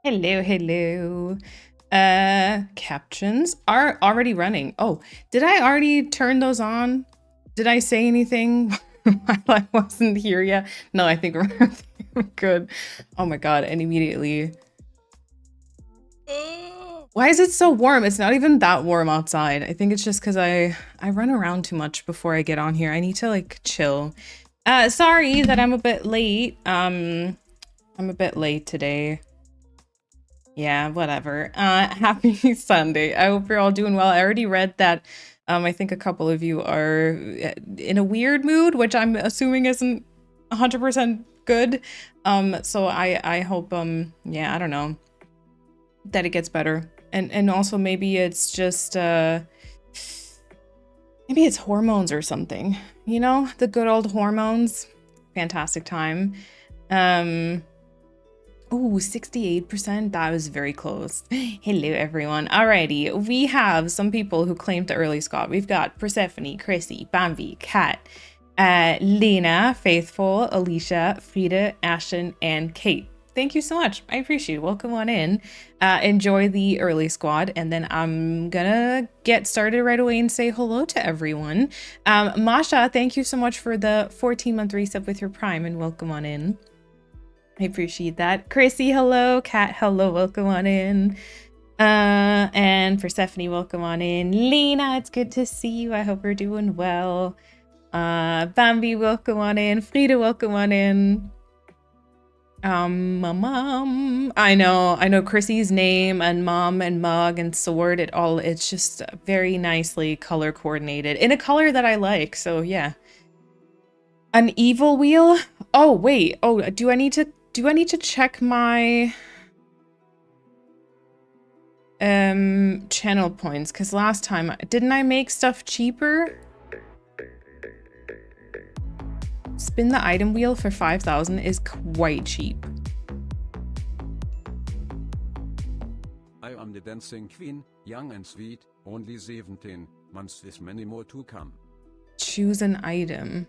Hello, hello. Captions are already running. Oh, did I already turn those on? Did I say anything while I wasn't here yet? No, I think we're good. Oh my god, and immediately. Why is it so warm? It's not even that warm outside. I think it's just because I run around too much before I get on here. I need to like chill. Sorry that I'm a bit late. I'm a bit late today. Yeah, whatever. Happy Sunday. I hope you're all doing well. I already read that. I think a couple of you are in a weird mood, which I'm assuming isn't 100% good. So I hope, yeah, I don't know, that it gets better. And also maybe it's just, maybe it's hormones or something, you know, the good old hormones. Fantastic time. Oh, 68%. That was very close. Hello, everyone. Alrighty, we have some people who claimed the early squad. We've got Persephone, Chrissy, Bambi, Kat, Lena, Faithful, Alicia, Frida, Ashton, and Kate. Thank you so much. I appreciate it. Welcome on in. Enjoy the early squad, and then I'm gonna get started right away and say hello to everyone. Masha, thank you so much for the 14-month resub with your Prime, and welcome on in. I appreciate that. Chrissy, hello. Kat, hello. Welcome on in. And Persephone, welcome on in. Lena, it's good to see you. I hope you're doing well. Bambi, welcome on in. Frida, welcome on in. Mom. I know Chrissy's name and mom and mug and sword, it's just very nicely color coordinated in a color that I like. So yeah. An evil wheel? Oh, wait. Oh, do I need to check my channel points? Because last time, didn't I make stuff cheaper? Spin the item wheel for 5,000 is quite cheap. I am the dancing queen, young and sweet, only 17 months with many more to come. Choose an item.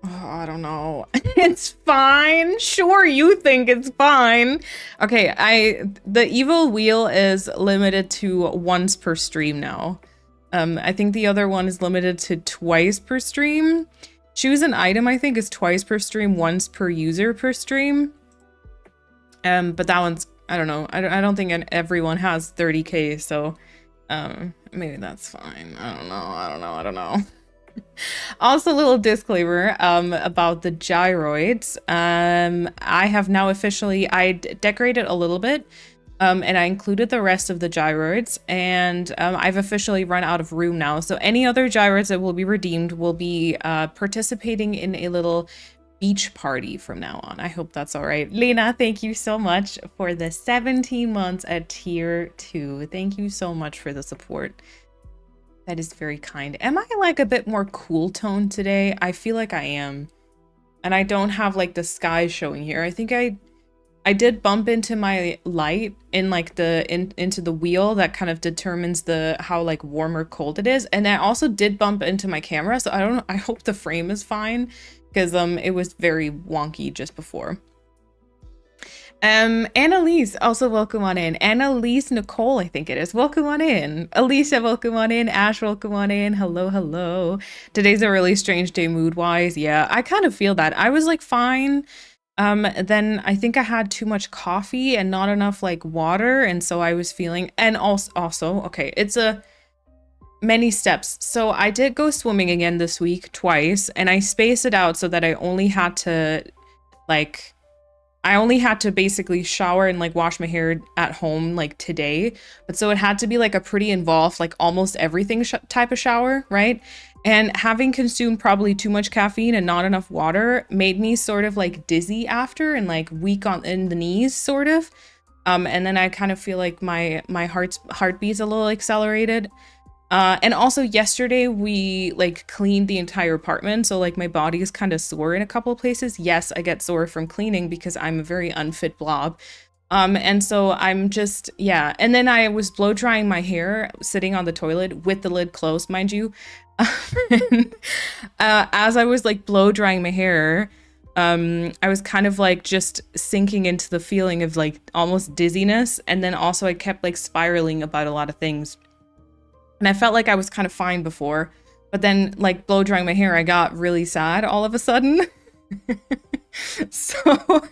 Oh, I don't know. It's fine. Sure, you think it's fine. Okay, the evil wheel is limited to once per stream now. I think the other one is limited to twice per stream. Choose an item, I think, is twice per stream, once per user per stream. But that one's, I don't know. I don't think everyone has 30k, so maybe that's fine. I don't know. Also, a little disclaimer about the gyroids. I have now officially, I decorated a little bit, and I included the rest of the gyroids, and I've officially run out of room now. So any other gyroids that will be redeemed will be participating in a little beach party from now on. I hope that's all right. Lena, thank you so much for the 17 months at tier 2. Thank you so much for the support. That is very kind. Am I like a bit more cool tone today? I feel like I am. And I don't have like the sky showing here. I think I did bump into my light in like into the wheel that kind of determines how like warm or cold it is. And I also did bump into my camera. So I don't know. I hope the frame is fine because it was very wonky just before. Annalise, also welcome on in. Annalise Nicole, I think it is. Welcome on in. Alicia, welcome on in. Ash, welcome on in. Hello, hello. Today's a really strange day mood-wise. Yeah, I kind of feel that. I was like fine. Then I think I had too much coffee and not enough like water. And so I was feeling, and also, okay, it's many steps. So I did go swimming again this week twice, and I spaced it out so that I only had to basically shower and like wash my hair at home like today. But so it had to be like a pretty involved, like almost everything type of shower, right? And having consumed probably too much caffeine and not enough water made me sort of like dizzy after and like weak in the knees sort of. And then I kind of feel like my heartbeat's a little accelerated. And also yesterday we like cleaned the entire apartment. So like my body is kind of sore in a couple of places. Yes, I get sore from cleaning because I'm a very unfit blob. And so I'm just, yeah. And then I was blow drying my hair sitting on the toilet with the lid closed, mind you. As I was like blow drying my hair, I was kind of like just sinking into the feeling of like almost dizziness. And then also I kept like spiraling about a lot of things. And I felt like I was kind of fine before, but then like blow drying my hair, I got really sad all of a sudden. So,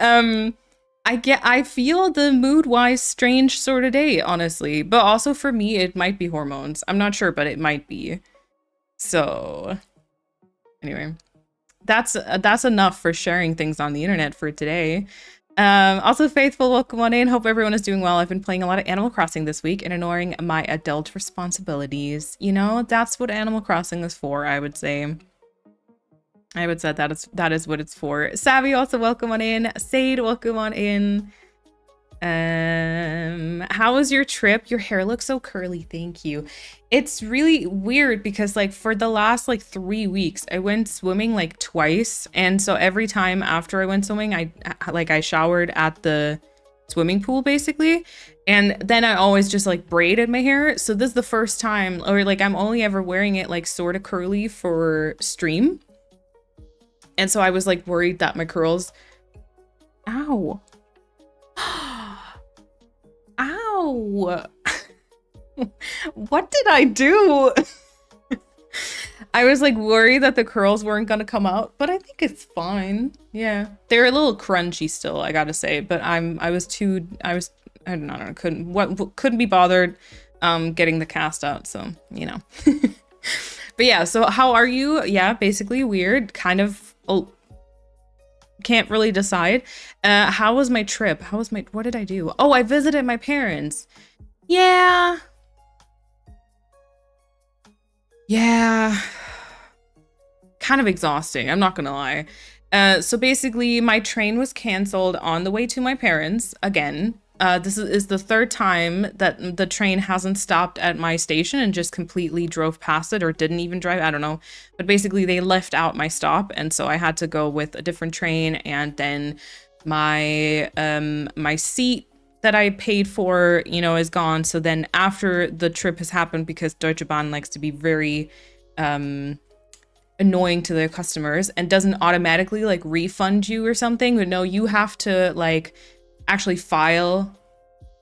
I feel the mood-wise strange sort of day, honestly. But also for me, it might be hormones. I'm not sure, but it might be. So, anyway, that's enough for sharing things on the internet for today. Also, Faithful, welcome on in. Hope everyone is doing well. I've been playing a lot of Animal Crossing this week and ignoring my adult responsibilities. You know, that's what Animal Crossing is for, I would say. That is what it's for. Savvy, also welcome on in. Sade, welcome on in. How was your trip? Your hair looks so curly, thank you. It's really weird because like for the last like 3 weeks, I went swimming like twice. And so every time after I went swimming, I showered at the swimming pool basically. And then I always just like braided my hair. So this is the first time, or like I'm only ever wearing it like sort of curly for stream. And so I was like worried that my curls, ow. Ow. What did I do? I was like worried that the curls weren't gonna come out, but I think it's fine. Yeah, they're a little crunchy still, I gotta say, but I don't know, couldn't be bothered getting the cast out, so you know. But yeah, so how are you? Yeah, basically weird, kind of. Oh, can't really decide. How was my trip? What did I do? Oh, I visited my parents. Yeah. Kind of exhausting, I'm not gonna lie. So basically my train was canceled on the way to my parents again. This is the third time that the train hasn't stopped at my station and just completely drove past it or didn't even drive. I don't know. But basically they left out my stop. And so I had to go with a different train. And then my my seat that I paid for, you know, is gone. So then after the trip has happened, because Deutsche Bahn likes to be very annoying to their customers and doesn't automatically like refund you or something. But no, you have to like actually file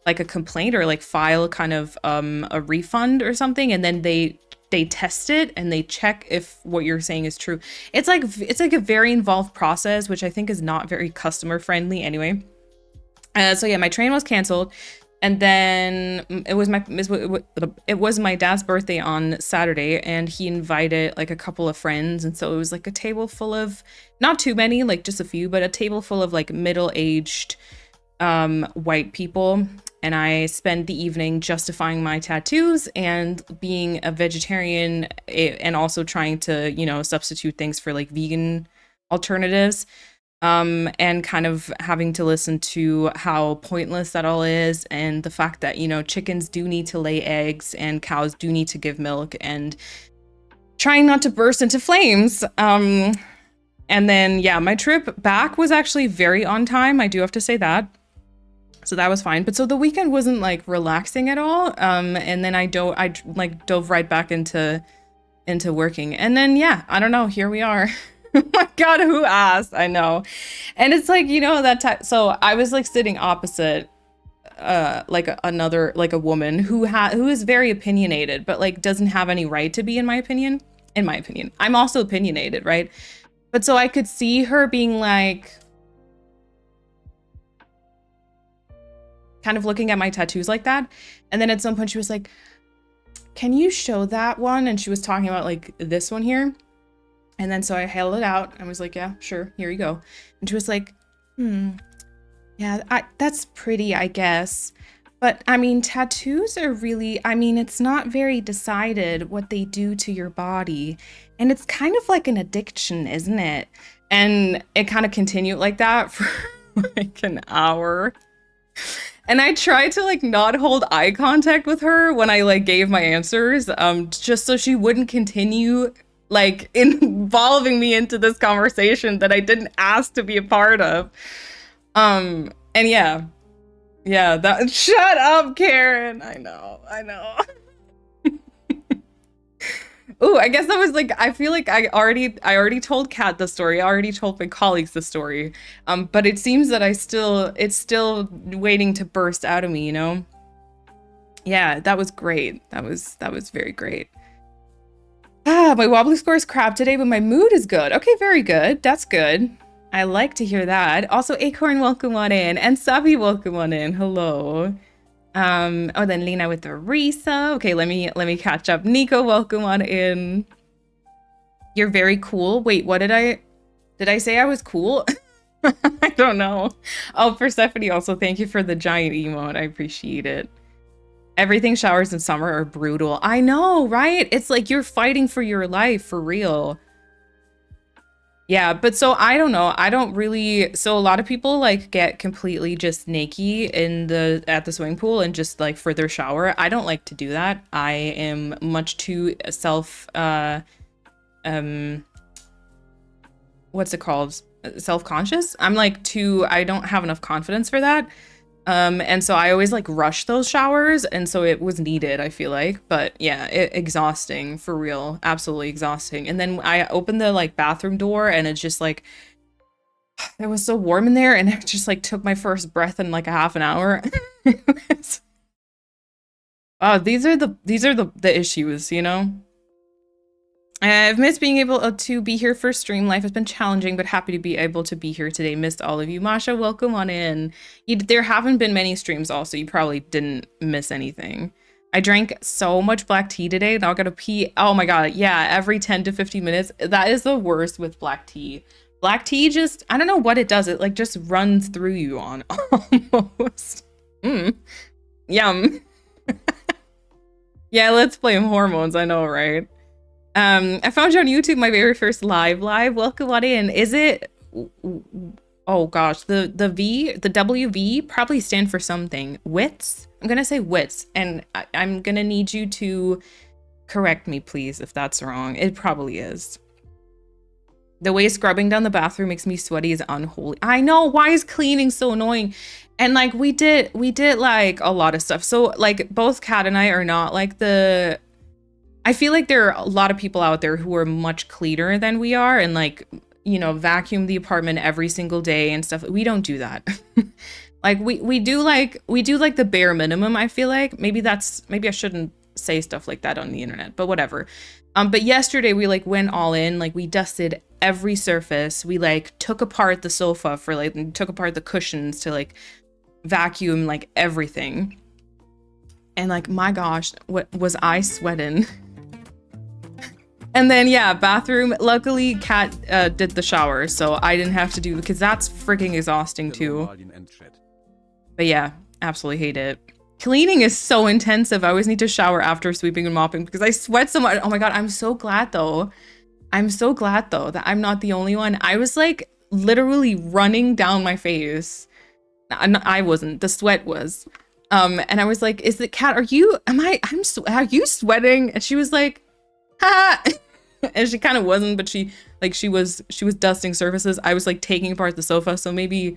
like a complaint or like file kind of a refund or something, and then they test it and they check if what you're saying is true. It's like a very involved process, which I think is not very customer friendly anyway. So yeah, my train was canceled, and then it was my dad's birthday on Saturday, and he invited like a couple of friends, and so it was like a table full of, not too many, like just a few, but a table full of like middle-aged white people. And I spent the evening justifying my tattoos and being a vegetarian, and also trying to, you know, substitute things for like vegan alternatives, and kind of having to listen to how pointless that all is, and the fact that, you know, chickens do need to lay eggs and cows do need to give milk, and trying not to burst into flames. And then yeah, my trip back was actually very on time, I do have to say that. So that was fine. But so the weekend wasn't like relaxing at all. And then I dove right back into working. And then yeah, I don't know, here we are. Oh my God, who asked? I know. And it's like, you know, that time. So I was like sitting opposite like a woman who is very opinionated, but like doesn't have any right to be, in my opinion. I'm also opinionated, right? But so I could see her being like, kind of looking at my tattoos like that. And then at some point she was like, can you show that one? And she was talking about like this one here. And then so I held it out and was like, yeah, sure, here you go. And she was like, yeah, that's pretty, I guess. But I mean, tattoos are really, I mean, it's not very decided what they do to your body. And it's kind of like an addiction, isn't it? And it kind of continued like that for like an hour. And I tried to like not hold eye contact with her when I like gave my answers, just so she wouldn't continue like involving me into this conversation that I didn't ask to be a part of. And yeah, that, shut up, Karen. I know. Ooh, I guess that was like, I feel like I already told Kat the story. I already told my colleagues the story. But it seems that it's still waiting to burst out of me, you know? Yeah, that was great. That was very great. Ah, my wobbly score is crap today, but my mood is good. Okay, very good. That's good. I like to hear that. Also, Acorn, welcome on in, and Sabi, welcome on in. Hello. Oh, then Lena with the Risa. Okay, let me catch up. Nico, welcome on in. You're very cool. Wait, what did I say I was cool? I don't know. Oh, Persephone, also thank you for the giant emote. I appreciate it. Everything showers in summer are brutal. I know, right? It's like you're fighting for your life for real. Yeah, but so I don't know. I don't really, so a lot of people like get completely just naked at the swimming pool and just like for their shower. I don't like to do that. I am much too what's it called? Self-conscious. I'm like I don't have enough confidence for that. And so I always like rush those showers, and so it was needed, I feel like. But yeah, exhausting for real, absolutely exhausting. And then I opened the like bathroom door, and it's just like it was so warm in there, and it just like took my first breath in like a half an hour. Oh, these are the issues, you know. I've missed being able to be here for stream. Life has been challenging, but happy to be able to be here today. Missed all of you. Masha, welcome on in. There haven't been many streams also. You probably didn't miss anything. I drank so much black tea today. Now I gotta pee. Oh my god. Yeah, every 10 to 15 minutes. That is the worst with black tea. Black tea just, I don't know what it does. It like just runs through you on almost. Yum. Yeah, let's blame hormones. I know, right? I found you on YouTube, my very first live. Welcome on in. Is it, oh gosh, the WV probably stand for something. Wits? I'm gonna say wits, and I'm gonna need you to correct me, please, if that's wrong. It probably is. The way scrubbing down the bathroom makes me sweaty is unholy. I know, why is cleaning so annoying? And like we did like a lot of stuff. So like both Kat and I are not like I feel like there are a lot of people out there who are much cleaner than we are and like, you know, vacuum the apartment every single day and stuff. We don't do that. Like we do like the bare minimum, I feel like. Maybe I shouldn't say stuff like that on the internet, but whatever. But yesterday we like went all in, like we dusted every surface. We like took apart the sofa for like, took apart the cushions to like vacuum like everything. And like, my gosh, what was I sweating? And then yeah, bathroom. Luckily, Kat did the shower, so I didn't have to do, because that's freaking exhausting too. But yeah, absolutely hate it. Cleaning is so intensive. I always need to shower after sweeping and mopping because I sweat so much. Oh my god, I'm so glad though. I'm so glad though that I'm not the only one. I was like literally running down my face. I wasn't. The sweat was. And I was like, "Is it Kat? Are you sweating?" And she was like, "Ha!" And she kind of wasn't, but she was dusting surfaces. I was like taking apart the sofa, so maybe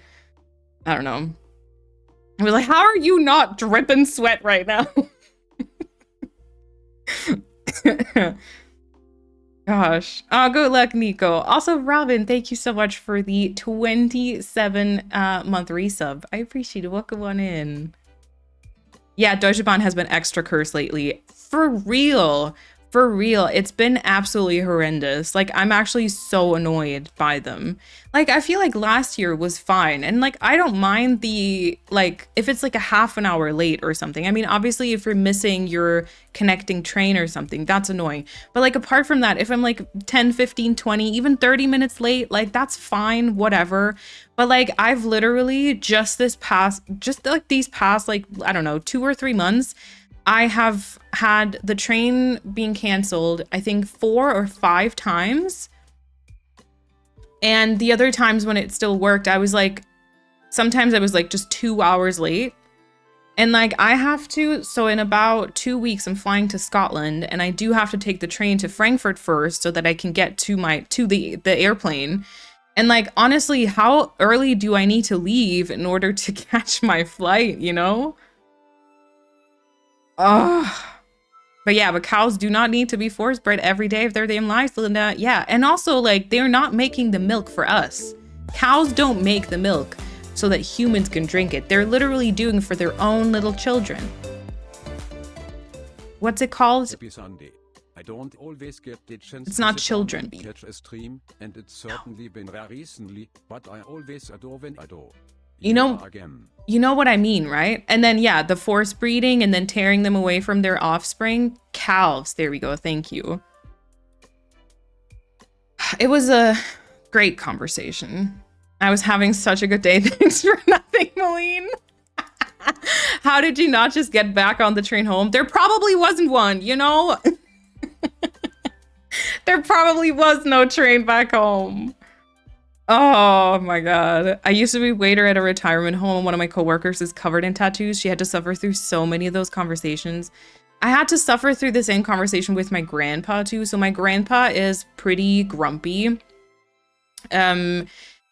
I don't know. I was like, "How are you not dripping sweat right now?" Gosh. Oh, good luck, Nico. Also, Robin, thank you so much for the 27-month resub. I appreciate it. Welcome on in. Yeah, Deutsche Bahn has been extra cursed lately. For real. For real. It's been absolutely horrendous. Like, I'm actually so annoyed by them. Like, I feel like last year was fine. And, like, I don't mind the, like, if it's, like, a half an hour late or something. I mean, obviously, if you're missing your connecting train or something, that's annoying. But, like, apart from that, if I'm, like, 10, 15, 20, even 30 minutes late, like, that's fine, whatever. But, like, I've literally just these past, like, I don't know, 2 or 3 months, I have had the train being canceled, I think 4 or 5 times. And the other times when it still worked, I was like, sometimes I was like just 2 hours late. And like I have to, so in about 2 weeks, I'm flying to Scotland and I do have to take the train to Frankfurt first so that I can get to the airplane. And like, honestly, how early do I need to leave in order to catch my flight, you know? Oh, but yeah, but cows do not need to be force bred every day of their damn lives, Linda. Yeah, and also like they're not making the milk for us. Cows don't make the milk so that humans can drink it. They're literally doing it for their own little children. what's it called? Happy Sunday. I don't always get the chance It's to not sit down children and beat. catch a stream, and it's certainly been rare recently, but I always adore when I do. You know, Again. you know what I mean, right? And then, yeah, the forced breeding and then tearing them away from their offspring. Calves. There we go. Thank you. It was a great conversation. I was having such a good day. Thanks for nothing, Malene. How did you not just get back on the train home? There probably wasn't one, you know? There probably was no train back home. Oh my god. I used to be waiter at a retirement home and one of my coworkers is covered in tattoos. She had to suffer through so many of those conversations. I had to suffer through the same conversation with my grandpa too. So my grandpa is pretty grumpy.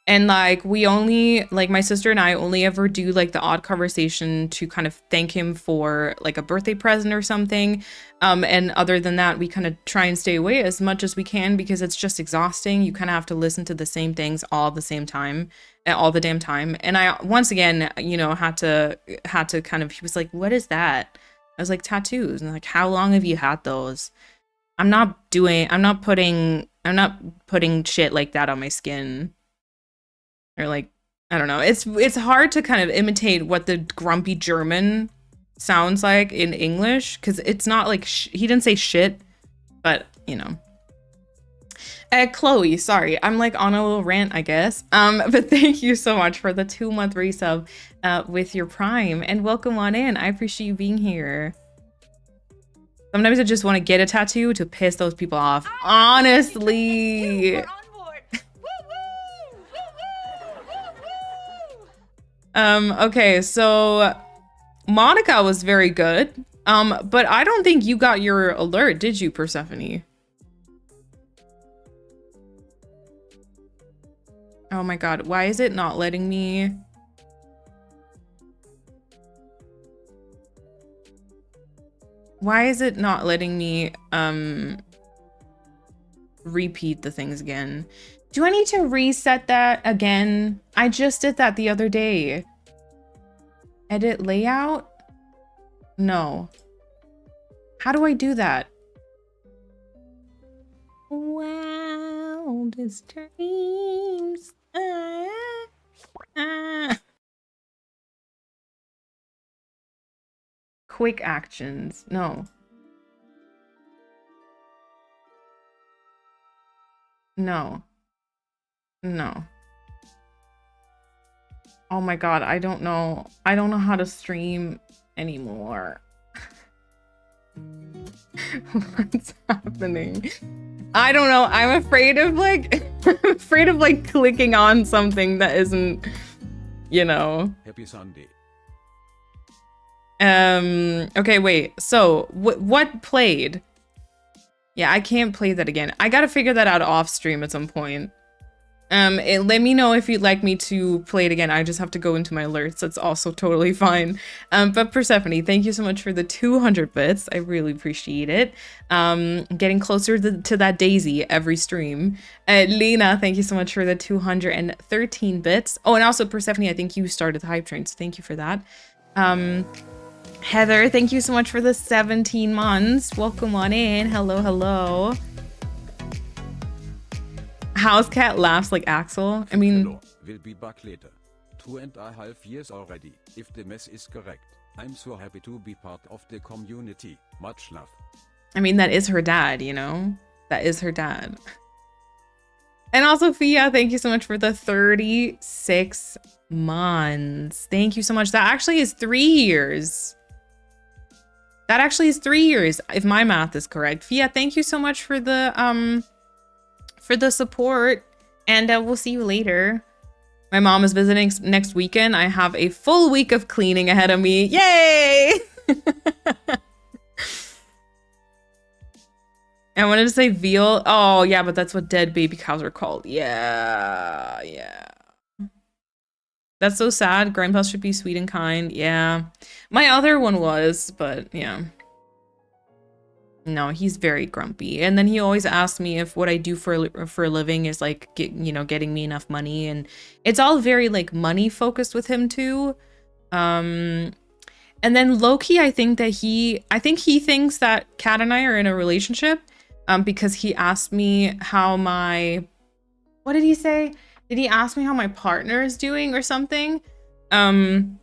And like we only, like my sister and I only ever do like the odd conversation to kind of thank him for like a birthday present or something. And other than that, we kind of try and stay away as much as we can because it's just exhausting. You kind of have to listen to the same things all the same time, all the damn time. And I, once again, you know, had to kind of, he was like, what is that? I was like, tattoos. And like, how long have you had those? I'm not putting shit like that on my skin. Or like, I don't know. It's hard to kind of imitate what the grumpy German sounds like in English because it's not like he didn't say shit, but you know. Chloe, sorry, I'm like on a little rant, I guess. But thank you so much for the 2-month resub with your Prime and welcome on in. I appreciate you being here. Sometimes I just want to get a tattoo to piss those people off. Honestly. Okay, so Monica was very good. But I don't think you got your alert, did you, Persephone? Oh my god, why is it not letting me? Why is it not letting me repeat the things again? Do I need to reset that again? I just did that the other day. Edit layout? No. How do I do that? Wildest dreams. Quick actions. No. No. No. Oh my god, I don't know. I don't know how to stream anymore. What's happening? I don't know. I'm afraid of like clicking on something that isn't, you know. Happy Sunday. Okay, wait. So, what played? Yeah, I can't play that again. I gotta figure that out off stream at some point. Let me know if you'd like me to play it again. I just have to go into my alerts. That's also totally fine. But Persephone, thank you so much for the 200 bits. I really appreciate it. Getting closer to that daisy every stream. Lena, thank you so much for the 213 bits. Oh, and also Persephone, I think you started the hype train, so thank you for that. Heather, thank you so much for the 17 months. Welcome on in. Hello, hello. House cat laughs like Axel. I mean, Hello, will be back later. 2.5 years already, if the mess is correct. I'm so happy to be part of the community. Much love. I mean, that is her dad, you know? That is her dad. And also, Fia, thank you so much for the 36 months. Thank you so much. That actually is 3 years. That actually is 3 years, if my math is correct. Fia, thank you so much for the support, and we'll see you later. My mom is visiting next weekend. I have a full week of cleaning ahead of me. Yay! I wanted to say veal. Oh, yeah, but that's what dead baby cows are called. Yeah, yeah. That's so sad. Grandpa should be sweet and kind. Yeah. My other one was, but yeah. No, he's very grumpy. And then he always asks me if what I do for a living is like, getting me enough money. And it's all very like money focused with him too. And then low-key, I think he thinks that Kat and I are in a relationship because he asked me how what did he say? Did he ask me how my partner is doing or something? And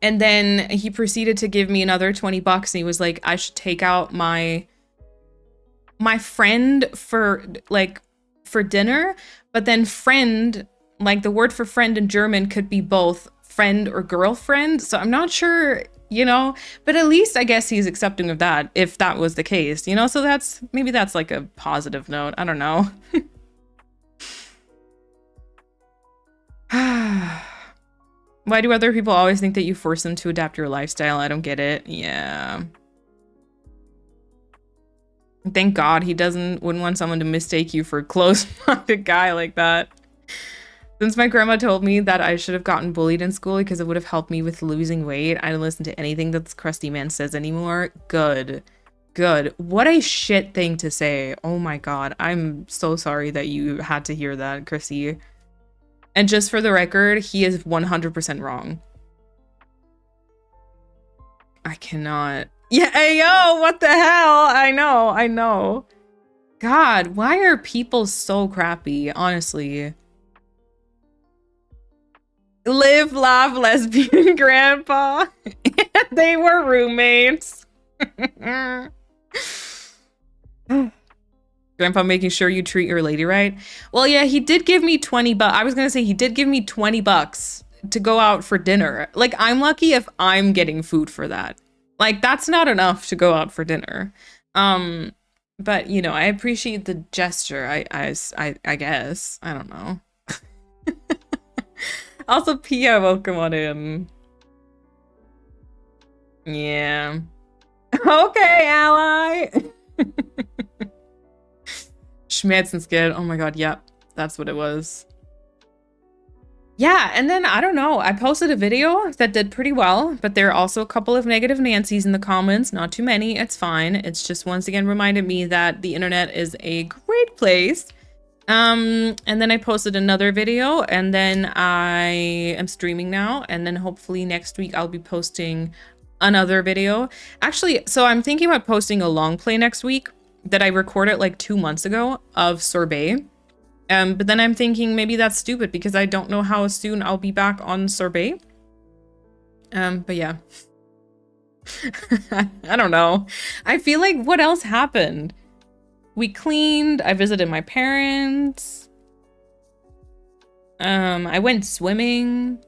then he proceeded to give me another 20 bucks and he was like, I should take out my friend for dinner, but then friend, like the word for friend in German could be both friend or girlfriend. So I'm not sure, you know, but at least I guess he's accepting of that if that was the case, you know? So maybe that's like a positive note. I don't know. Why do other people always think that you force them to adapt your lifestyle? I don't get it. Yeah. Thank God he wouldn't want someone to mistake you for a close-minded guy like that. Since my grandma told me that I should have gotten bullied in school because it would have helped me with losing weight, I don't listen to anything that this crusty man says anymore. Good. Good. What a shit thing to say. Oh my God. I'm so sorry that you had to hear that, Chrissy. And just for the record, he is 100% wrong. I cannot. Yeah, hey, yo, what the hell? I know. God, why are people so crappy, honestly? Live, laugh, lesbian grandpa. They were roommates. Grandpa making sure you treat your lady right. Well, yeah, he did give me 20 bucks. I was gonna say he did give me 20 bucks to go out for dinner. Like, I'm lucky if I'm getting food for that. Like, that's not enough to go out for dinner. But you know, I appreciate the gesture. I guess. I don't know. Also, Pia, welcome on in. Yeah. Okay, ally. Schmerzenskill. Oh my God, yep. That's what it was. Yeah, and then, I don't know, I posted a video that did pretty well, but there are also a couple of negative Nancy's in the comments. Not too many, it's fine. It's just once again reminded me that the internet is a great place. And then I posted another video, and then I am streaming now, and then hopefully next week I'll be posting another video. Actually, so I'm thinking about posting a long play next week that I recorded like 2 months ago of Sorbet. But then I'm thinking maybe that's stupid because I don't know how soon I'll be back on Sorbet. But yeah. I don't know. I feel like what else happened? We cleaned, I visited my parents. I went swimming.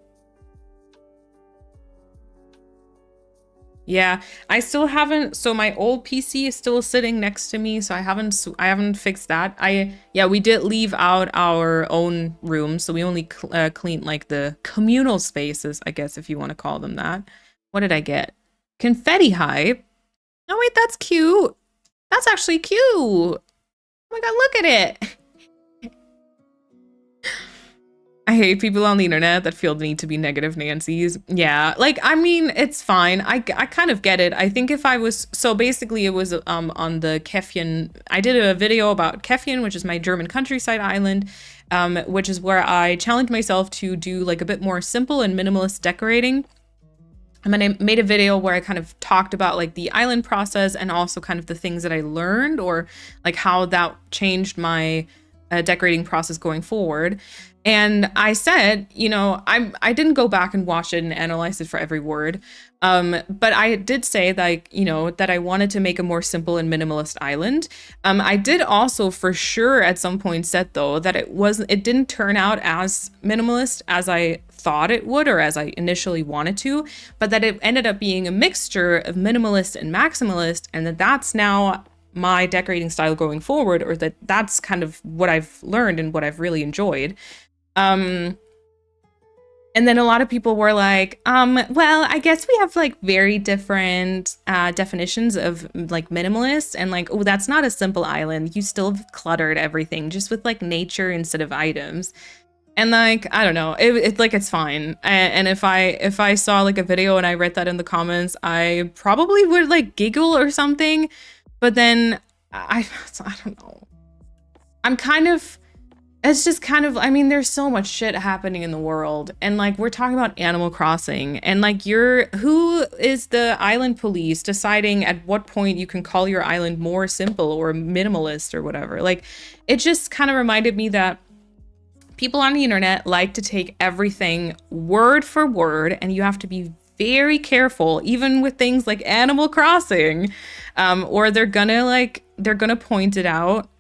Yeah, I still haven't, so my old PC is still sitting next to me, so I haven't fixed that. Yeah, we did leave out our own room, so we only cleaned like the communal spaces, I guess, if you want to call them that. What did I get? Confetti hype. Oh wait, that's cute. That's actually cute. Oh my God, look at it. I hate people on the internet that feel the need to be negative Nancy's. Yeah, like, I mean, it's fine. I kind of get it. I think if I was, so basically it was on the Käffchen, I did a video about Käffchen, which is my German countryside island, which is where I challenged myself to do like a bit more simple and minimalist decorating. And then I made a video where I kind of talked about like the island process and also kind of the things that I learned or like how that changed my decorating process going forward. And I said, you know, I didn't go back and watch it and analyze it for every word. But I did say like, you know, that I wanted to make a more simple and minimalist island. I did also for sure at some point said though that it didn't turn out as minimalist as I thought it would or as I initially wanted to, but that it ended up being a mixture of minimalist and maximalist, and that's now my decorating style going forward, or that's kind of what I've learned and what I've really enjoyed. And then a lot of people were like, well, I guess we have like very different definitions of like minimalist, and like, oh, that's not a simple island. You still have cluttered everything just with like nature instead of items. And like, I don't know, it's fine. And if I saw like a video and I read that in the comments, I probably would like giggle or something. But then I don't know. I'm kind of It's just kind of, I mean, there's so much shit happening in the world. And like, we're talking about Animal Crossing. And like, who is the island police deciding at what point you can call your island more simple or minimalist or whatever? Like, it just kind of reminded me that people on the internet like to take everything word for word, and you have to be very careful, even with things like Animal Crossing, or they're gonna point it out.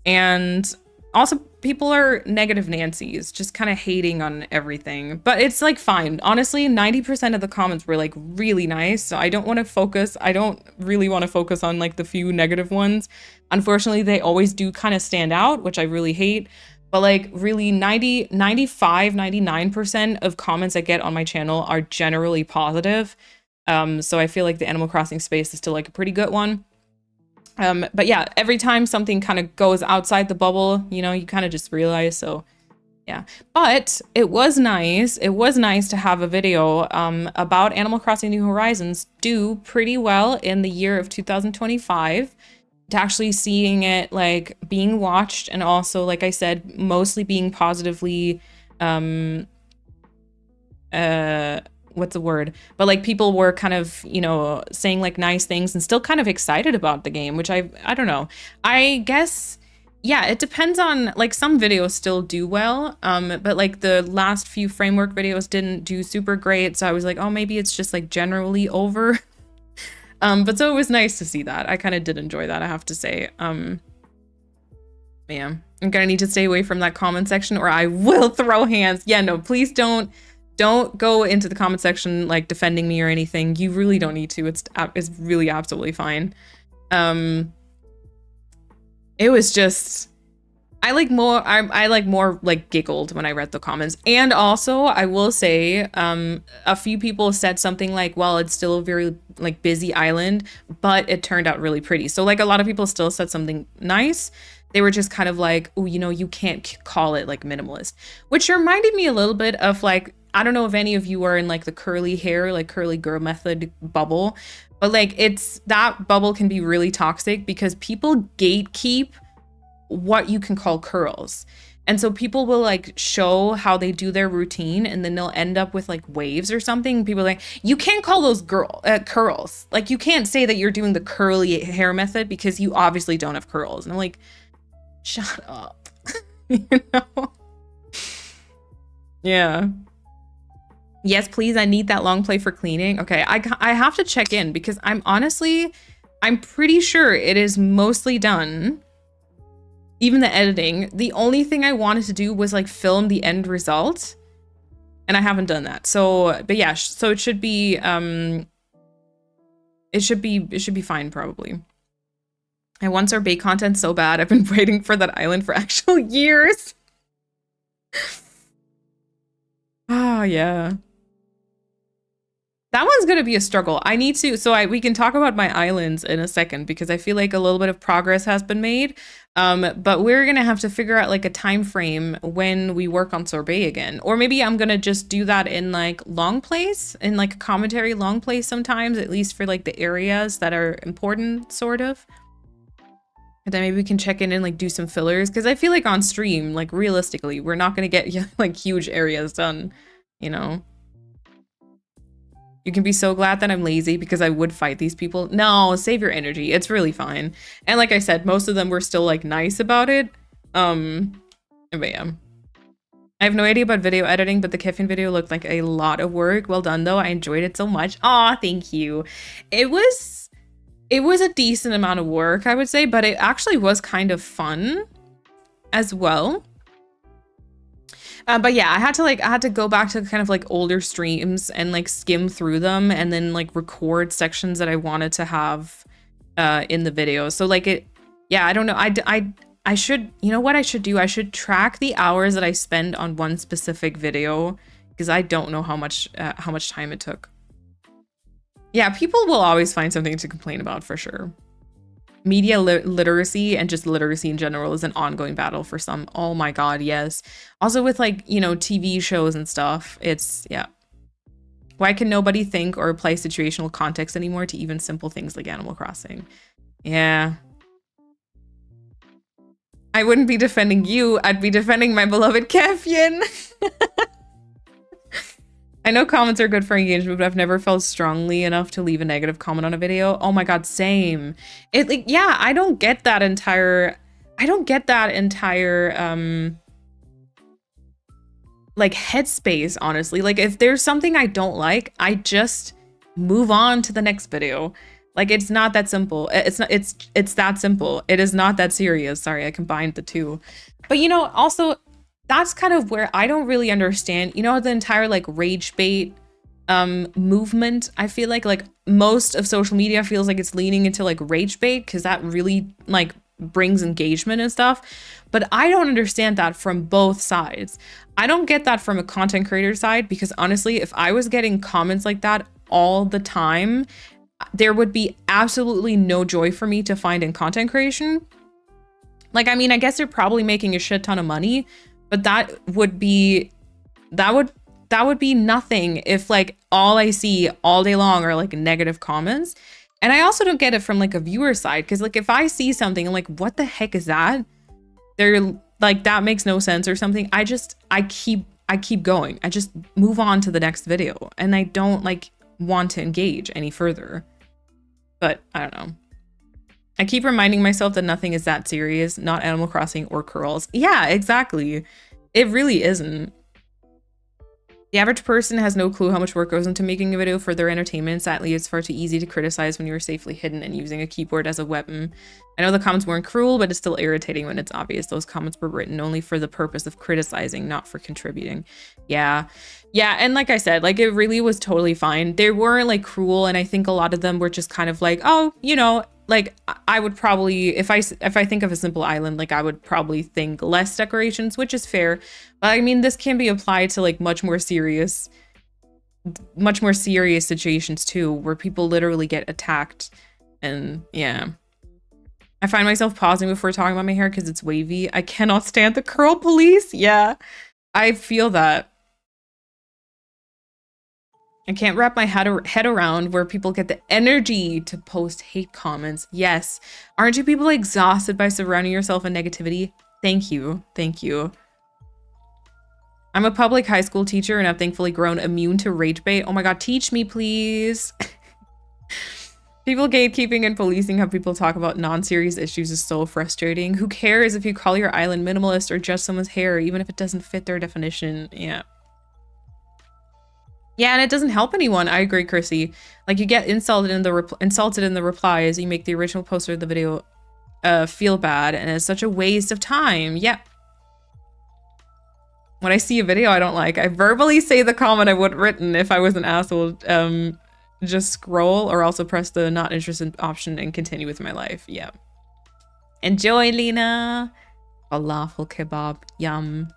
And also, people are negative Nancy's, just kind of hating on everything. But it's like fine. Honestly, 90% of the comments were like really nice. So I don't really want to focus on like the few negative ones. Unfortunately, they always do kind of stand out, which I really hate. But like really 99% of comments I get on my channel are generally positive. So I feel like the Animal Crossing space is still like a pretty good one. But yeah, every time something kind of goes outside the bubble, you know, you kind of just realize. So yeah, but it was nice. It was nice to have a video about Animal Crossing New Horizons do pretty well in the year of 2025. To actually seeing it like being watched, and also, like I said, mostly being positively what's the word, but like people were kind of, you know, saying like nice things and still kind of excited about the game, which I don't know, I guess. Yeah, it depends on, like, some videos still do well, but like the last few framework videos didn't do super great, so I was like, oh, maybe it's just like generally over. But so it was nice to see that. I kind of did enjoy that, I have to say. Yeah, I'm gonna need to stay away from that comment section or I will throw hands. Yeah, no, please don't go into the comment section like defending me or anything. You really don't need to. It's really absolutely fine. It was just, I like more like giggled when I read the comments. And also I will say, a few people said something like, well, it's still a very like busy island, but it turned out really pretty. So like a lot of people still said something nice. They were just kind of like, oh, you know, you can't call it like minimalist, which reminded me a little bit of like, I don't know if any of you are in like the curly hair, like curly girl method bubble, but like that bubble can be really toxic because people gatekeep what you can call curls. And so people will like show how they do their routine and then they'll end up with like waves or something. People are like, you can't call those curls. Like you can't say that you're doing the curly hair method because you obviously don't have curls. And I'm like, shut up. You know? Yeah. Yes, please. I need that long play for cleaning. Okay, I have to check in because I'm pretty sure it is mostly done. Even the editing. The only thing I wanted to do was like film the end result, and I haven't done that. So, but yeah, so it should be fine probably. I want sorbet content so bad. I've been waiting for that island for actual years. Oh yeah. That one's gonna be a struggle. I need to, we can talk about my islands in a second because I feel like a little bit of progress has been made. But we're gonna have to figure out like a time frame when we work on sorbet again. Or maybe I'm gonna just do that in like long plays, in like a commentary long play sometimes, at least for like the areas that are important, sort of. And then maybe we can check in and like do some fillers because I feel like on stream, like realistically, we're not gonna get like huge areas done, you know. You can be so glad that I'm lazy because I would fight these people. No, save your energy. It's really fine. And like I said, most of them were still like nice about it. But yeah. I have no idea about video editing, but the Keffin video looked like a lot of work. Well done though. I enjoyed it so much. Aw, thank you. It was a decent amount of work, I would say, but it actually was kind of fun as well. But yeah, I had to go back to kind of like older streams and like skim through them and then like record sections that I wanted to have in the video. So like I don't know. I should, you know what I should do? I should track the hours that I spend on one specific video because I don't know how much time it took. Yeah, people will always find something to complain about for sure. Media literacy and just literacy in general is an ongoing battle for some. Oh my god, yes. Also with like, you know, TV shows and stuff, it's, yeah. Why can nobody think or apply situational context anymore to even simple things like Animal Crossing? Yeah. I wouldn't be defending you. I'd be defending my beloved Kefian. I know comments are good for engagement, but I've never felt strongly enough to leave a negative comment on a video. Oh my god, same. It like, yeah, I don't get that entire like headspace, honestly. Like if there's something I don't like, I just move on to the next video. Like it's not that simple. It's that simple. It is not that serious. Sorry, I combined the two. But you know, also that's kind of where I don't really understand, you know, the entire like rage bait movement. I feel like most of social media feels like it's leaning into like rage bait because that really like brings engagement and stuff. But I don't understand that from both sides. I don't get that from a content creator side because honestly, if I was getting comments like that all the time, there would be absolutely no joy for me to find in content creation. Like, I mean, I guess they're probably making a shit ton of money, but that would be nothing if like all I see all day long are like negative comments. And I also don't get it from like a viewer side because like if I see something and like what the heck is that? They're like that makes no sense or something. I keep going. I just move on to the next video and I don't like want to engage any further. But I don't know. I keep reminding myself that nothing is that serious, not Animal Crossing or curls. Yeah, exactly. It really isn't. The average person has no clue how much work goes into making a video for their entertainment. Sadly, it's far too easy to criticize when you are safely hidden and using a keyboard as a weapon. I know the comments weren't cruel, but it's still irritating when it's obvious those comments were written only for the purpose of criticizing, not for contributing. Yeah. Yeah, and like I said, like it really was totally fine. They weren't like cruel, and I think a lot of them were just kind of like, oh, you know, like I would probably, if I think of a simple island, like I would probably think less decorations, which is fair. But I mean, this can be applied to like much more serious situations too, where people literally get attacked. And yeah, I find myself pausing before talking about my hair because it's wavy. I cannot stand the curl police. Yeah, I feel that. I can't wrap my head around where people get the energy to post hate comments. Yes. Aren't you people exhausted by surrounding yourself in negativity? Thank you. Thank you. I'm a public high school teacher and I've thankfully grown immune to rage bait. Oh my god, teach me, please. People gatekeeping and policing how people talk about non-serious issues is so frustrating. Who cares if you call your island minimalist or judge someone's hair, even if it doesn't fit their definition? Yeah. Yeah, and it doesn't help anyone. I agree, Chrissy. Like you get insulted in the replies. You make the original poster of the video feel bad, and it's such a waste of time. Yep. When I see a video I don't like, I verbally say the comment I would have written if I was an asshole. Just scroll or also press the not interested option and continue with my life. Yeah. Enjoy, Lena. Falafel kebab. Yum.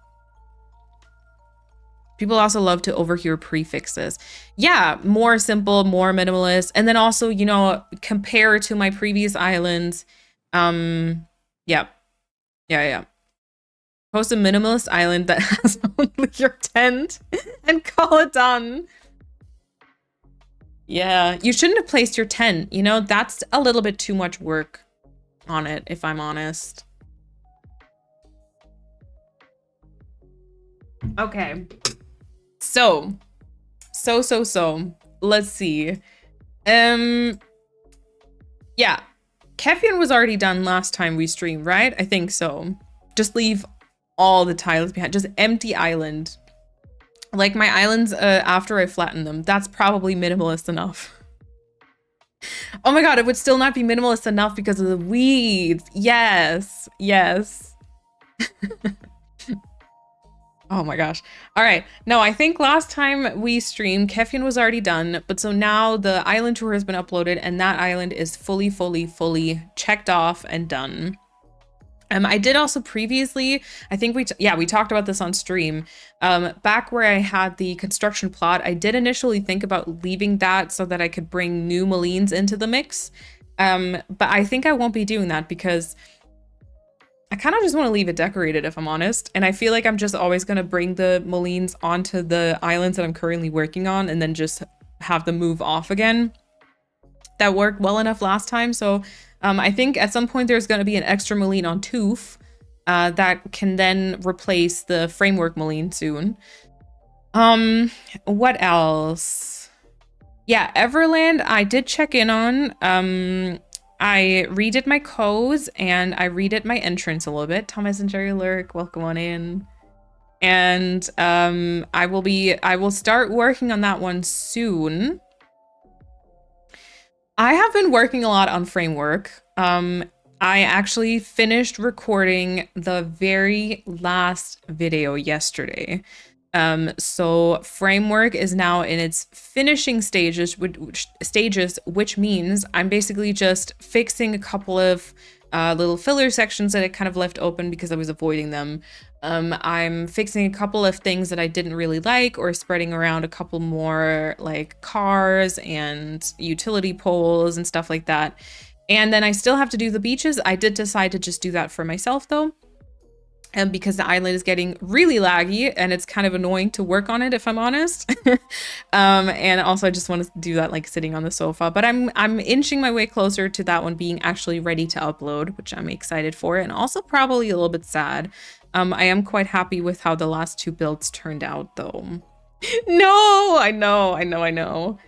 People also love to overhear prefixes. Yeah, more simple, more minimalist. And then also, you know, compare to my previous islands. Yeah. Post a minimalist island that has only your tent and call it done. Yeah, you shouldn't have placed your tent. You know, that's a little bit too much work on it, if I'm honest. Okay. So, let's see. Yeah, Kefian was already done last time we streamed, right? I think so. Just leave all the tiles behind. Just empty island. Like my islands after I flatten them. That's probably minimalist enough. Oh my god, it would still not be minimalist enough because of the weeds. Yes, yes. Oh my gosh. All right. No, I think last time we streamed, Kefian was already done. But so now the island tour has been uploaded and that island is fully checked off and done. I did also previously, I think we talked about this on stream. Back where I had the construction plot, I did initially think about leaving that so that I could bring new Malines into the mix. But I think I won't be doing that because I kind of just want to leave it decorated, if I'm honest. And I feel like I'm just always going to bring the Malines onto the islands that I'm currently working on and then just have them move off again. That worked well enough last time. So I think at some point there's going to be an extra Maline on Toof. that can then replace the framework Moline soon. What else? Yeah, Everland, I did check in on. I redid my codes and I redid my entrance a little bit. Thomas and Jerry Lurk, welcome on in. And I will start working on that one soon. I have been working a lot on framework. I actually finished recording the very last video yesterday. So framework is now in its finishing stages, which means I'm basically just fixing a couple of little filler sections that I kind of left open because I was avoiding them. I'm fixing a couple of things that I didn't really like, or spreading around a couple more like cars and utility poles and stuff like that. And then I still have to do the beaches. I did decide to just do that for myself though. And because the island is getting really laggy and it's kind of annoying to work on it, if I'm honest. And also I just want to do that like sitting on the sofa, but I'm inching my way closer to that one being actually ready to upload, which I'm excited for, and also probably a little bit sad. I am quite happy with how the last 2 builds turned out though. No, I know.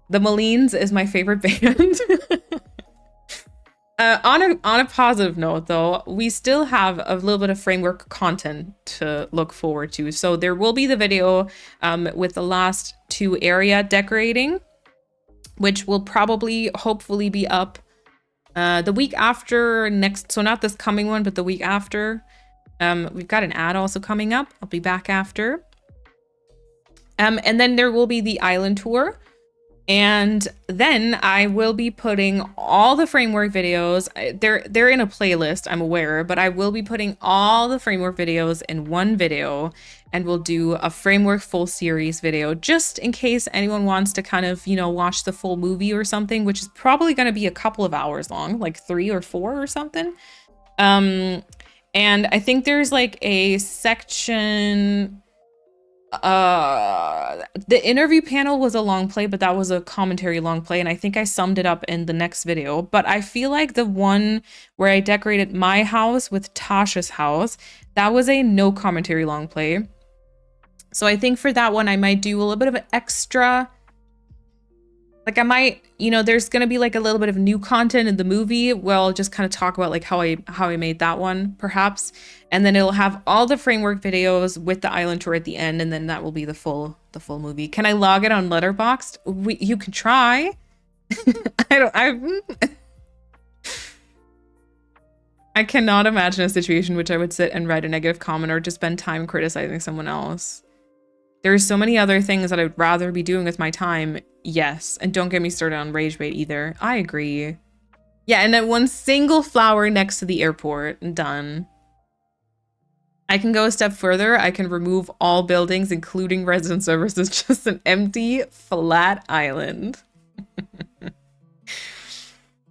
The Molines is my favorite band. On a positive note, though, we still have a little bit of framework content to look forward to. So there will be the video with the last 2 area decorating, which will probably, hopefully, be up the week after next. So not this coming one, but the week after. We've got an ad also coming up. I'll be back after. And then there will be the island tour. And then I will be putting all the framework videos. They're in a playlist, I'm aware, but I will be putting all the framework videos in one video, and we'll do a framework full series video just in case anyone wants to kind of, watch the full movie or something, which is probably going to be a couple of hours long, like 3 or 4 or something. And I think there's like a section. The interview panel was a long play, but that was a commentary long play, and I think I summed it up in the next video. But I feel like the one where I decorated my house with Tasha's house, that was a no commentary long play. So I think for that one I might do a little bit of an extra, like I might, there's gonna be like a little bit of new content in the movie. We'll just kind of talk about like how I made that one, perhaps. And then it'll have all the framework videos with the island tour at the end, and then that will be the full movie. Can I log it on Letterboxd? You can try. I cannot imagine a situation in which I would sit and write a negative comment or just spend time criticizing someone else. There's so many other things that I'd rather be doing with my time. Yes. And don't get me started on rage bait either. I agree. Yeah, and then one single flower next to the airport and done. I can go a step further. I can remove all buildings, including resident services, just an empty, flat island.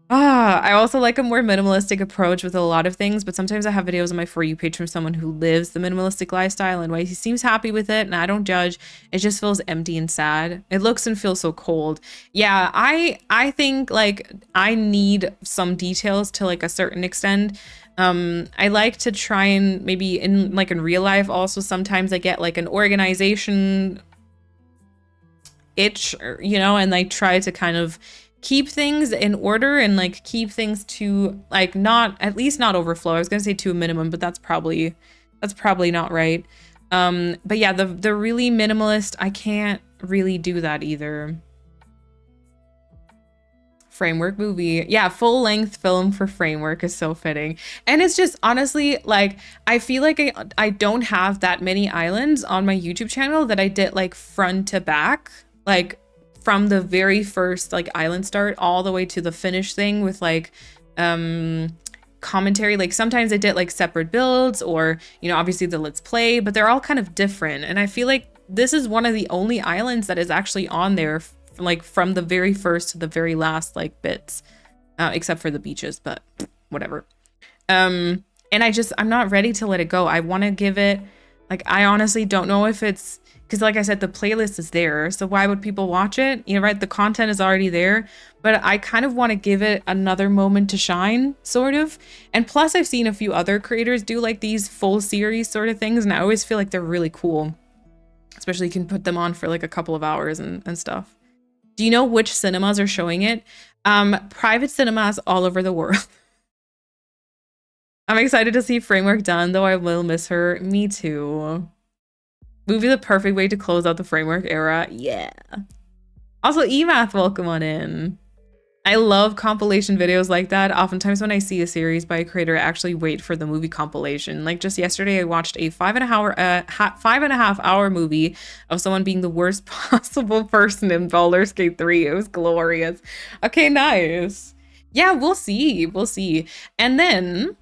I also like a more minimalistic approach with a lot of things, but sometimes I have videos on my For You page from someone who lives the minimalistic lifestyle and he seems happy with it, and I don't judge. It just feels empty and sad. It looks and feels so cold. Yeah, I think like I need some details to like a certain extent. I like to try and maybe in real life also sometimes I get like an organization itch, and I try to kind of keep things in order and like keep things to like at least not overflow. I was gonna say to a minimum, but that's probably not right. But yeah, the really minimalist, I can't really do that either. Framework movie. Yeah, full length film for framework is so fitting. And it's just honestly like I feel like I don't have that many islands on my YouTube channel that I did like front to back, like from the very first like island start all the way to the finish thing with like commentary. Like sometimes I did like separate builds or obviously the let's play, but they're all kind of different. And I feel like this is one of the only islands that is actually on there like from the very first to the very last like bits, except for the beaches, but whatever. And I'm not ready to let it go. I want to give it, like, I honestly don't know if it's Because like I said, the playlist is there. So why would people watch it? You know, right? The content is already there. But I kind of want to give it another moment to shine, sort of. And plus, I've seen a few other creators do like these full series sort of things. And I always feel like they're really cool. Especially you can put them on for like a couple of hours and stuff. Do you know which cinemas are showing it? Private cinemas all over the world. I'm excited to see Framework done, though I will miss her. Me too. Movie the perfect way to close out the Framework era. Yeah. Also, Emath, welcome on in. I love compilation videos like that. Oftentimes when I see a series by a creator, I actually wait for the movie compilation. Like just yesterday, I watched a 5.5 hour movie of someone being the worst possible person in Baldur's Gate 3. It was glorious. Okay, nice. Yeah, we'll see. We'll see. And then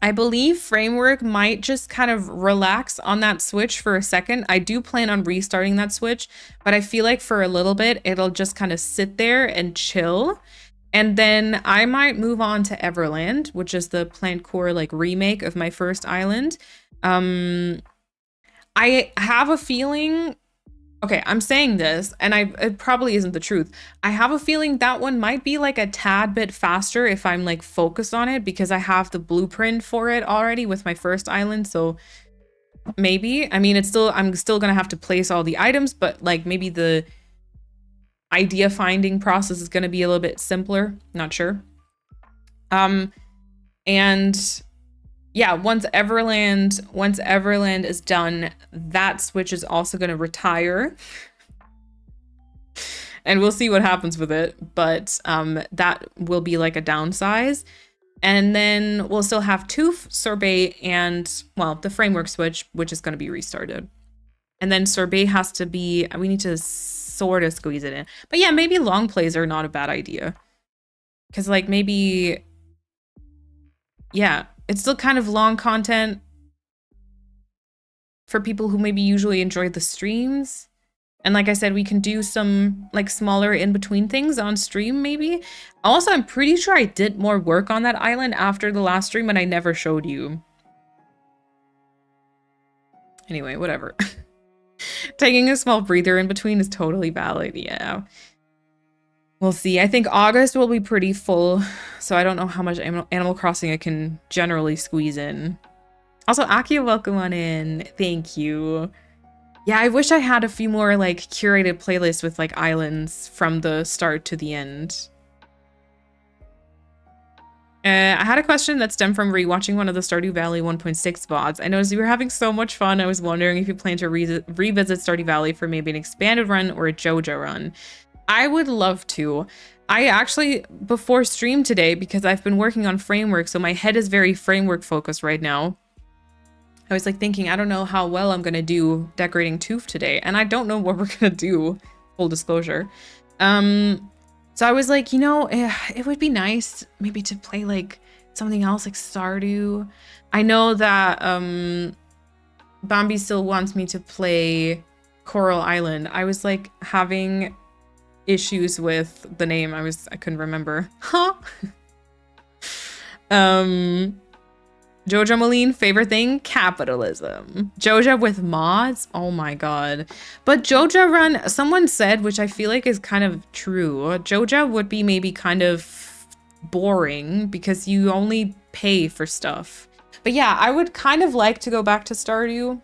I believe Framework might just kind of relax on that Switch for a second. I do plan on restarting that Switch, but I feel like for a little bit, it'll just kind of sit there and chill. And then I might move on to Everland, which is the Plant Core like remake of my first island. I have a feeling... Okay, I'm saying this, and it probably isn't the truth. I have a feeling that one might be like a tad bit faster if I'm like focused on it because I have the blueprint for it already with my first island. So maybe, I mean, I'm still gonna have to place all the items, but like maybe the idea finding process is gonna be a little bit simpler. Not sure. And yeah, once Everland is done, that Switch is also going to retire. And we'll see what happens with it. But that will be like a downsize. And then we'll still have Toof, Sorbet, and, well, the Framework Switch, which is going to be restarted. And then Sorbet has to be, we need to sort of squeeze it in. But yeah, maybe long plays are not a bad idea. Because like maybe, yeah. It's still kind of long content for people who maybe usually enjoy the streams. And like I said, we can do some like smaller in-between things on stream maybe. Also, I'm pretty sure I did more work on that island after the last stream and I never showed you. Anyway, whatever. Taking a small breather in between is totally valid, yeah. We'll see. I think August will be pretty full, so I don't know how much Animal Crossing I can generally squeeze in. Also, Akia, welcome on in. Thank you. Yeah, I wish I had a few more like curated playlists with like islands from the start to the end. I had a question that stemmed from rewatching one of the Stardew Valley 1.6 VODs. I noticed you were having so much fun. I was wondering if you plan to revisit Stardew Valley for maybe an expanded run or a JoJo run. I would love to. I actually, before stream today, because I've been working on Framework, so my head is very Framework focused right now. I was like thinking, I don't know how well I'm gonna do decorating Toof today, and I don't know what we're gonna do, full disclosure. So I was like, you know, it would be nice maybe to play like something else like Stardew. I know that Bambi still wants me to play Coral Island. I was like having issues with the name. I couldn't remember. Huh? Joja Moline, favorite thing? Capitalism. Joja with mods? Oh my god. But Joja Run, someone said, which I feel like is kind of true, Joja would be maybe kind of boring because you only pay for stuff. But yeah, I would kind of like to go back to Stardew.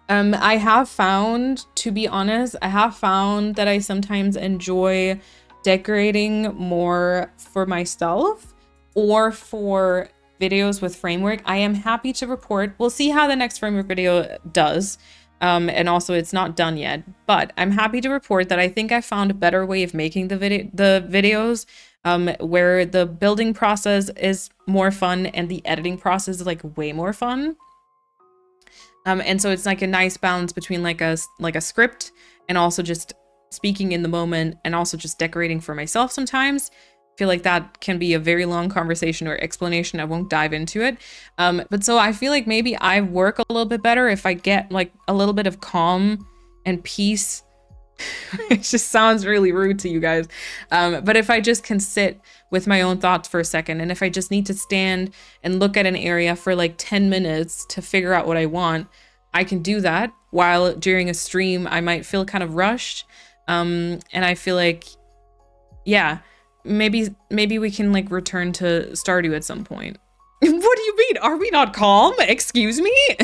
I have found, to be honest, I have found that I sometimes enjoy decorating more for myself or for videos with Framework. I am happy to report, we'll see how the next Framework video does. And also it's not done yet, but I'm happy to report that I think I found a better way of making the videos where the building process is more fun and the editing process is like way more fun. And so it's like a nice balance between like a script and also just speaking in the moment and also just decorating for myself sometimes. I feel like that can be a very long conversation or explanation. I won't dive into it. But so I feel like maybe I work a little bit better if I get like a little bit of calm and peace. It just sounds really rude to you guys. But if I just can sit with my own thoughts for a second, and if I just need to stand and look at an area for like 10 minutes to figure out what I want, I can do that while during a stream I might feel kind of rushed. And I feel like, yeah, maybe we can like return to Stardew at some point. What do you mean? Are we not calm? Excuse me?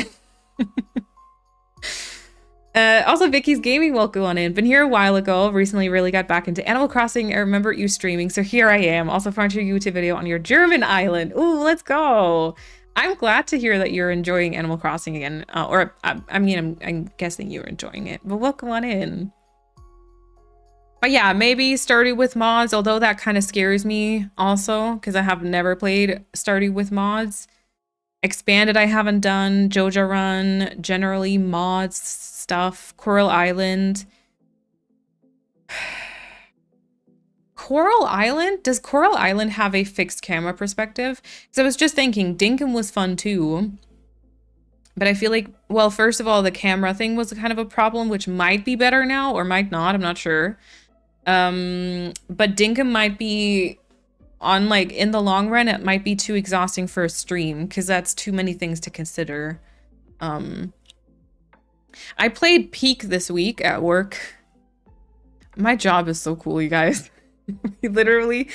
Also, Vicky's Gaming, welcome on in. Been here a while ago. Recently really got back into Animal Crossing. I remember you streaming, so here I am. Also found your YouTube video on your German island. Ooh, let's go. I'm glad to hear that you're enjoying Animal Crossing again. I mean, I'm guessing you're enjoying it, but welcome on in. But yeah, maybe Stardew with mods, although that kind of scares me also, because I have never played Stardew with mods. Expanded I haven't done, Joja Run, generally mods stuff, Coral Island. Coral Island? Does Coral Island have a fixed camera perspective? Because I was just thinking, Dinkum was fun too. But I feel like, well, first of all, the camera thing was kind of a problem, which might be better now or might not, I'm not sure. But Dinkum might be on like in the long run, it might be too exhausting for a stream because that's too many things to consider. I played Peak this week at work. My job is so cool, you guys. We literally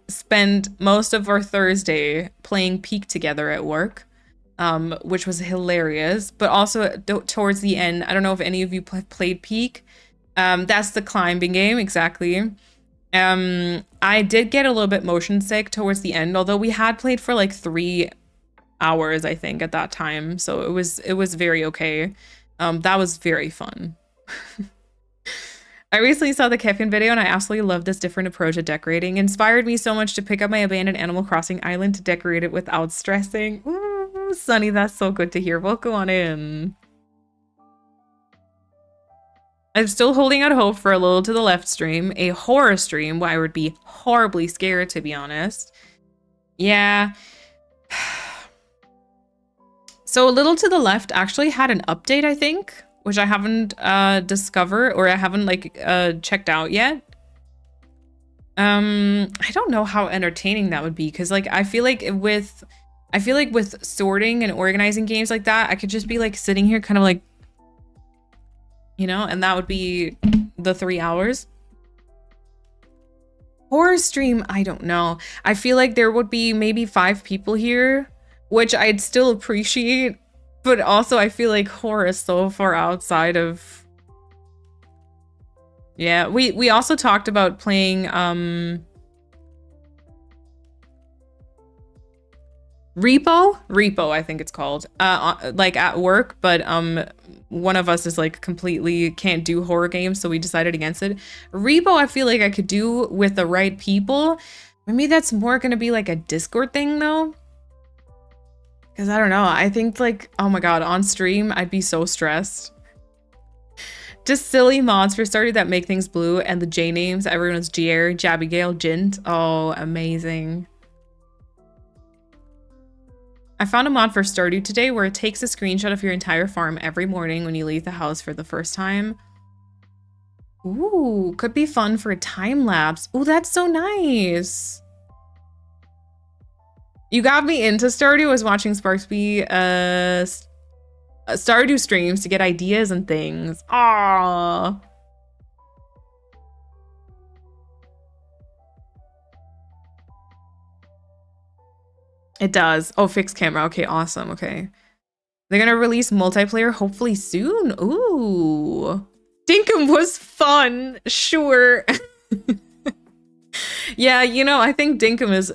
spend most of our Thursday playing Peak together at work, which was hilarious. But also towards the end, I don't know if any of you played Peak. That's the climbing game, exactly. I did get a little bit motion sick towards the end, although we had played for like 3 hours, I think, at that time. So it was very okay. That was very fun. I recently saw the Kefkin video and I absolutely love this different approach to decorating. It inspired me so much to pick up my abandoned Animal Crossing island to decorate it without stressing. Ooh, Sunny, that's so good to hear. Welcome on in. I'm still holding out hope for a little to the left stream, a horror stream where I would be horribly scared, to be honest. Yeah. So a little to the left actually had an update, I think, which I haven't discovered or I haven't like checked out yet. I don't know how entertaining that would be because like I feel like with sorting and organizing games like that, I could just be like sitting here kind of like, you know, and that would be the 3 hours. Horror stream, I don't know. I feel like there would be maybe 5 people here, which I'd still appreciate, but also I feel like horror is so far outside of... Yeah, we also talked about playing Repo, I think it's called, like at work, but one of us is like completely can't do horror games, so we decided against it. Repo, I feel like I could do with the right people. Maybe that's more gonna be like a Discord thing though. Because I don't know, I think like, oh my god, on stream, I'd be so stressed. Just silly mods for starters that make things blue and the J names, everyone's Gier, Jabigale, Jint. Oh, amazing. I found a mod for Stardew today where it takes a screenshot of your entire farm every morning when you leave the house for the first time. Ooh, could be fun for a time lapse. Ooh, that's so nice. You got me into Stardew. I was watching Sparksby Stardew streams to get ideas and things. Aww. It does. Oh, fixed camera. Okay, awesome. Okay. They're gonna release multiplayer hopefully soon. Ooh. Dinkum was fun. Sure. Yeah, you know, I think Dinkum is,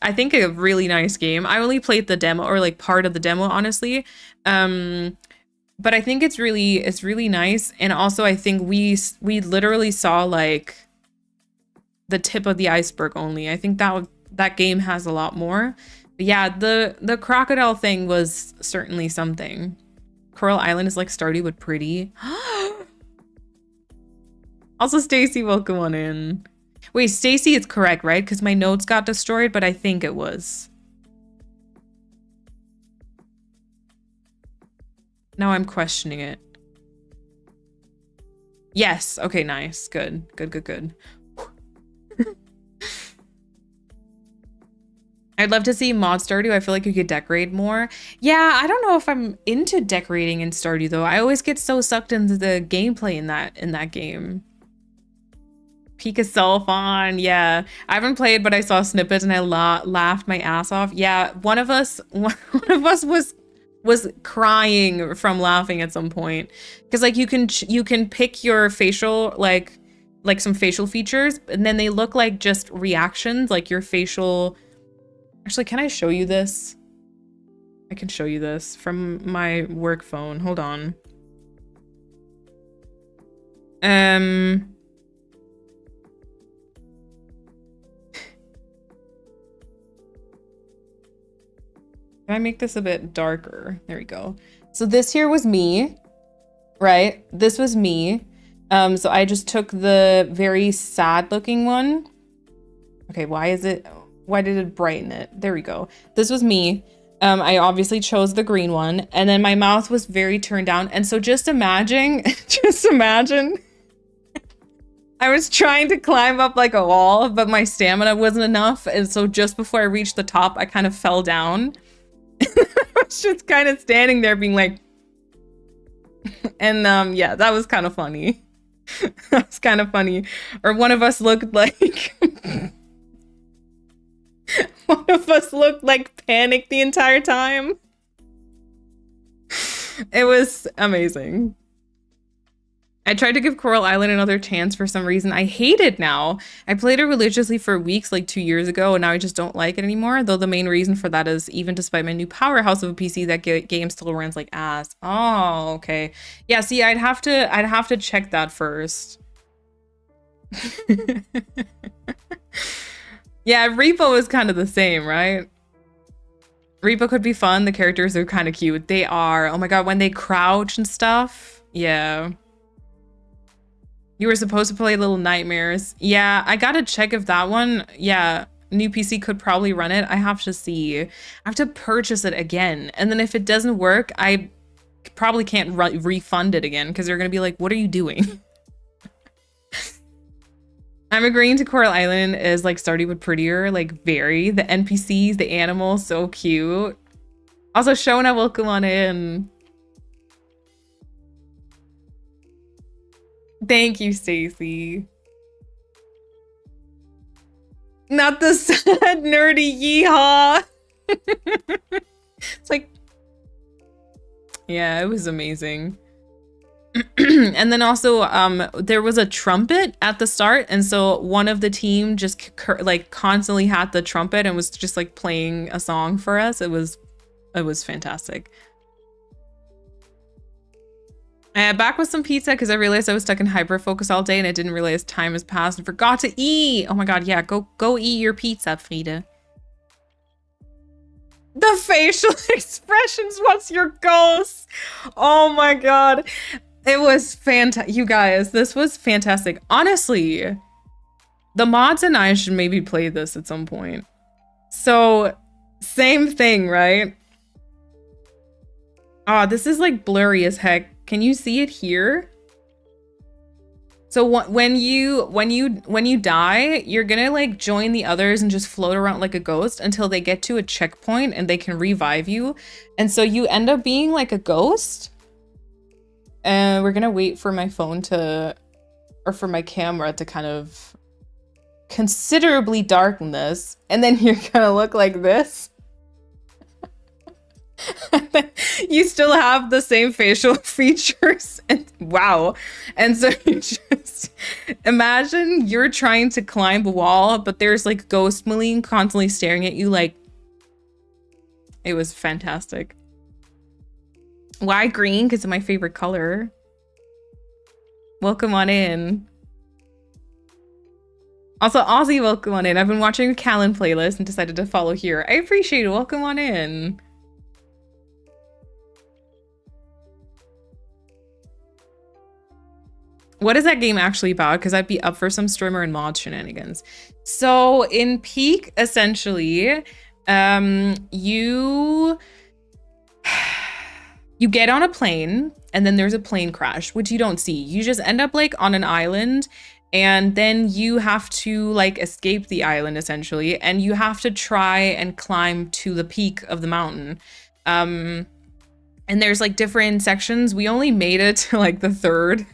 I think, a really nice game. I only played the demo, or like part of the demo, honestly. But I think it's really nice. And also I think we literally saw like the tip of the iceberg only. I think that game has a lot more. But yeah, the crocodile thing was certainly something. Coral Island is like Stardew but pretty. Also, Stacy, welcome on in. Wait, Stacy, it's correct, right? Because my notes got destroyed, but I think it was. Now I'm questioning it. Yes. Okay, nice. Good. Good. I'd love to see mod Stardew. I feel like you could decorate more. Yeah, I don't know if I'm into decorating in Stardew though. I always get so sucked into the gameplay in that game. Pika Sulfon, yeah. I haven't played, but I saw snippets and I laughed my ass off. Yeah, one of us was crying from laughing at some point because like you can pick your facial like some facial features and then they look like just reactions, like your facial. Actually, can I show you this? I can show you this from my work phone. Hold on. Can I make this a bit darker? There we go. So this here was me, right? This was me. So I just took the very sad looking one. Okay, why did it brighten it? There we go. This was me. I obviously chose the green one, and then my mouth was very turned down. And so just imagine, I was trying to climb up like a wall, but my stamina wasn't enough. And so just before I reached the top, I kind of fell down. I was just kind of standing there being like, and yeah, that was kind of funny. That was kind of funny. Or one of us looked like one of us looked like panicked the entire time. It was amazing. I tried to give Coral Island another chance for some reason. I hate it now. I played it religiously for weeks like 2 years ago, and now I just don't like it anymore. Though the main reason for that is even despite my new powerhouse of a PC, that game still runs like ass. Oh, okay. Yeah, see, I'd have to check that first. Yeah, Repo is kind of the same, right? Repo could be fun. The characters are kind of cute. They are. Oh my god, when they crouch and stuff. Yeah. You were supposed to play Little Nightmares. Yeah, I gotta check if that one, yeah, new PC could probably run it. I have to see. I have to purchase it again. And then if it doesn't work, I probably can't refund it again because they're gonna be like, what are you doing? I'm agreeing to Coral Island is like Stardew but prettier, like very. The NPCs, the animals, so cute. Also, Shona, welcome on in. Thank you, Stacy. Not the sad nerdy yeehaw. It's like, yeah, it was amazing. And then also there was a trumpet at the start, and so one of the team just like constantly had the trumpet and was just like playing a song for us. It was fantastic. Back with some pizza because I realized I was stuck in hyper focus all day and I didn't realize time has passed and forgot to eat. Oh my god, yeah, go eat your pizza, Frida. The facial expressions, what's your ghost? Oh my god. It was fantastic. You guys, this was fantastic. Honestly, the mods and I should maybe play this at some point. So, same thing, right? Oh, this is like blurry as heck. Can you see it here? So when you die, you're gonna like join the others and just float around like a ghost until they get to a checkpoint and they can revive you. And so you end up being like a ghost. And we're gonna wait for my phone to, or for my camera to kind of considerably darken this. And then you're gonna look like this. You still have the same facial features, and wow. And so you just imagine you're trying to climb a wall, but there's like Ghost Maline constantly staring at you. Like, it was fantastic. Why green? Because it's my favorite color. Welcome on in. Also, Ozzy, welcome on in. I've been watching a Callan playlist and decided to follow here. I appreciate it. Welcome on in. What is that game actually about? Because I'd be up for some streamer and mod shenanigans. So in Peak, essentially, you get on a plane and then there's a plane crash, which you don't see. You just end up like on an island and then you have to like escape the island essentially, and you have to try and climb to the peak of the mountain. And there's like different sections. We only made it to like the third.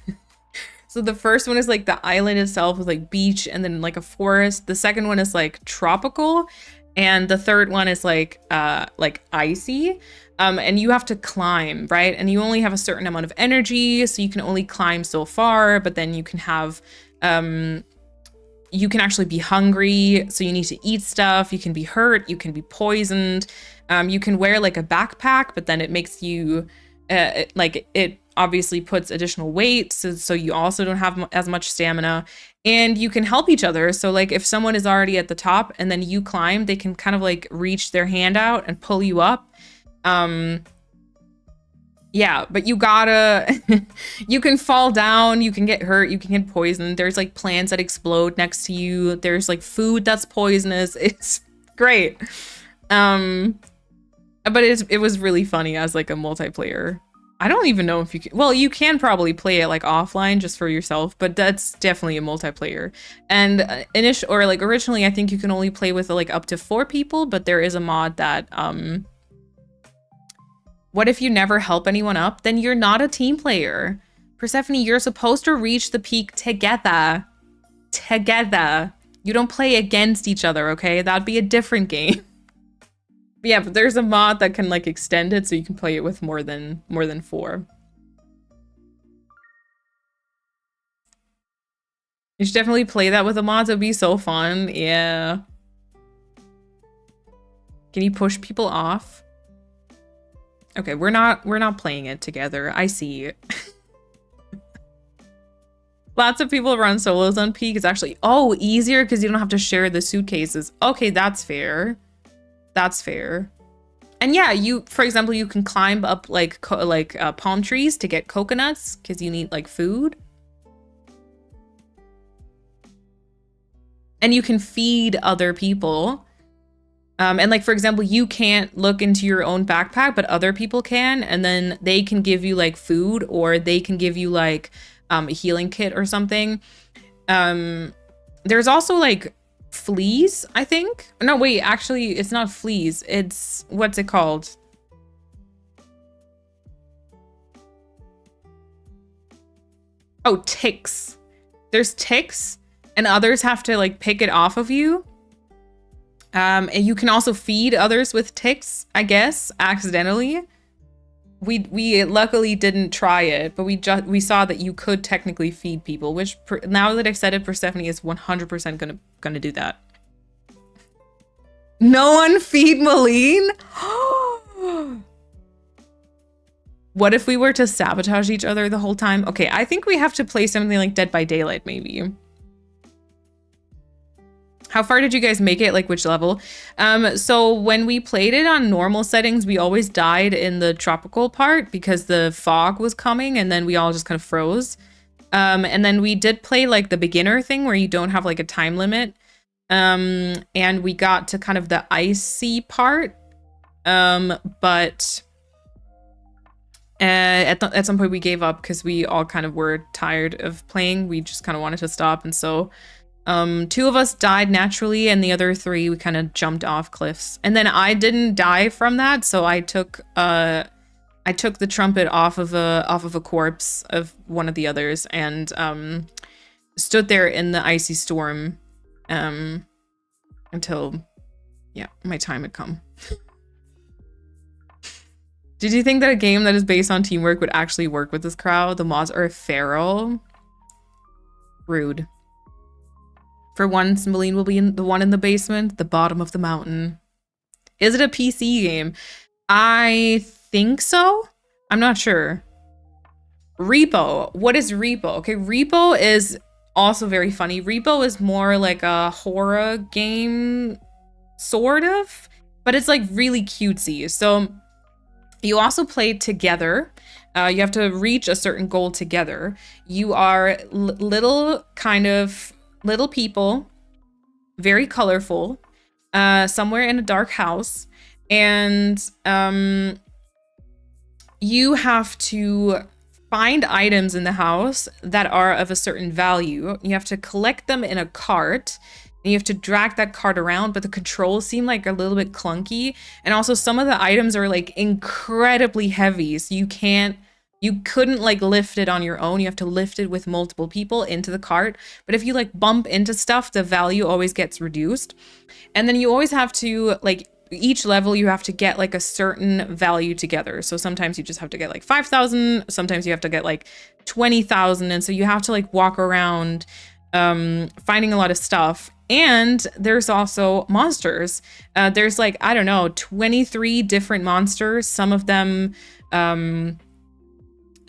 So the first one is like the island itself with like beach and then like a forest. The second one is like tropical, and the third one is like icy. And you have to climb, right? And you only have a certain amount of energy, so you can only climb so far, but then you can have you can actually be hungry, so you need to eat stuff. You can be hurt, you can be poisoned. You can wear like a backpack, but then it makes you it obviously puts additional weight, so you also don't have as much stamina. And you can help each other, so like if someone is already at the top and then you climb, they can kind of like reach their hand out and pull you up. Yeah, but you gotta you can fall down, you can get hurt, you can get poisoned. There's like plants that explode next to you, there's like food that's poisonous. It's great. But it was really funny as like a multiplayer. I don't even know if you can, well, you can probably play it like offline just for yourself, but that's definitely a multiplayer. And originally I think you can only play with like up to 4 people, but there is a mod that what if you never help anyone up? Then you're not a team player. Persephone, you're supposed to reach the peak together. Together. You don't play against each other, okay? That'd be a different game. But yeah, but there's a mod that can like extend it so you can play it with more than 4. You should definitely play that with a mod. It'd be so fun. Yeah. Can you push people off? Okay, we're not playing it together. I see. Lots of people run solos on Peak. It's actually, easier because you don't have to share the suitcases. Okay, that's fair. That's fair. And yeah, for example, you can climb up like palm trees to get coconuts because you need like food. And you can feed other people. And like, for example, you can't look into your own backpack, but other people can, and then they can give you like food, or they can give you like a healing kit or something. There's also like fleas, I think. No, wait, actually, it's not fleas. It's, what's it called? Oh, ticks. There's ticks, and others have to like pick it off of you. And you can also feed others with ticks, I guess, accidentally. We luckily didn't try it, but we saw that you could technically feed people, which now that I've said it, Persephone is 100% gonna do that. No one feed Malene? What if we were to sabotage each other the whole time? Okay, I think we have to play something like Dead by Daylight, maybe. How far did you guys make it? Like which level? So when we played it on normal settings, we always died in the tropical part because the fog was coming, and then we all just kind of froze. And then we did play like the beginner thing where you don't have like a time limit. And we got to kind of the icy part. But at some point we gave up because we all kind of were tired of playing. We just kind of wanted to stop, and so 2 of us died naturally, and the other 3 we kind of jumped off cliffs. And then I didn't die from that, so I took the trumpet off of a corpse of one of the others, and stood there in the icy storm until my time had come. Did you think that a game that is based on teamwork would actually work with this crowd? The mods are feral. Rude. For once, Malene will be the one in the basement, the bottom of the mountain. Is it a PC game? I think so. I'm not sure. Repo. What is Repo? Okay, Repo is also very funny. Repo is more like a horror game, sort of, but it's like really cutesy. So you also play together. You have to reach a certain goal together. You are little people, very colorful, somewhere in a dark house, and you have to find items in the house that are of a certain value. You have to collect them in a cart, and you have to drag that cart around, but the controls seem like a little bit clunky. And also some of the items are like incredibly heavy, so you couldn't like lift it on your own. You have to lift it with multiple people into the cart. But if you like bump into stuff, the value always gets reduced. And then you always have to like, each level you have to get like a certain value together. So sometimes you just have to get like 5,000, sometimes you have to get like 20,000. And so you have to like walk around finding a lot of stuff. And there's also monsters. There's like, I don't know, 23 different monsters. Some of them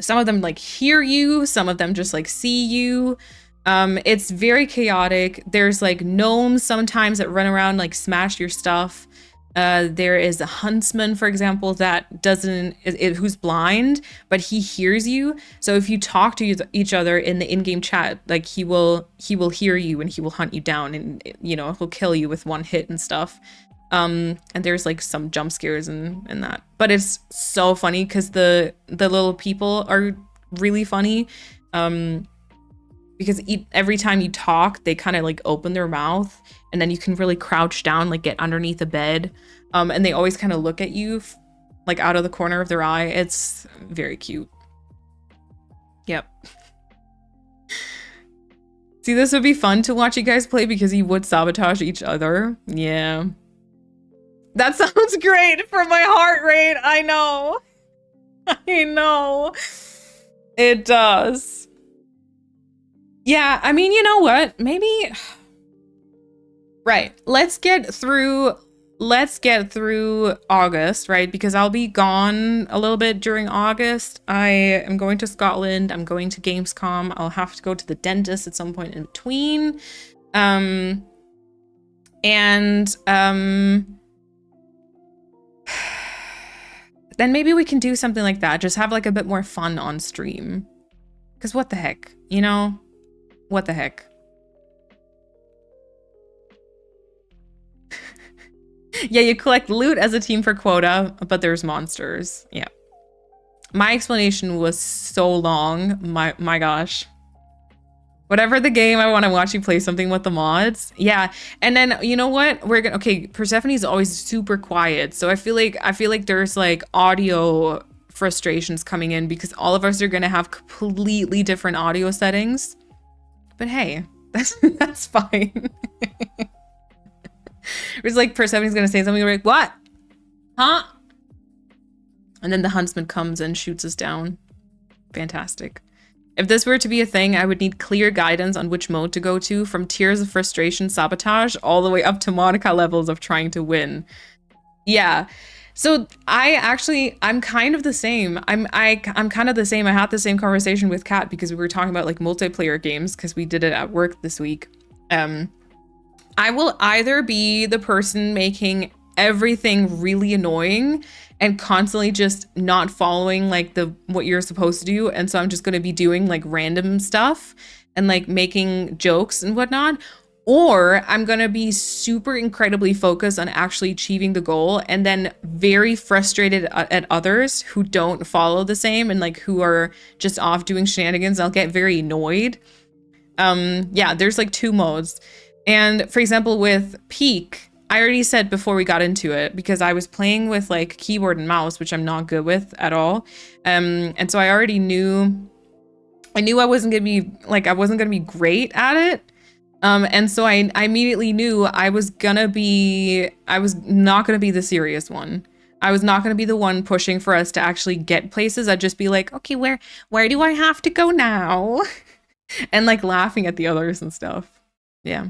like hear you, some of them just like see you. It's very chaotic. There's like gnomes sometimes that run around like smash your stuff. There is a huntsman, for example, that who's blind, but he hears you. So if you talk to each other in the in-game chat, like he will hear you and he will hunt you down, and he'll kill you with one hit and stuff. And there's like some jump scares and that, but it's so funny because the little people are really funny. Because every time you talk, they kind of like open their mouth, and then you can really crouch down, like get underneath a bed. And they always kind of look at you like out of the corner of their eye. It's very cute. Yep. See, this would be fun to watch you guys play because you would sabotage each other. Yeah. That sounds great for my heart rate. I know. I know. It does. Yeah, I mean, you know what? Maybe... Right, let's get through August, right? Because I'll be gone a little bit during August. I am going to Scotland. I'm going to Gamescom. I'll have to go to the dentist at some point in between. Then maybe we can do something like that. Just have like a bit more fun on stream. Because what the heck, you know? What the heck? Yeah, you collect loot as a team for quota, but there's monsters. Yeah. My explanation was so long. My gosh. Whatever the game, I want to watch you play something with the mods. Yeah. And then you know what? Persephone's always super quiet. So I feel like there's like audio frustrations coming in because all of us are gonna have completely different audio settings. But hey, that's fine. It's like Persephone's gonna say something, we're like, what? Huh? And then the huntsman comes and shoots us down. Fantastic. If this were to be a thing, I would need clear guidance on which mode to go to, from tears of frustration, sabotage, all the way up to Monica levels of trying to win. Yeah. So I'm kind of the same. I'm kind of the same. I had the same conversation with Kat because we were talking about like multiplayer games because we did it at work this week. I will either be the person making everything really annoying and constantly just not following like what you're supposed to do, and so I'm just going to be doing like random stuff and like making jokes and whatnot, or I'm going to be super incredibly focused on actually achieving the goal and then very frustrated at others who don't follow the same and like who are just off doing shenanigans. I'll get very annoyed. Yeah, there's like two modes. And for example, with Peak, I already said before we got into it, because I was playing with like keyboard and mouse, which I'm not good with at all. And so I already knew, I wasn't gonna be great at it. And so I immediately knew I was not gonna be the serious one. I was not gonna be the one pushing for us to actually get places. I'd just be like, okay, where do I have to go now? And like laughing at the others and stuff. Yeah.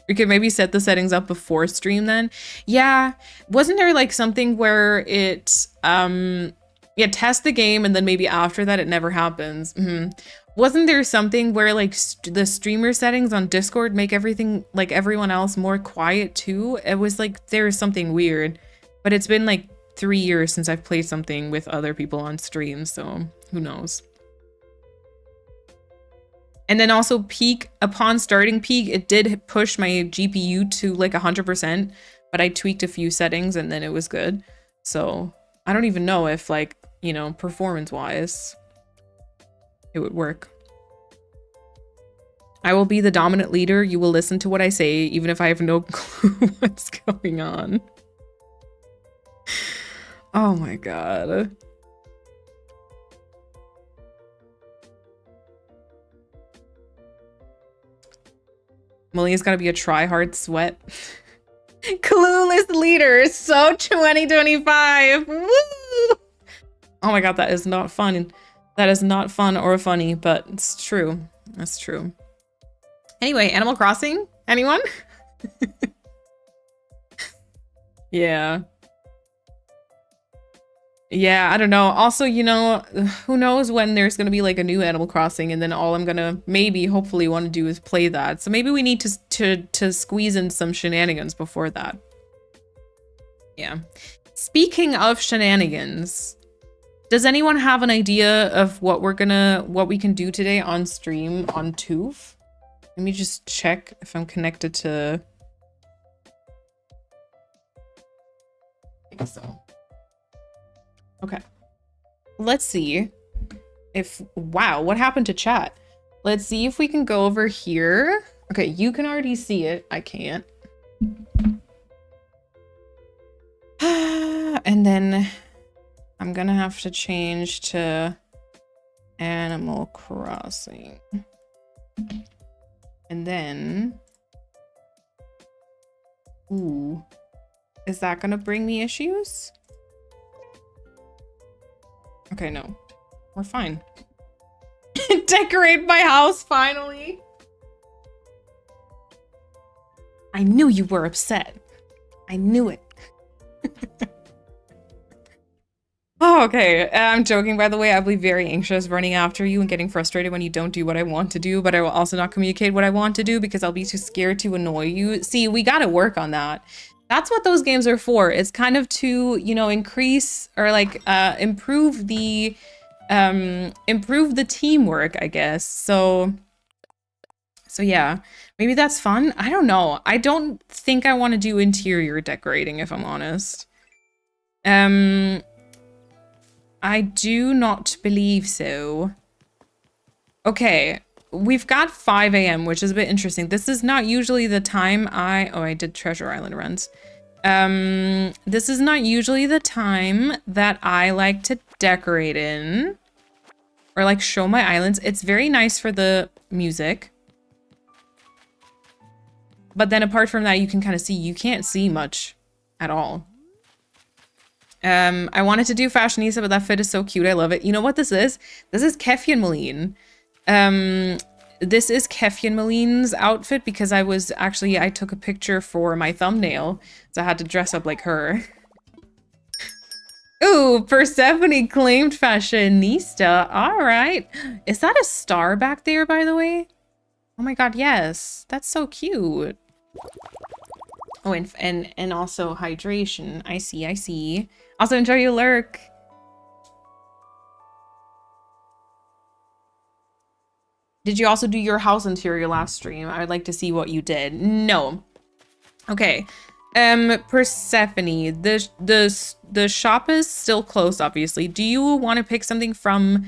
We could maybe set the settings up before stream then. Yeah. Wasn't there like something where it, test the game and then maybe after that it never happens? Wasn't there something where like the streamer settings on Discord make everything like everyone else more quiet too? It was like there's something weird, but it's been like 3 years since I've played something with other people on stream, so who knows? And then also Peak, upon starting Peak, it did push my GPU to like 100%, but I tweaked a few settings and then it was good. So I don't even know if like you know, performance-wise, it would work. I will be the dominant leader. You will listen to what I say, even if I have no clue what's going on. Oh my god. Malia's gotta be a try-hard sweat. Clueless leader, so 2025. Woo! Oh my god, that is not fun. That is not fun or funny, but it's true. That's true. Anyway, Animal Crossing? Anyone? Yeah. Yeah, I don't know. Also, you know, who knows when there's gonna be like a new Animal Crossing, and then all I'm gonna maybe, hopefully, want to do is play that. So maybe we need to squeeze in some shenanigans before that. Yeah. Speaking of shenanigans, does anyone have an idea of what we can do today on stream on toof? Let me just check if I'm connected to. I think so. Okay. Let's see if, wow, what happened to chat? Let's see if we can go over here. Okay, you can already see it. I can't. And then I'm gonna have to change to Animal Crossing. And then, ooh, is that gonna bring me issues? Okay, no, we're fine. Decorate my house, finally. I knew you were upset. I knew it. Oh, okay. I'm joking, by the way. I'll be very anxious running after you and getting frustrated when you don't do what I want to do, but I will also not communicate what I want to do because I'll be too scared to annoy you. See, we gotta work on that. That's what those games are for. It's kind of to, you know, increase or like improve the teamwork, I guess. So yeah, maybe that's fun. I don't know. I don't think I want to do interior decorating, if I'm honest. I do not believe so. Okay, we've got 5 a.m., which is a bit interesting. This is not usually the time I did Treasure Island runs. This is not usually the time that I like to decorate in or like show my islands. It's very nice for the music. But then apart from that, you can kind of see, you can't see much at all. I wanted to do Fashionista, but that fit is so cute. I love it. You know what this is? This is Keffi and Malene. This is Keffi and Malene's outfit because I took a picture for my thumbnail, so I had to dress up like her. Ooh, Persephone claimed Fashionista. All right. Is that a star back there, by the way? Oh my god, yes. That's so cute. Oh, and also hydration. I see. Also enjoy your lurk. Did you also do your house interior last stream? I would like to see what you did. No. Okay. Persephone, the shop is still closed, obviously. Do you want to pick something from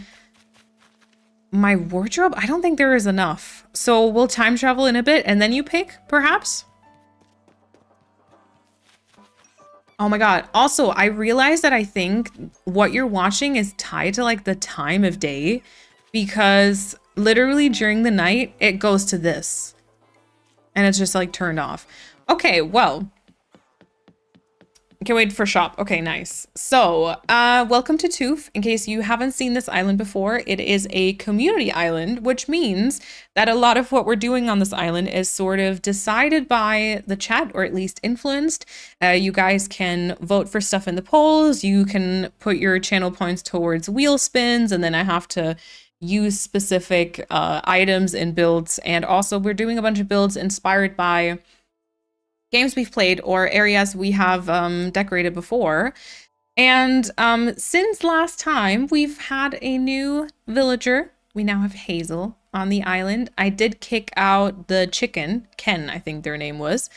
my wardrobe? I don't think there is enough. So we'll time travel in a bit and then you pick, perhaps? Oh my god. Also, I realized that I think what you're watching is tied to like the time of day because literally during the night, it goes to this. And it's just like turned off. Okay, well. Can't wait for shop. Okay, nice. So, welcome to Toof. In case you haven't seen this island before, it is a community island, which means that a lot of what we're doing on this island is sort of decided by the chat, or at least influenced. You guys can vote for stuff in the polls. You can put your channel points towards wheel spins, and then I have to use specific items in builds. And also, we're doing a bunch of builds inspired by games we've played or areas we have decorated before. And since last time, we've had a new villager. We now have Hazel on the island. I did kick out the chicken, Ken, I think their name was.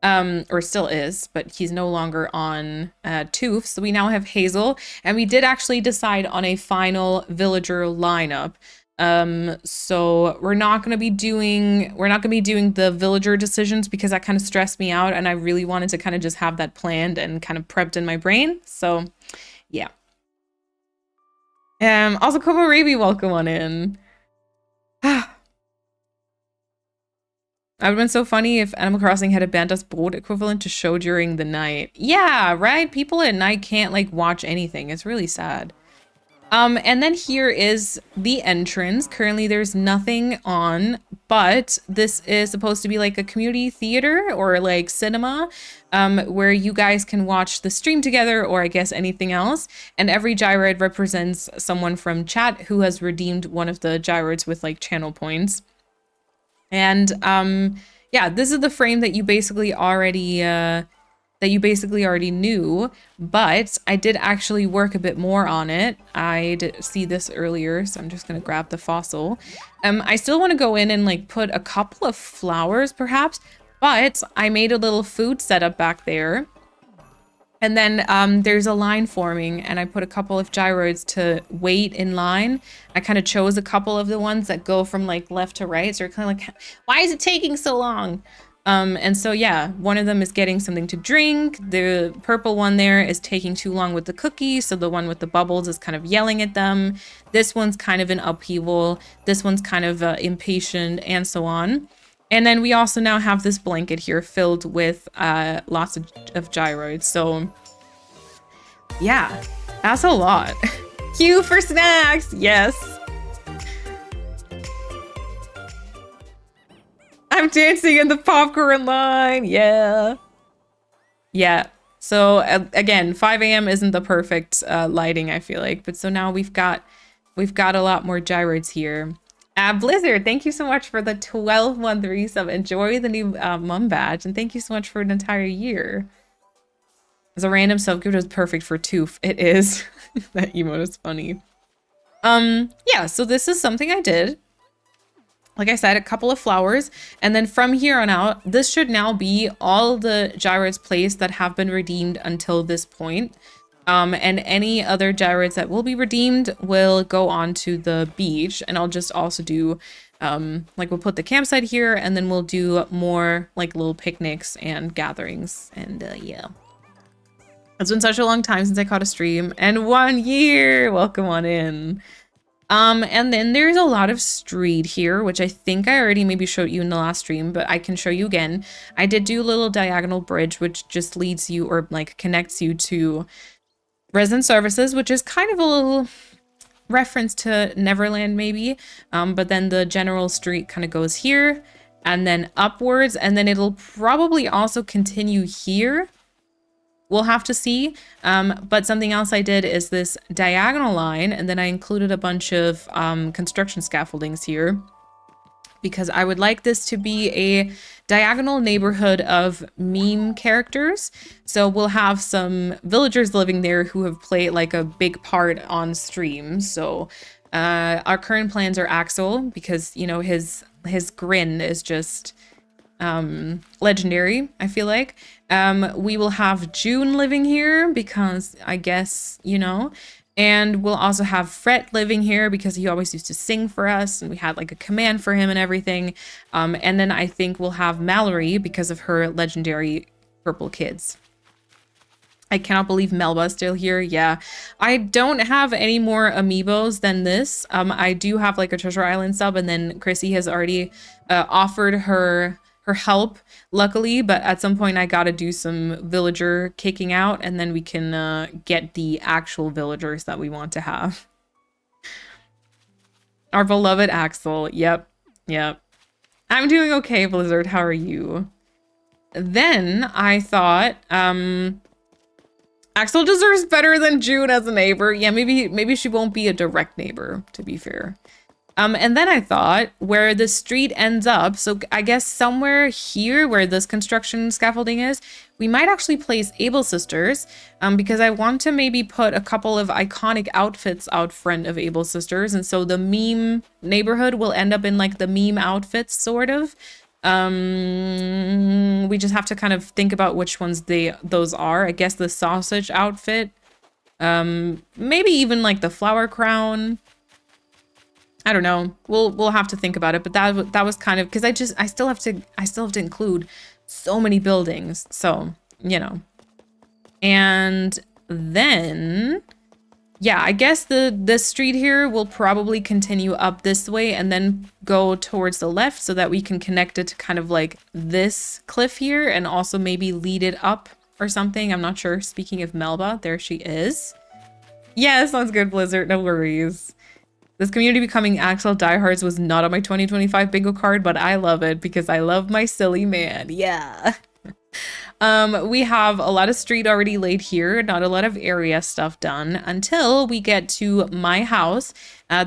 or still is, but he's no longer on Toof. So we now have Hazel, and we did actually decide on a final villager lineup. So we're not gonna be doing the villager decisions because that kind of stressed me out, and I really wanted to kind of just have that planned and kind of prepped in my brain. So yeah. Also Komorebi, welcome on in. It would have been so funny if Animal Crossing had a Bandas Boat equivalent to show during the night. Yeah, right? People at night can't like watch anything. It's really sad. And then here is the entrance. Currently there's nothing on, but this is supposed to be like a community theater or like cinema, where you guys can watch the stream together, or I guess anything else. And every gyroid represents someone from chat who has redeemed one of the gyroids with like channel points. And yeah, this is the frame that you basically already knew, but I did actually work a bit more on it. I did see this earlier, so I'm just gonna grab the fossil. I still want to go in and like put a couple of flowers perhaps, but I made a little food setup back there. And then there's a line forming, and I put a couple of gyroids to wait in line. I kind of chose a couple of the ones that go from like left to right. So you're kind of like, why is it taking so long? And so yeah, one of them is getting something to drink. The purple one there is taking too long with the cookie. So the one with the bubbles is kind of yelling at them. This one's kind of in upheaval. This one's kind of impatient, and so on. And then we also now have this blanket here filled with lots of gyroids. So yeah, that's a lot. Queue for snacks, yes. I'm dancing in the popcorn line, yeah. Yeah, so again, 5 a.m. isn't the perfect lighting, I feel like. But so now we've got a lot more gyroids here. Blizzard, thank you so much for the 12-month resub. Enjoy the new mum badge, and thank you so much for an entire year. As a random sub-gift, is perfect for Toof. It is. That emote is funny. Yeah, so this is something I did. Like I said, a couple of flowers, and then from here on out, this should now be all the gyroids placed that have been redeemed until this point. And any other gyroids that will be redeemed will go on to the beach. And I'll just also do, like we'll put the campsite here, and then we'll do more like little picnics and gatherings. And yeah. It's been such a long time since I caught a stream, and 1 year, welcome on in. And then there's a lot of street here, which I think I already maybe showed you in the last stream, but I can show you again. I did do a little diagonal bridge, which just leads you, or like connects you to resident services, which is kind of a little reference to Neverland maybe. But then the general street kind of goes here and then upwards, and then it'll probably also continue here. We'll have to see. But something else I did is this diagonal line, and then I included a bunch of construction scaffoldings here, because I would like this to be a diagonal neighborhood of meme characters. So we'll have some villagers living there who have played like a big part on stream. So our current plans are Axel, because, you know, his grin is just legendary, I feel like. We will have June living here because I guess, you know, and we'll also have Fret living here because he always used to sing for us, and we had like a command for him and everything. And then I think we'll have Mallory because of her legendary purple kids. I cannot believe Melba's still here. Yeah, I don't have any more amiibos than this. I do have like a Treasure Island sub, and then Chrissy has already offered her help, luckily, but at some point I gotta do some villager kicking out, and then we can get the actual villagers that we want to have. Our beloved Axel. Yep. I'm doing okay, Blizzard. How are you? Then I thought Axel deserves better than June as a neighbor. Yeah, maybe she won't be a direct neighbor, to be fair. And then I thought where the street ends up, so I guess somewhere here where this construction scaffolding is, we might actually place Able Sisters, because I want to maybe put a couple of iconic outfits out front of Able Sisters. And so the meme neighborhood will end up in like the meme outfits, sort of. We just have to kind of think about which ones those are. I guess the sausage outfit. Maybe even like the flower crown. I don't know. We'll have to think about it. But that was kind of because I still have to include so many buildings. So, you know. And then yeah, I guess this street here will probably continue up this way and then go towards the left so that we can connect it to kind of like this cliff here and also maybe lead it up or something. I'm not sure. Speaking of Melba, there she is. Yeah, sounds good, Blizzard. No worries. This community becoming Axel Diehards was not on my 2025 bingo card, but I love it because I love my silly man. Yeah. We have a lot of street already laid here, not a lot of area stuff done until we get to my house.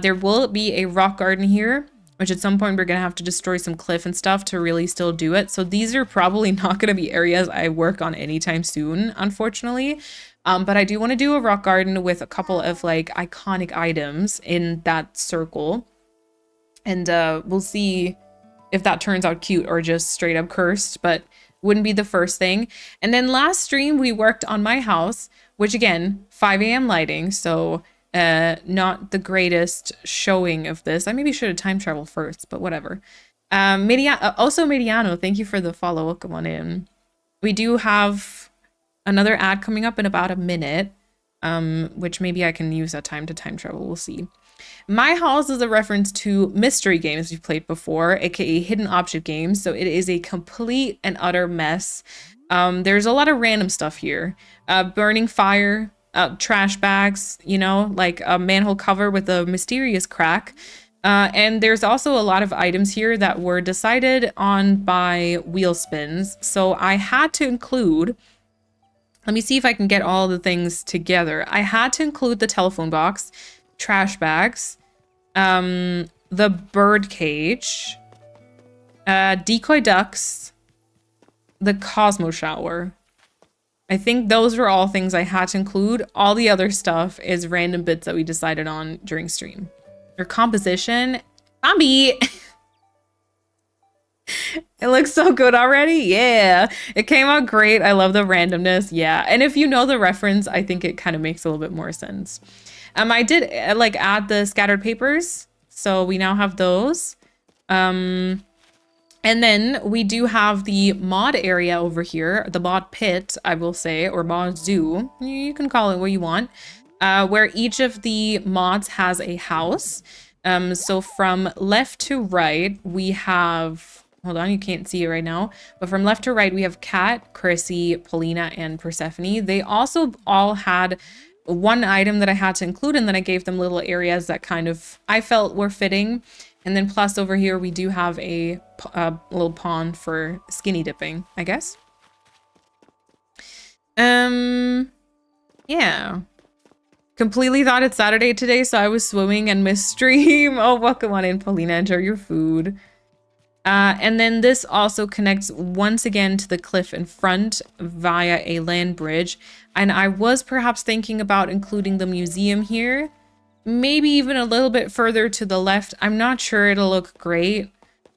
There will be a rock garden here, which at some point we're gonna have to destroy some cliff and stuff to really still do it. So these are probably not gonna be areas I work on anytime soon, unfortunately. But I do want to do a rock garden with a couple of like iconic items in that circle. And we'll see if that turns out cute or just straight up cursed, but wouldn't be the first thing. And then last stream we worked on my house, which again, 5 a.m. lighting, so not the greatest showing of this. I maybe should have time traveled first, but whatever. Also Mediano, thank you for the follow. Welcome on in. We do have another ad coming up in about a minute, which maybe I can use that time to time travel. We'll see. My house is a reference to mystery games we've played before, aka hidden object games. So it is a complete and utter mess. There's a lot of random stuff here. Burning fire, trash bags, you know, like a manhole cover with a mysterious crack. And there's also a lot of items here that were decided on by wheel spins. So I had to include, let me see if I can get all the things together. I had to include the telephone box, trash bags, the bird cage, decoy ducks, the Cosmo shower. I think those were all things I had to include. All the other stuff is random bits that we decided on during stream. Your composition, Bambi. It looks so good already. Yeah, it came out great. I love the randomness. Yeah, and if you know the reference, I think it kind of makes a little bit more sense. I did like add the scattered papers, so we now have those. And then we do have the mod area over here, the mod pit, I will say, or mod zoo. You can call it what you want, where each of the mods has a house. So from left to right, we have, hold on, you can't see it right now, but from left to right, we have Kat, Chrissy, Paulina, and Persephone. They also all had one item that I had to include, and then I gave them little areas that kind of I felt were fitting. And then plus over here, we do have a little pond for skinny dipping, I guess. Yeah. Completely thought it's Saturday today, so I was swimming and missed stream. Oh, welcome on in, Paulina. Enjoy your food. And then this also connects once again to the cliff in front via a land bridge. And I was perhaps thinking about including the museum here, maybe even a little bit further to the left. I'm not sure it'll look great,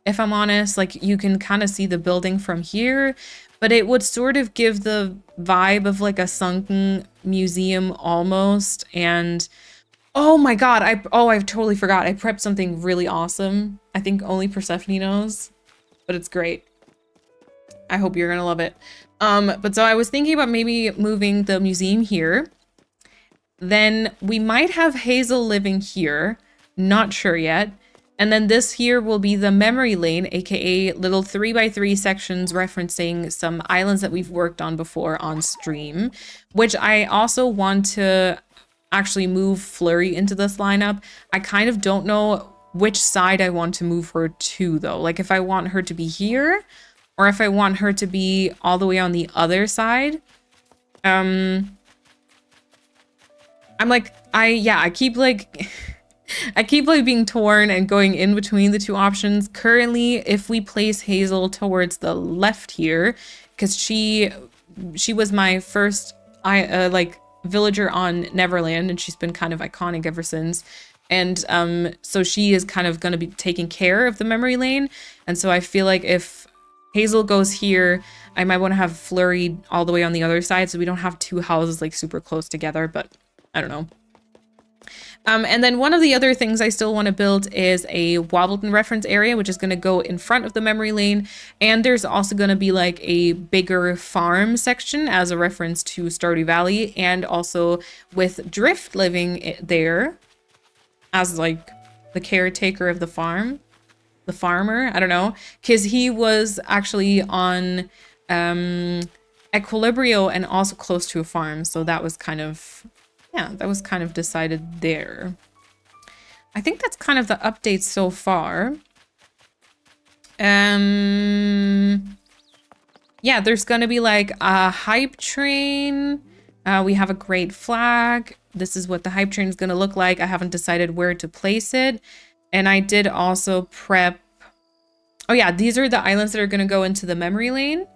if I'm honest. Like, you can kind of see the building from here, but it would sort of give the vibe of like a sunken museum almost. And oh my god, I totally forgot. I prepped something really awesome. I think only Persephone knows, but it's great. I hope you're gonna love it. But so I was thinking about maybe moving the museum here. Then we might have Hazel living here. Not sure yet. And then this here will be the memory lane, aka little 3x3 sections referencing some islands that we've worked on before on stream, which I also want to actually move Flurry into this lineup. I kind of don't know which side I want to move her to though. Like if I want her to be here or if I want her to be all the way on the other side. I'm like, I keep like being torn and going in between the two options. Currently, if we place Hazel towards the left here, because she was my first like villager on Neverland, and she's been kind of iconic ever since. And so she is kind of going to be taking care of the memory lane. And so I feel like if Hazel goes here. I might want to have Flurry all the way on the other side so we don't have two houses like super close together, but I don't know. And then one of the other things I still want to build is a Wobbleton reference area, which is going to go in front of the memory lane. And there's also going to be like a bigger farm section as a reference to Stardew Valley, and also with Drift living there as like the caretaker of the farm, the farmer, I don't know, because he was actually on Equilibrio and also close to a farm. So that was kind of, yeah, that was kind of decided there. I think that's kind of the updates so far. Yeah, there's gonna be like a hype train. We have a great flag. This is what the hype train is gonna look like. I haven't decided where to place it. And I did also prep. Oh yeah, these are the islands that are gonna go into the memory lane,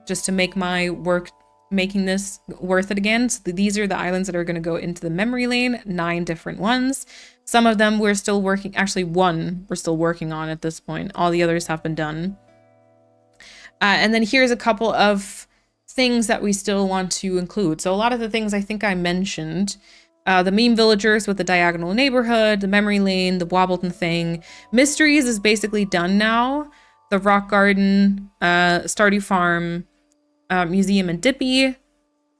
just to make my work making this worth it again. So these are the islands that are going to go into the memory lane, 9 different ones. Some of them we're still working, actually one we're still working on at this point. All the others have been done. And then here's a couple of things that we still want to include. So a lot of the things I think I mentioned, the meme villagers with the diagonal neighborhood, the memory lane, the Wobbleton thing. Mysteries is basically done now. The rock garden, Stardew Farm, museum and Dippy,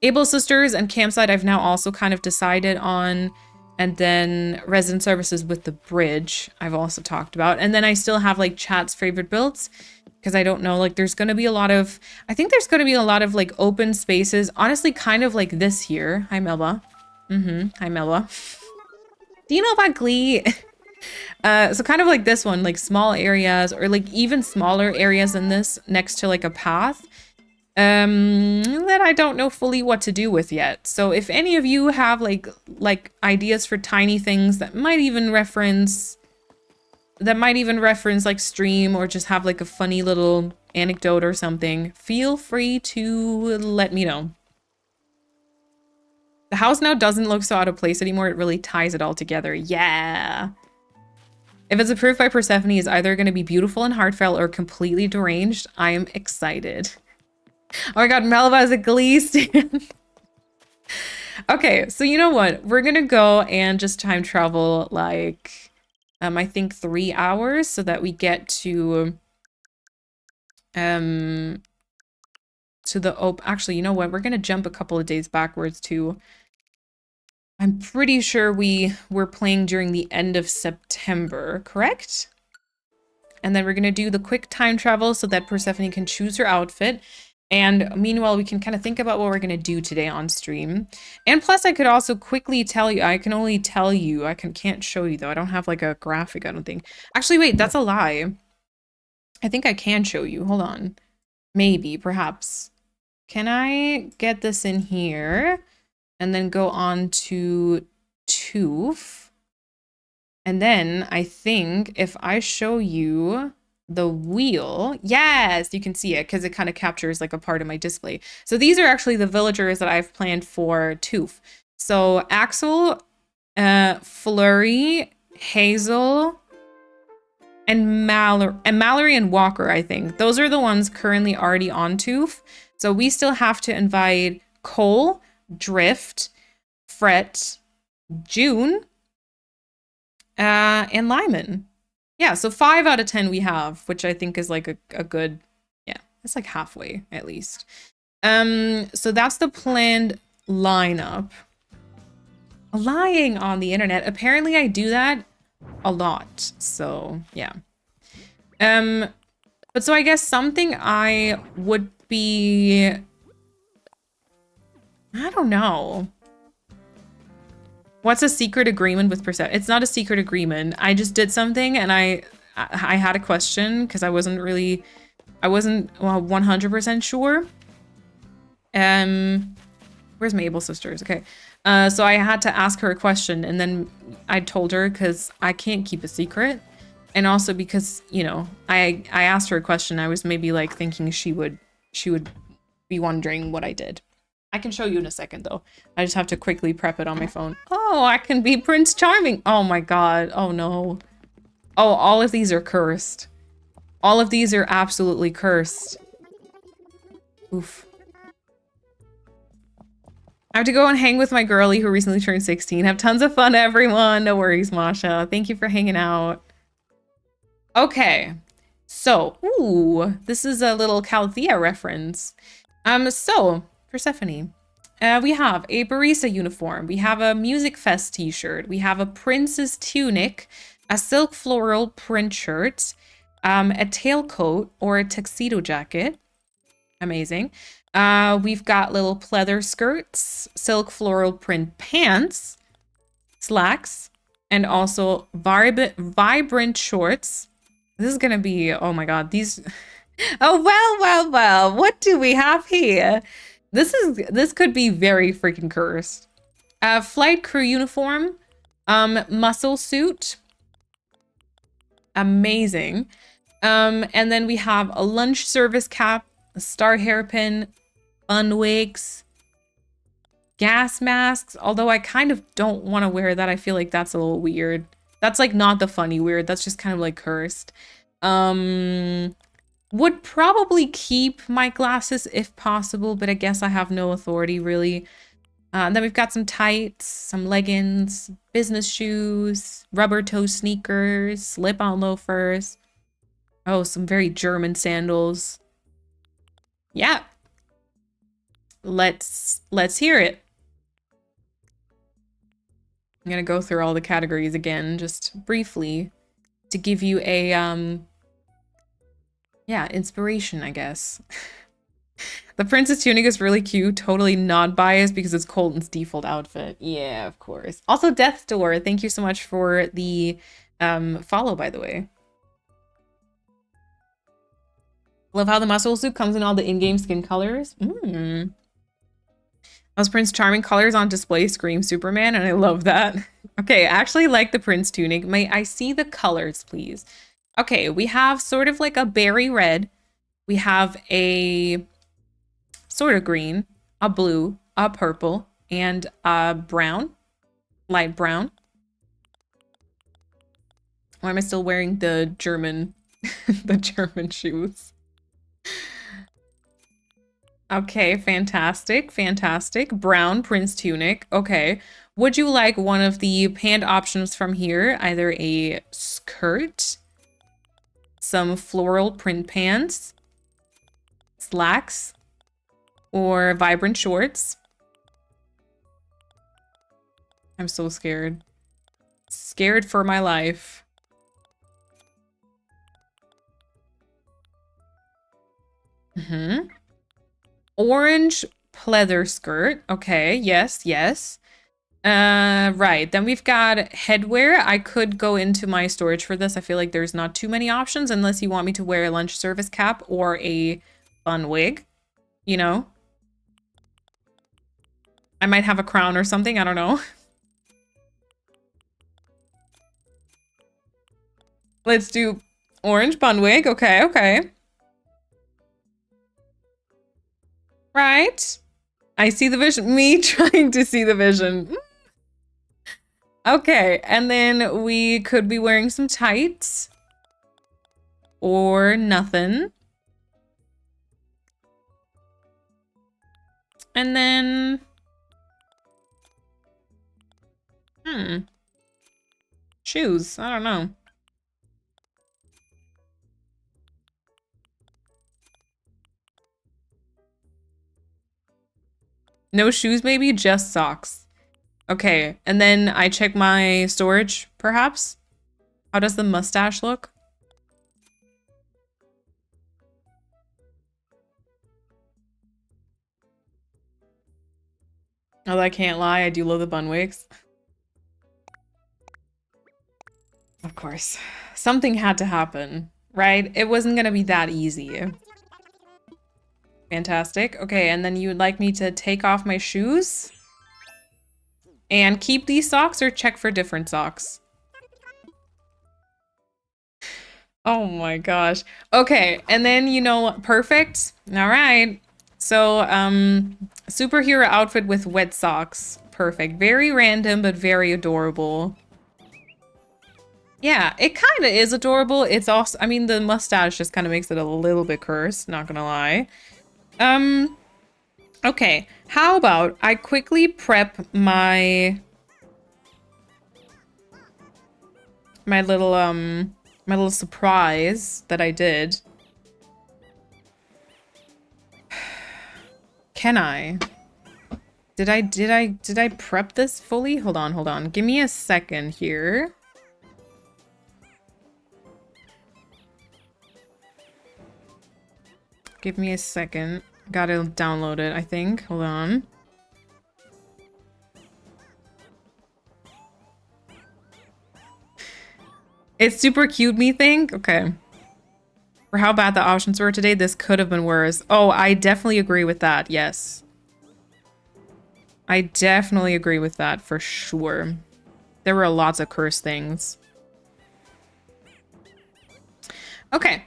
Able Sisters and campsite I've now also kind of decided on, and then resident services with the bridge I've also talked about. And then I still have like chat's favorite builds, because I don't know, like there's going to be a lot of, I think there's going to be a lot of like open spaces, honestly kind of like this here. Hi Melba. Hi Melba. Do you know about Glee? So kind of like this one, like small areas, or like even smaller areas than this next to like a path. That I don't know fully what to do with yet. So if any of you have like ideas for tiny things that might even reference like stream, or just have like a funny little anecdote or something, feel free to let me know. The house now doesn't look so out of place anymore. It really ties it all together. Yeah. If it's approved by Persephone, it's either going to be beautiful and heartfelt or completely deranged. I am excited. Oh my god, Melba is a Glee stand. Okay, so you know what? We're gonna go and just time travel like, I think 3 hours so that we get to the, actually, you know what? We're gonna jump a couple of days backwards too. I'm pretty sure we were playing during the end of September, correct? And then we're gonna do the quick time travel so that Persephone can choose her outfit. And meanwhile, we can kind of think about what we're going to do today on stream. And plus, I could also quickly tell you, I can only tell you, I can't show you though. I don't have like a graphic, I don't think. Actually, wait, that's a lie. I think I can show you. Hold on. Maybe, perhaps. Can I get this in here and then go on to toof? And then I think if I show you the wheel, yes, you can see it because it kind of captures like a part of my display. So these are actually the villagers that I've planned for toof. So Axel, Flurry, Hazel, and Mallory and Walker, I think. Those are the ones currently already on toof. So we still have to invite Cole, Drift, Fret, June, and Lyman. Yeah, so 5 out of 10 we have, which I think is like a good, yeah, it's like halfway at least. So that's the planned lineup. Lying on the internet. Apparently I do that a lot, so yeah. But so I guess something I would be, I don't know. What's a secret agreement with Persephone? It's not a secret agreement. I just did something and I had a question because I wasn't well, 100% sure. Where's my Able Sisters? Okay. So I had to ask her a question and then I told her because I can't keep a secret. And also because, you know, I asked her a question. I was maybe like thinking she would be wondering what I did. I can show you in a second though. I just have to quickly prep it on my phone. Oh, I can be Prince Charming. Oh my god. Oh no. Oh, all of these are cursed. All of these are absolutely cursed. Oof. I have to go and hang with my girlie who recently turned 16. Have tons of fun, everyone. No worries, Masha. Thank you for hanging out. Okay. So, ooh, this is a little Calthea reference. So, Persephone. We have a barista uniform. We have a Music Fest t-shirt. We have a prince's tunic, a silk floral print shirt, a tailcoat or a tuxedo jacket. Amazing. We've got little pleather skirts, silk floral print pants, slacks, and also vibrant shorts. This is gonna be, oh my god, these. Oh, well, what do we have here? This could be very freaking cursed. Flight crew uniform, muscle suit. Amazing. And then we have a lunch service cap, a star hairpin, fun wigs, gas masks, although I kind of don't want to wear that. I feel like that's a little weird. That's like not the funny weird, that's just kind of like cursed. Would probably keep my glasses if possible, but I guess I have no authority really. Then we've got some tights, some leggings, business shoes, rubber toe sneakers, slip-on loafers. Oh, some very German sandals. Yeah. Let's hear it. I'm gonna go through all the categories again, just briefly, to give you a, yeah, inspiration, I guess. The princess tunic is really cute, totally not biased because it's Colton's default outfit. Yeah, of course. Also, Death's Door, thank you so much for the follow, by the way. Love how the muscle suit comes in all the in-game skin colors. Those Prince Charming colors on display scream Superman, and I love that. Okay, I actually like the Prince tunic. May I see the colors, please? Okay, we have sort of like a berry red. We have a sort of green, a blue, a purple, and a brown, light brown. Why am I still wearing the German, the German shoes? Okay, fantastic, fantastic. Brown Prince tunic. Okay. Would you like one of the pant options from here? Either a skirt, some floral print pants, slacks, or vibrant shorts? I'm so scared. Scared for my life. Orange pleather skirt. Okay, yes, yes. Right. Then we've got headwear. I could go into my storage for this. I feel like there's not too many options unless you want me to wear a lunch service cap or a fun wig, you know? I might have a crown or something, I don't know. Let's do orange bun wig. Okay, okay. Right? I see the vision. Me trying to see the vision. Okay, and then we could be wearing some tights. Or nothing. And then... shoes. I don't know. No shoes, maybe? Just socks. Okay, and then I check my storage, perhaps? How does the mustache look? Oh, I can't lie, I do love the bun wigs. Of course. Something had to happen, right? It wasn't gonna be that easy. Fantastic. Okay, and then you would like me to take off my shoes? And keep these socks or check for different socks? Oh my gosh. Okay, and then, you know, perfect. All right. So, superhero outfit with wet socks. Perfect. Very random, but very adorable. Yeah, it kind of is adorable. It's also, I mean, the mustache just kind of makes it a little bit cursed, not gonna lie. Okay. How about I quickly prep my little surprise that I did. Can I? Did I prep this fully? Hold on. Give me a second here. Give me a second. Gotta download it, I think. Hold on. It's super cute, me think? Okay. For how bad the options were today, this could have been worse. Oh, I definitely agree with that, yes. I definitely agree with that, for sure. There were lots of cursed things. Okay.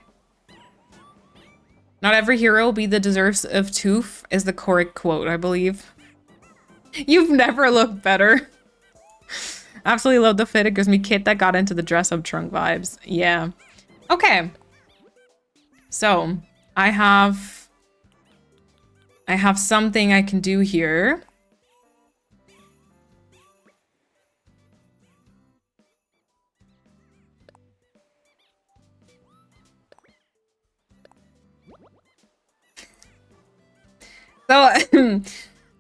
Not every hero will be the deserves of toof is the correct quote, I believe. You've never looked better. Absolutely love the fit. It gives me Kit that got into the dress-up trunk vibes. Yeah. Okay. So, I have something I can do here. So,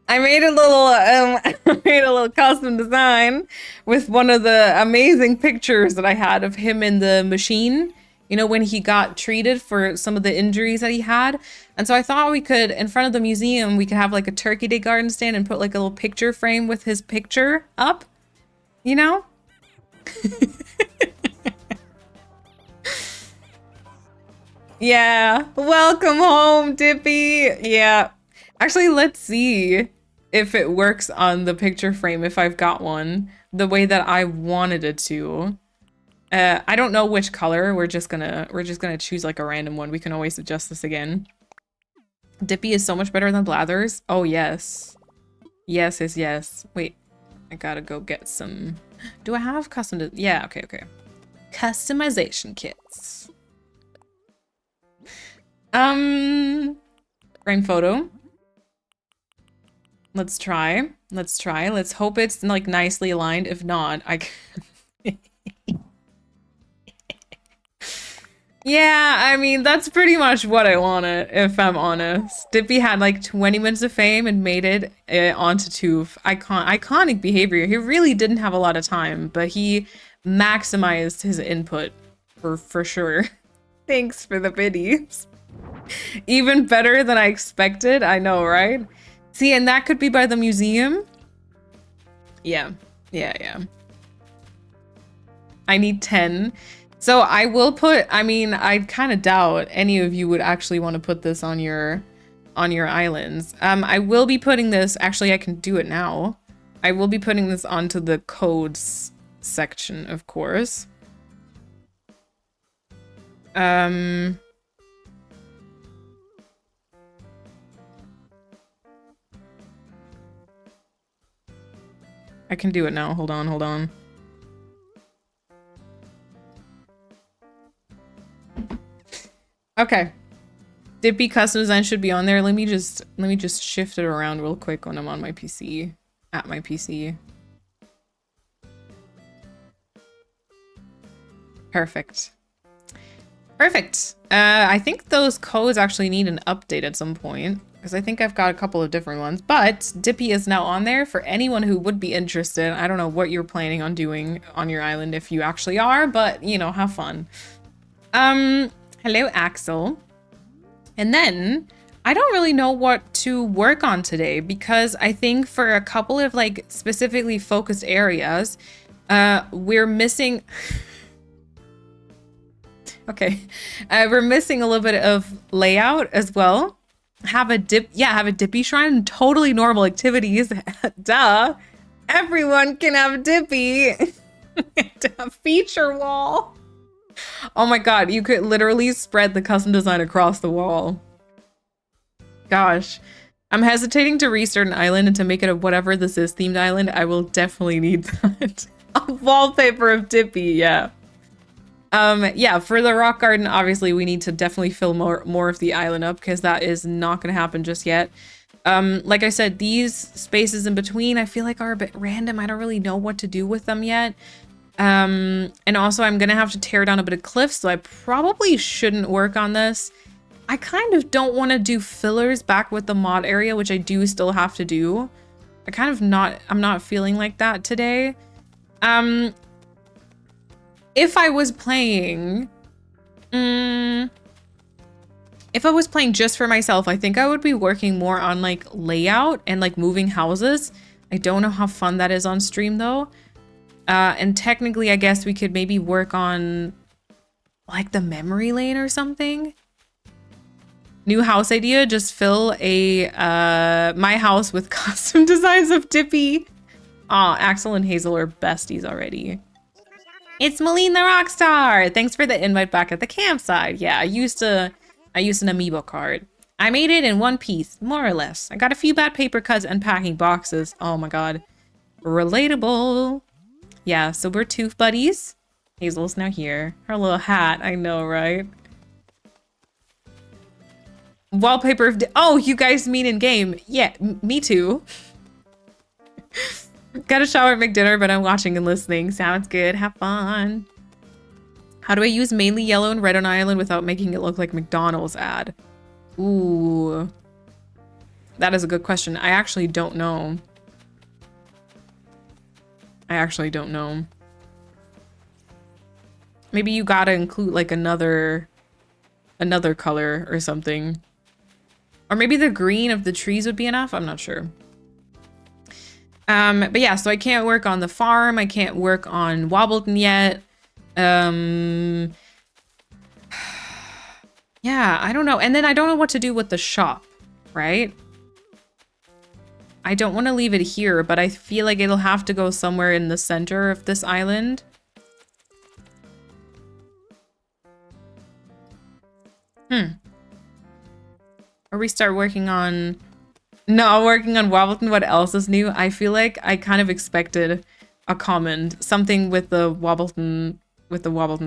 I made a little I made a little custom design with one of the amazing pictures that I had of him in the machine. You know, when he got treated for some of the injuries that he had. And so I thought we could, in front of the museum, we could have like a Turkey Day garden stand and put like a little picture frame with his picture up. You know? Yeah. Welcome home, Dippy. Yeah. Actually, let's see if it works on the picture frame, if I've got one, the way that I wanted it to. I don't know which color. We're just gonna choose like a random one. We can always adjust this again. Dippy is so much better than Blathers. Oh yes. Yes. Wait, I gotta go get some. Do I have custom? Yeah, okay. Customization kits. Frame photo. Let's try. Let's hope it's like nicely aligned. If not, I Yeah, I mean, that's pretty much what I wanted, if I'm honest. Dippy had like 20 minutes of fame and made it onto Toof. Iconic behavior. He really didn't have a lot of time, but he maximized his input for sure. Thanks for the biddies. Even better than I expected. I know, right? See, and that could be by the museum. Yeah. I need 10. So I will put, I mean, I kind of doubt any of you would actually want to put this on your islands. I will be putting this, actually I can do it now. I will be putting this onto the codes section, of course. I can do it now. Hold on. Okay. Dippy custom design should be on there. Let me just shift it around real quick when I'm on my PC. At my PC. Perfect. I think those codes actually need an update at some point, because I think I've got a couple of different ones, but Dippy is now on there for anyone who would be interested. I don't know what you're planning on doing on your island if you actually are, but you know, have fun. Hello, Axel. And then I don't really know what to work on today, because I think for a couple of like specifically focused areas, we're missing okay. We're missing a little bit of layout as well. Have a Dippy shrine, totally normal activities. Duh. Everyone can have Dippy. A feature wall. Oh my god, you could literally spread the custom design across the wall. Gosh. I'm hesitating to restart an island and to make it a whatever this is themed island. I will definitely need that. A wallpaper of Dippy, yeah. Yeah, for the rock garden, obviously we need to definitely fill more of the island up because that is not going to happen just yet. Like I said, these spaces in between I feel like are a bit random. I don't really know what to do with them yet. And also I'm gonna have to tear down a bit of cliff, so I probably shouldn't work on this. I kind of don't want to do fillers back with the mod area, which I do still have to do. I'm not feeling like that today. If I was playing, if I was playing just for myself, I think I would be working more on like layout and like moving houses. I don't know how fun that is on stream though. And technically, I guess we could maybe work on like the memory lane or something. New house idea, just fill a my house with custom designs of Dippy. Aw, Axel and Hazel are besties already. It's Malene the Rockstar. Thanks for the invite back at the campsite. Yeah, I used an amiibo card. I made it in one piece, more or less. I got a few bad paper cuts and packing boxes. Oh my god. Relatable. Yeah, so we're tooth buddies. Hazel's now here. Her little hat, I know, right? Wallpaper of oh, you guys mean in game. Yeah, me too. Gotta shower and make dinner, but I'm watching and listening. Sounds good. Have fun. How do I use mainly yellow and red on island without making it look like McDonald's ad? Ooh. That is a good question. I actually don't know. Maybe you gotta include like another color or something. Or maybe the green of the trees would be enough. I'm not sure. But yeah, so I can't work on the farm. I can't work on Wobbleton yet. Yeah, I don't know. And then I don't know what to do with the shop, right? I don't want to leave it here, but I feel like it'll have to go somewhere in the center of this island. Or we start working on... No, working on Wobbleton, what else is new? I feel like I kind of expected a comment. Something with the Wobbleton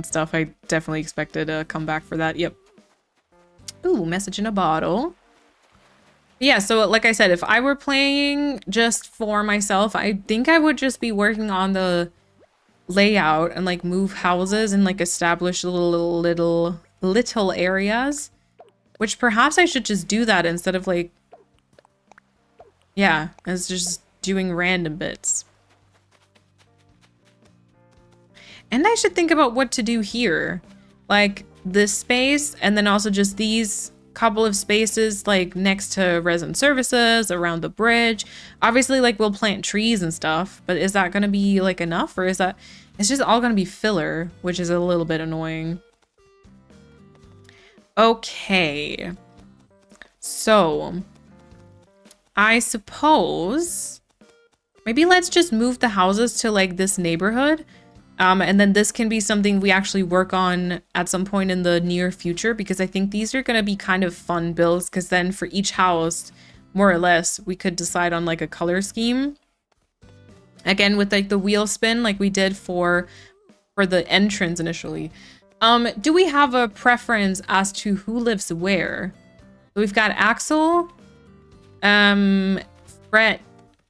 stuff. I definitely expected a comeback for that. Yep. Ooh, message in a bottle. Yeah, so like I said, if I were playing just for myself, I think I would just be working on the layout and like move houses and like establish little areas. Which perhaps I should just do that instead of like... Yeah, as just doing random bits. And I should think about what to do here. Like this space, and then also just these couple of spaces like next to resident services, around the bridge. Obviously, like we'll plant trees and stuff, but is that gonna be like enough, or is that... It's just all gonna be filler, which is a little bit annoying. Okay. So... I suppose maybe let's just move the houses to like this neighborhood. And then this can be something we actually work on at some point in the near future, because I think these are going to be kind of fun builds, because then for each house, more or less, we could decide on like a color scheme. Again, with like the wheel spin like we did for the entrance initially. Do we have a preference as to who lives where? So we've got Axel, Brett,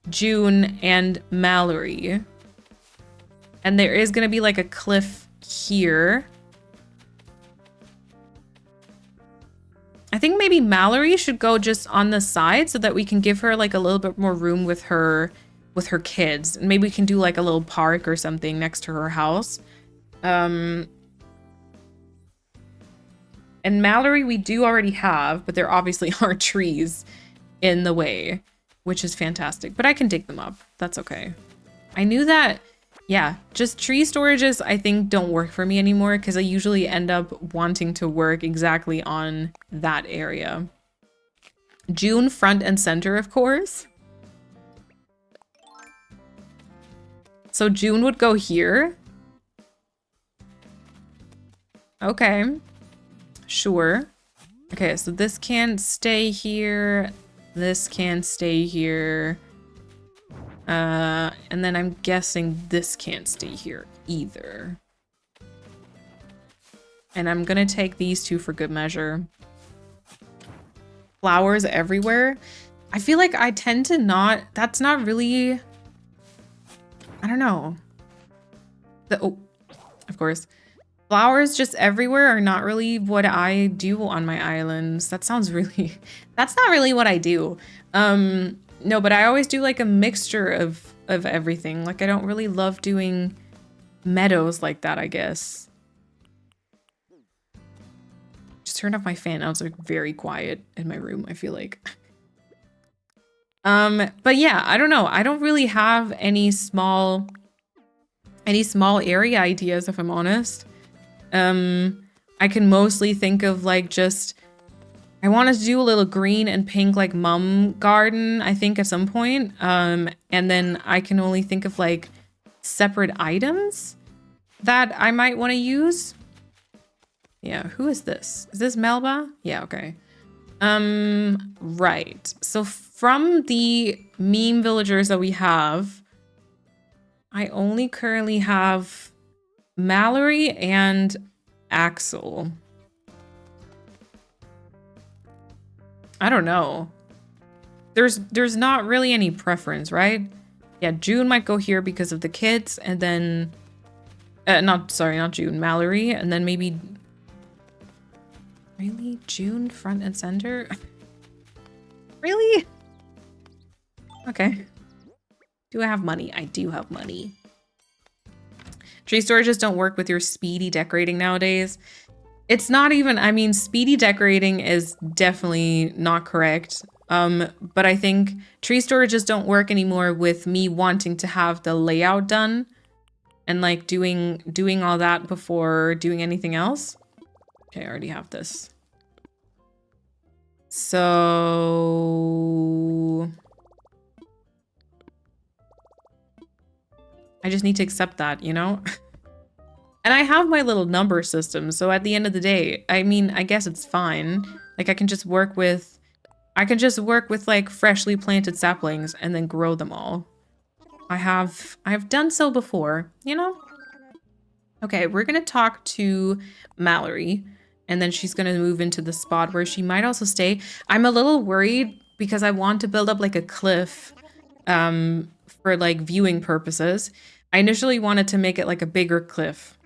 June, and Mallory. And there is gonna be like a cliff here. I think maybe Mallory should go just on the side so that we can give her like a little bit more room with her kids. And maybe we can do like a little park or something next to her house. And Mallory we do already have, but there obviously are trees in the way, which is fantastic, but I can dig them up. That's okay. I knew that, yeah, just tree storages I think don't work for me anymore because I usually end up wanting to work exactly on that area. June front and center, of course. So June would go here. Okay, sure. Okay, so this can stay here. This can stay here. And then I'm guessing this can't stay here either. And I'm gonna take these two for good measure. Flowers everywhere. I feel like I tend to not, that's not really, I don't know. Oh, of course. Flowers just everywhere are not really what I do on my islands. That sounds really, that's not really what I do. No, but I always do like a mixture of everything. Like I don't really love doing meadows like that, I guess. Just turn off my fan. Now it's like very quiet in my room, I feel like. But yeah, I don't know. I don't really have any small area ideas, if I'm honest. I can mostly think of like just, I wanted to do a little green and pink like mum garden, I think at some point. And then I can only think of like separate items that I might want to use. Yeah, who is this? Is this Melba? Yeah, okay. Right. So from the meme villagers that we have, I only currently have Mallory and Axel. I don't know. There's not really any preference, right? Yeah, June might go here because of the kids, and then not June, Mallory, and then maybe really June front and center? Really? Okay. Do I have money? I do have money. Tree storages don't work with your speedy decorating nowadays. It's not even, I mean, speedy decorating is definitely not correct. But I think tree storages don't work anymore with me wanting to have the layout done and like doing all that before doing anything else. Okay, I already have this. So I just need to accept that, you know? And I have my little number system, so at the end of the day, I mean, I guess it's fine. Like I can just work with like freshly planted saplings and then grow them all. I've done so before, you know? Okay, we're gonna talk to Mallory, and then she's gonna move into the spot where she might also stay. I'm a little worried because I want to build up like a cliff for like viewing purposes. I initially wanted to make it like a bigger cliff.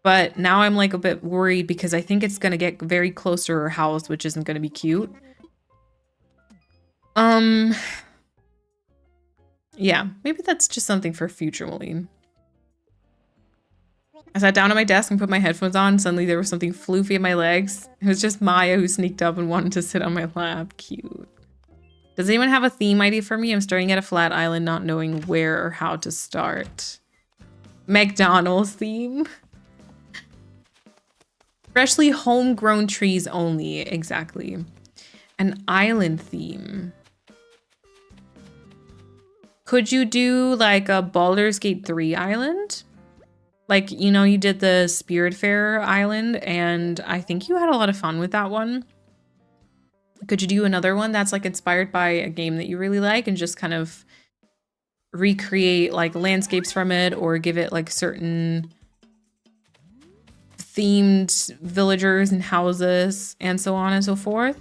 But now I'm like a bit worried because I think it's gonna get very close to her house, which isn't gonna be cute. Yeah, maybe that's just something for future Moline. I sat down at my desk and put my headphones on. Suddenly there was something floofy at my legs. It was just Maya who sneaked up and wanted to sit on my lap. Cute. Does anyone have a theme idea for me? I'm staring at a flat island, not knowing where or how to start. McDonald's theme. Freshly homegrown trees only. Exactly. An island theme. Could you do like a Baldur's Gate 3 island? Like, you know, you did the Spiritfarer island, and I think you had a lot of fun with that one. Could you do another one that's like inspired by a game that you really like and just kind of recreate like landscapes from it, or give it like certain themed villagers and houses and so on and so forth?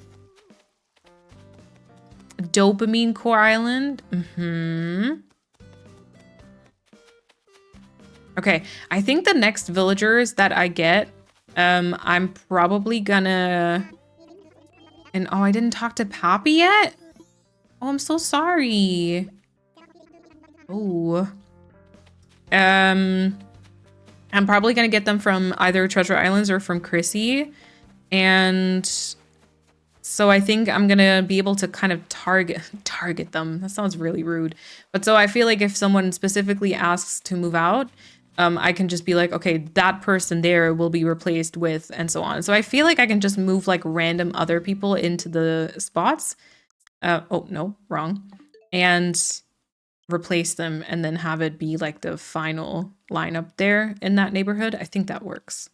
Dopamine Core Island. Okay, I think the next villagers that I get, I'm probably gonna... And oh, I didn't talk to Pappy yet? Oh, I'm so sorry. Oh. I'm probably gonna get them from either Treasure Islands or from Chrissy. And so I think I'm gonna be able to kind of target them. That sounds really rude. But so I feel like if someone specifically asks to move out, I can just be like, okay, that person there will be replaced with, and so on. So I feel like I can just move like random other people into the spots. Oh, no, wrong. And replace them and then have it be like the final lineup there in that neighborhood. I think that works.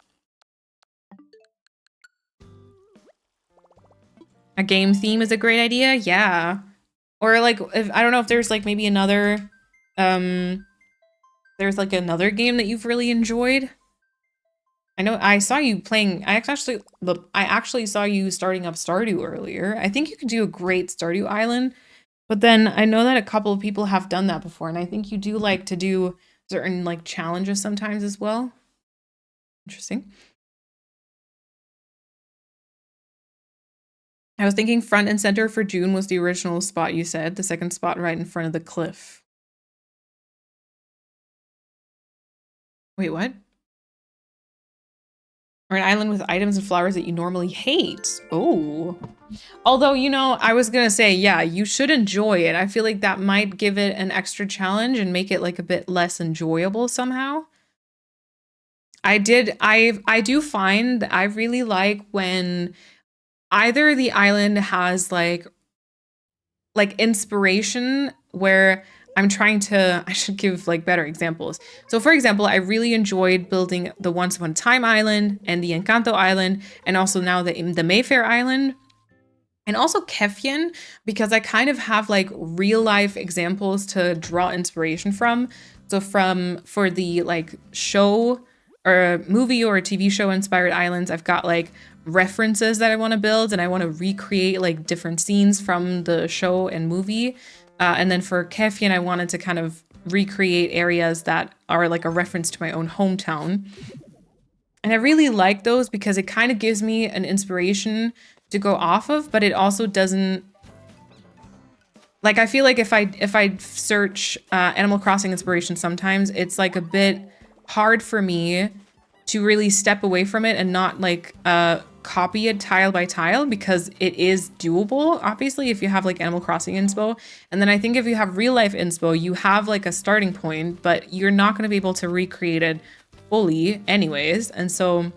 A game theme is a great idea. Yeah. Or like, if I don't know if there's like maybe another, there's like another game that you've really enjoyed. I know I saw you playing. I actually saw you starting up Stardew earlier. I think you could do a great Stardew Island, but then I know that a couple of people have done that before, and I think you do like to do certain like challenges sometimes as well. Interesting. I was thinking front and center for June was the original spot you said, the second spot right in front of the cliff. Wait, what? Or an island with items and flowers that you normally hate. Oh. Although, you know, I was gonna say, yeah, you should enjoy it. I feel like that might give it an extra challenge and make it like a bit less enjoyable somehow. I do find that I really like when either the island has like inspiration where I'm trying to, I should give like better examples. So for example, I really enjoyed building the Once Upon a Time Island and the Encanto Island, and also now the Mayfair Island, and also Kefien, because I kind of have like real life examples to draw inspiration from. So for the like show or movie or a TV show inspired islands, I've got like references that I want to build, and I want to recreate like different scenes from the show and movie. And then for Kefien, I wanted to kind of recreate areas that are like a reference to my own hometown. And I really like those because it kind of gives me an inspiration to go off of, but it also doesn't, like, I feel like if I search Animal Crossing inspiration, sometimes it's like a bit hard for me to really step away from it and not like copy it tile by tile, because it is doable, obviously, if you have like Animal Crossing inspo. And then I think if you have real life inspo, you have like a starting point, but you're not going to be able to recreate it fully anyways. And so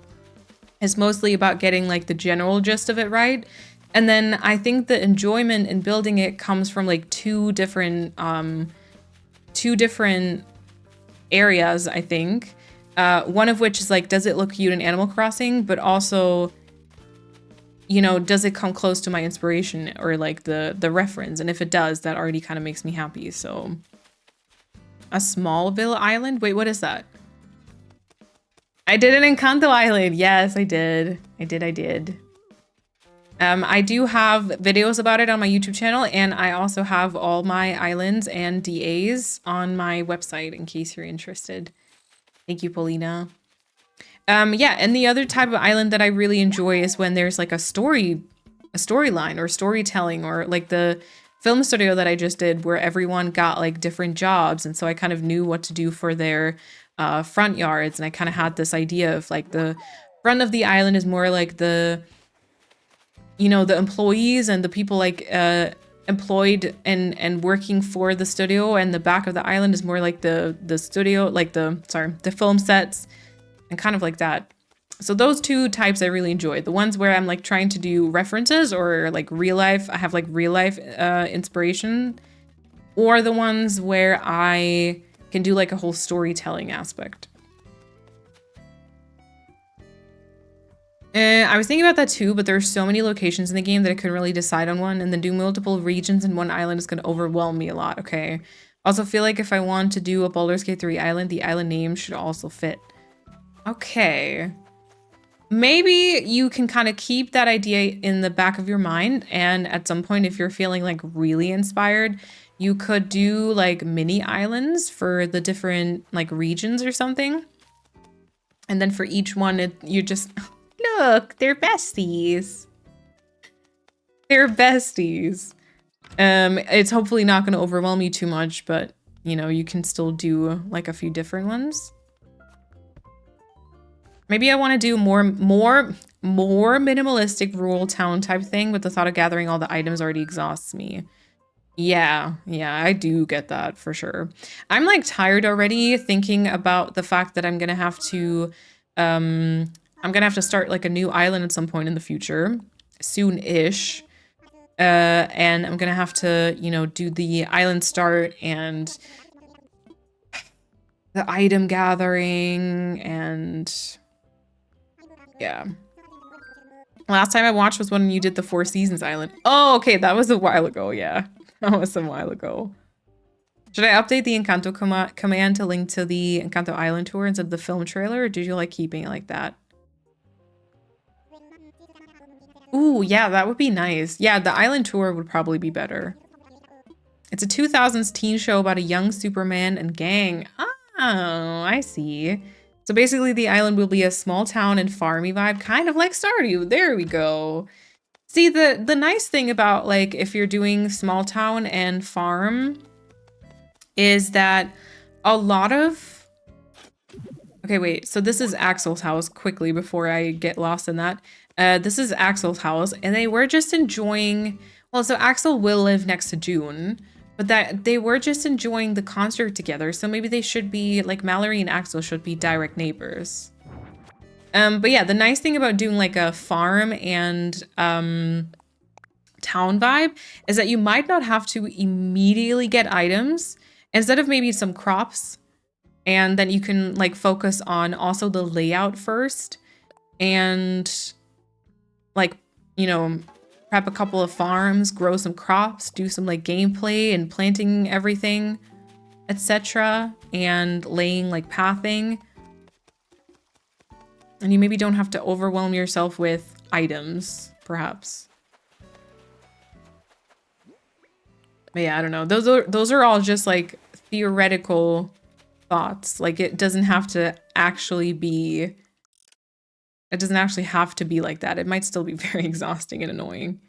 it's mostly about getting like the general gist of it right. And then I think the enjoyment in building it comes from like two different areas, I think. One of which is like, does it look cute in Animal Crossing? But also, you know, does it come close to my inspiration or like the reference? And if it does, that already kind of makes me happy. So a Smallville Island? Wait, what is that? I did an Encanto Island. Yes, I did. I did. I do have videos about it on my YouTube channel, and I also have all my islands and DAs on my website in case you're interested. Thank you, Paulina. Yeah, and the other type of island that I really enjoy is when there's like a storyline or storytelling, or like the film studio that I just did where everyone got like different jobs, and so I kind of knew what to do for their front yards, and I kind of had this idea of like the front of the island is more like the, you know, the employees and the people like employed and working for the studio, and the back of the island is more like the studio, like the film sets, and kind of like that. So those two types I really enjoy. The ones where I'm like trying to do references or like real life, I have like real life inspiration, or the ones where I can do like a whole storytelling aspect. I was thinking about that too, but there's so many locations in the game that I couldn't really decide on one, and then do multiple regions in one island is going to overwhelm me a lot. Okay. Also feel like if I want to do a Baldur's Gate 3 island, the island name should also fit. Okay. Maybe you can kind of keep that idea in the back of your mind, and at some point, if you're feeling like really inspired, you could do like mini islands for the different like regions or something. And then for each one, you just... Look, they're besties. They're besties. It's hopefully not going to overwhelm you too much, but you know, you can still do like a few different ones. Maybe I want to do more minimalistic rural town type thing, but the thought of gathering all the items already exhausts me. Yeah, I do get that for sure. I'm like tired already thinking about the fact that I'm gonna have to start like a new island at some point in the future, soon-ish. And I'm gonna have to, you know, do the island start and the item gathering, and yeah. Last time I watched was when you did the Four Seasons Island. Oh, okay, that was a while ago, yeah. That was a while ago. Should I update the Encanto command to link to the Encanto Island tour instead of the film trailer, or did you like keeping it like that? Ooh, yeah, that would be nice. Yeah, the island tour would probably be better. It's a 2000s teen show about a young Superman and gang. Oh, I see. So basically the island will be a small town and farmy vibe, kind of like Stardew. There we go. See, the nice thing about like if you're doing small town and farm is that a lot of okay, wait. So this is Axel's house quickly before I get lost in that. This is Axel's house and they were just enjoying well, so Axel will live next to June, but that they were just enjoying the concert together. So maybe they should be like Mallory and Axel should be direct neighbors. But yeah, the nice thing about doing like a farm and town vibe is that you might not have to immediately get items. Instead of maybe some crops, and then you can like focus on also the layout first and like, you know, prep a couple of farms, grow some crops, do some like gameplay and planting everything, etc. and laying like pathing. And you maybe don't have to overwhelm yourself with items, perhaps. But yeah, I don't know. Those are all just like theoretical thoughts. Like it doesn't have to actually be like that. It might still be very exhausting and annoying.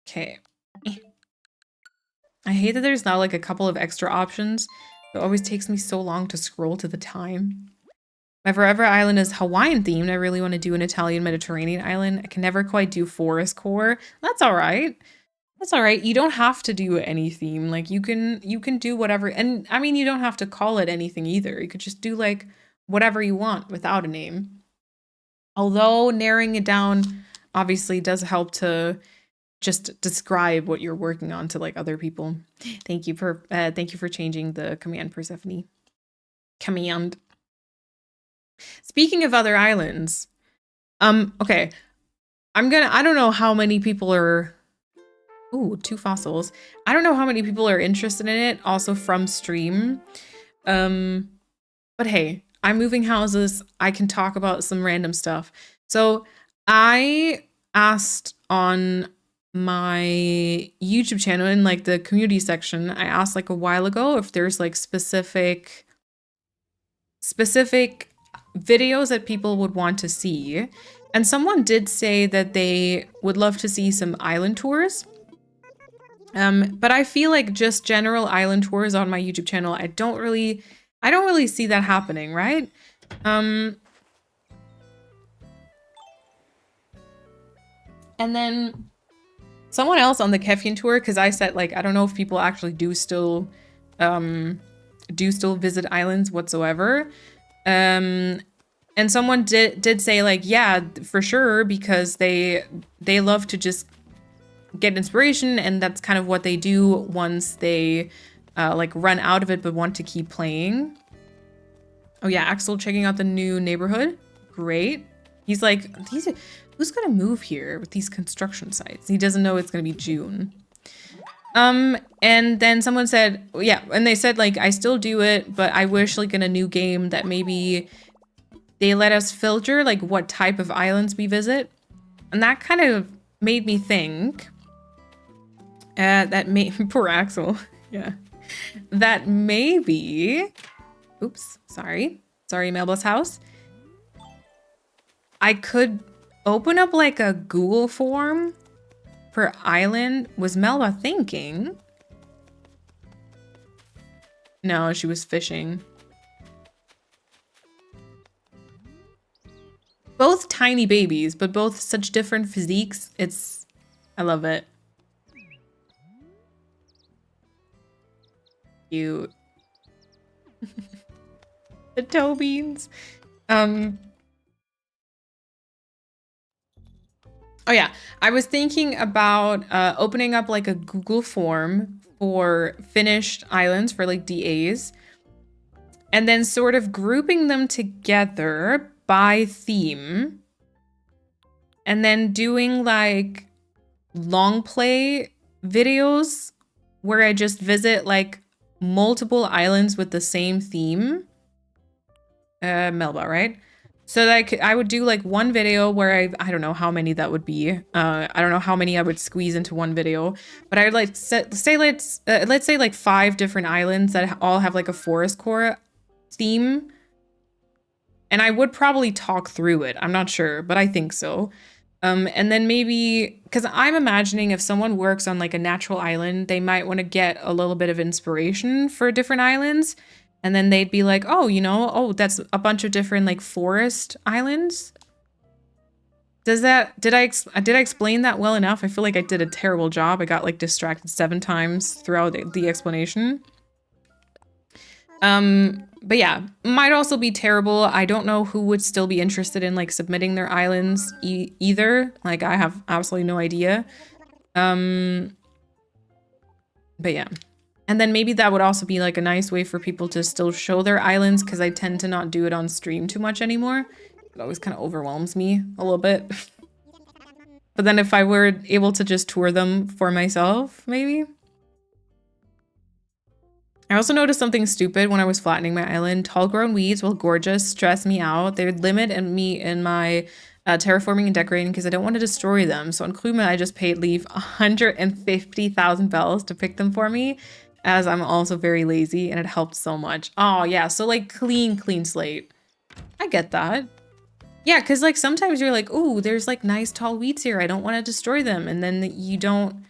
Okay. I hate that there's now like a couple of extra options. It always takes me so long to scroll to the time. My forever island is Hawaiian themed. I really want to do an Italian Mediterranean island. I can never quite do forest core. That's all right. That's all right. You don't have to do any theme. Like you can do whatever. And I mean, you don't have to call it anything either. You could just do like whatever you want without a name. Although narrowing it down obviously does help to just describe what you're working on to like other people. Thank you for changing the command, Persephone. Command. Speaking of other islands, okay. I don't know how many people are ooh, 2 fossils. I don't know how many people are interested in it, also from stream. But hey, I'm moving houses. I can talk about some random stuff. So I asked on my YouTube channel in like the community section, I asked like a while ago if there's like specific videos that people would want to see. And someone did say that they would love to see some island tours. But I feel like just general island tours on my YouTube channel, I don't really see that happening, right? And then someone else on the Kefian tour, because I said like I don't know if people actually do still visit islands whatsoever. And someone did say like, yeah, for sure, because they love to just get inspiration, and that's kind of what they do once they like run out of it but want to keep playing. Oh yeah, Axel checking out the new neighborhood. Great. He's like, who's gonna move here with these construction sites? He doesn't know it's gonna be June. And then someone said, yeah, and they said like, I still do it, but I wish like in a new game that maybe they let us filter like what type of islands we visit. And that kind of made me think poor Axel. Yeah. That maybe, oops, sorry, Melba's house. I could open up like a Google form per island. Was Melba thinking? No, she was fishing. Both tiny babies, but both such different physiques. I love it. Cute. The toe beans. Oh yeah, I was thinking about opening up like a Google form for finished islands for like DAs, and then sort of grouping them together by theme, and then doing like long play videos where I just visit like multiple islands with the same theme. Melba, right? So like I would do like one video where I don't know how many that would be. I don't know how many I would squeeze into one video, but I would like let's say like 5 different islands that all have like a forest core theme. And I would probably talk through it. I'm not sure, but I think so. And then maybe, because I'm imagining if someone works on like a natural island, they might want to get a little bit of inspiration for different islands. And then they'd be like, oh, you know, oh, that's a bunch of different like forest islands. Did I explain that well enough? I feel like I did a terrible job. I got like distracted 7 times throughout the explanation. But yeah, might also be terrible. I don't know who would still be interested in like submitting their islands either. Like I have absolutely no idea. But yeah. And then maybe that would also be like a nice way for people to still show their islands, because I tend to not do it on stream too much anymore. It always kind of overwhelms me a little bit. But then if I were able to just tour them for myself, maybe. I also noticed something stupid when I was flattening my island. Tall grown weeds, while gorgeous, stress me out. They would limit me in my terraforming and decorating because I don't want to destroy them. So on Kluma, I just paid Leaf 150,000 bells to pick them for me, as I'm also very lazy, and it helped so much. Oh yeah, so like clean slate. I get that. Yeah, because like sometimes you're like, ooh, there's like nice tall weeds here. I don't want to destroy them. And then you don't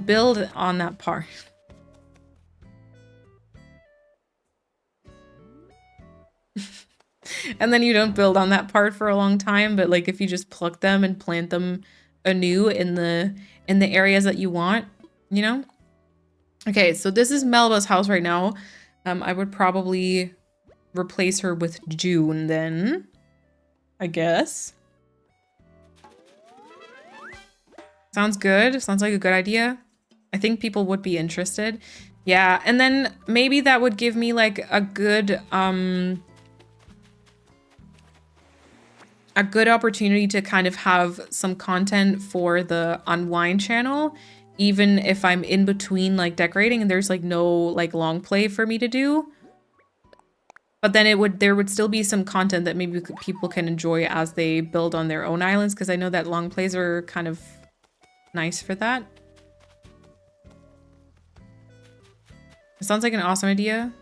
build on that part. And then you don't build on that part for a long time, but like if you just pluck them and plant them anew in the areas that you want, you know? Okay, so this is Melba's house right now. I would probably replace her with June then, I guess. Sounds good. Sounds like a good idea. I think people would be interested. Yeah, and then maybe that would give me like a good opportunity to kind of have some content for the Unwind channel, even if I'm in between like decorating and there's like no like long play for me to do. But then there would still be some content that maybe people can enjoy as they build on their own islands, because I know that long plays are kind of nice for that. It sounds like an awesome idea.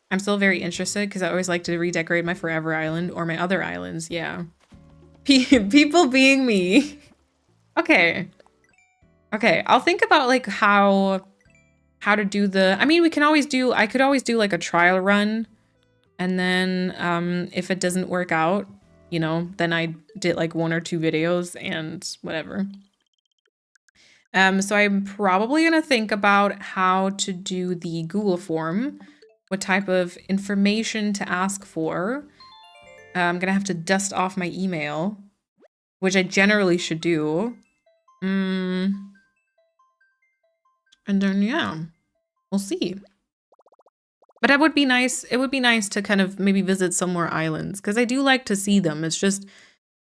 I'm still very interested because I always like to redecorate my forever island or my other islands. Yeah. People being me. Okay. Okay. I'll think about like how to do the, I mean, I could always do like a trial run. And then if it doesn't work out, you know, then I did like 1 or 2 videos and whatever. So I'm probably gonna think about how to do the Google form, what type of information to ask for. I'm gonna have to dust off my email, which I generally should do. And then, yeah, we'll see. But it would be nice to kind of maybe visit some more islands, because I do like to see them. It's just,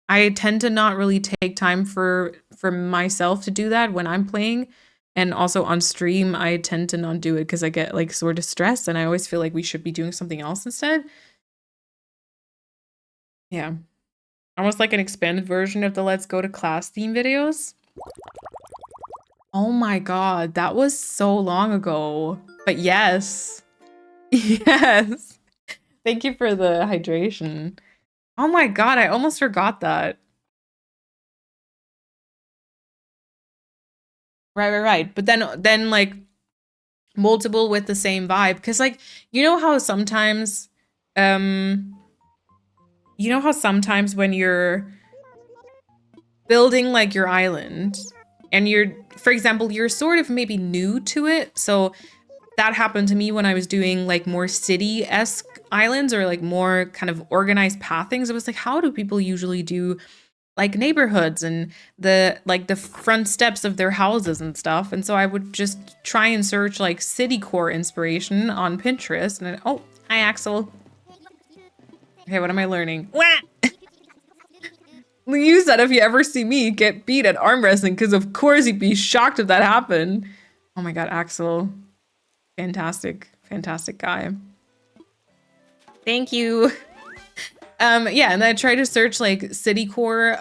I tend to not really take time for myself to do that when I'm playing. And also on stream, I tend to not do it because I get like sort of stressed, and I always feel like we should be doing something else instead. Yeah. Almost like an expanded version of the Let's Go to Class theme videos. Oh my god, that was so long ago. But yes. Yes. Thank you for the hydration. Oh my god, I almost forgot that. Right. But then like multiple with the same vibe, because like you know how sometimes when you're building like your island and you're, for example, you're sort of maybe new to it. So that happened to me when I was doing like more city-esque islands or like more kind of organized pathings. It was like, how do people usually do like neighborhoods and the front steps of their houses and stuff? And so I would just try and search like city core inspiration on Pinterest. And oh, hi Axel. Okay, what am I learning? You said if you ever see me get beat at arm wrestling, because of course you'd be shocked if that happened. Oh my god, Axel. Fantastic guy. Thank you. Yeah, and I try to search like city core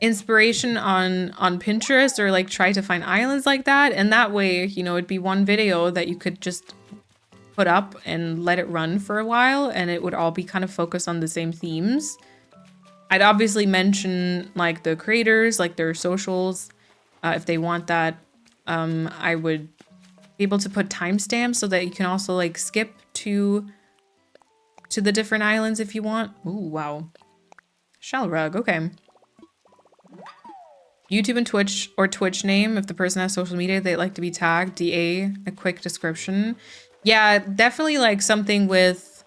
inspiration on Pinterest, or like try to find islands like that, and that way, you know, it'd be one video that you could just put up and let it run for a while, and it would all be kind of focused on the same themes. I'd obviously mention like the creators, like their socials, if they want that. I would be able to put timestamps so that you can also like skip to the different islands if you want. Ooh, wow. Shell rug, okay. YouTube and Twitch, or Twitch name if the person has social media they'd like to be tagged. DA, a quick description. Yeah, definitely like something with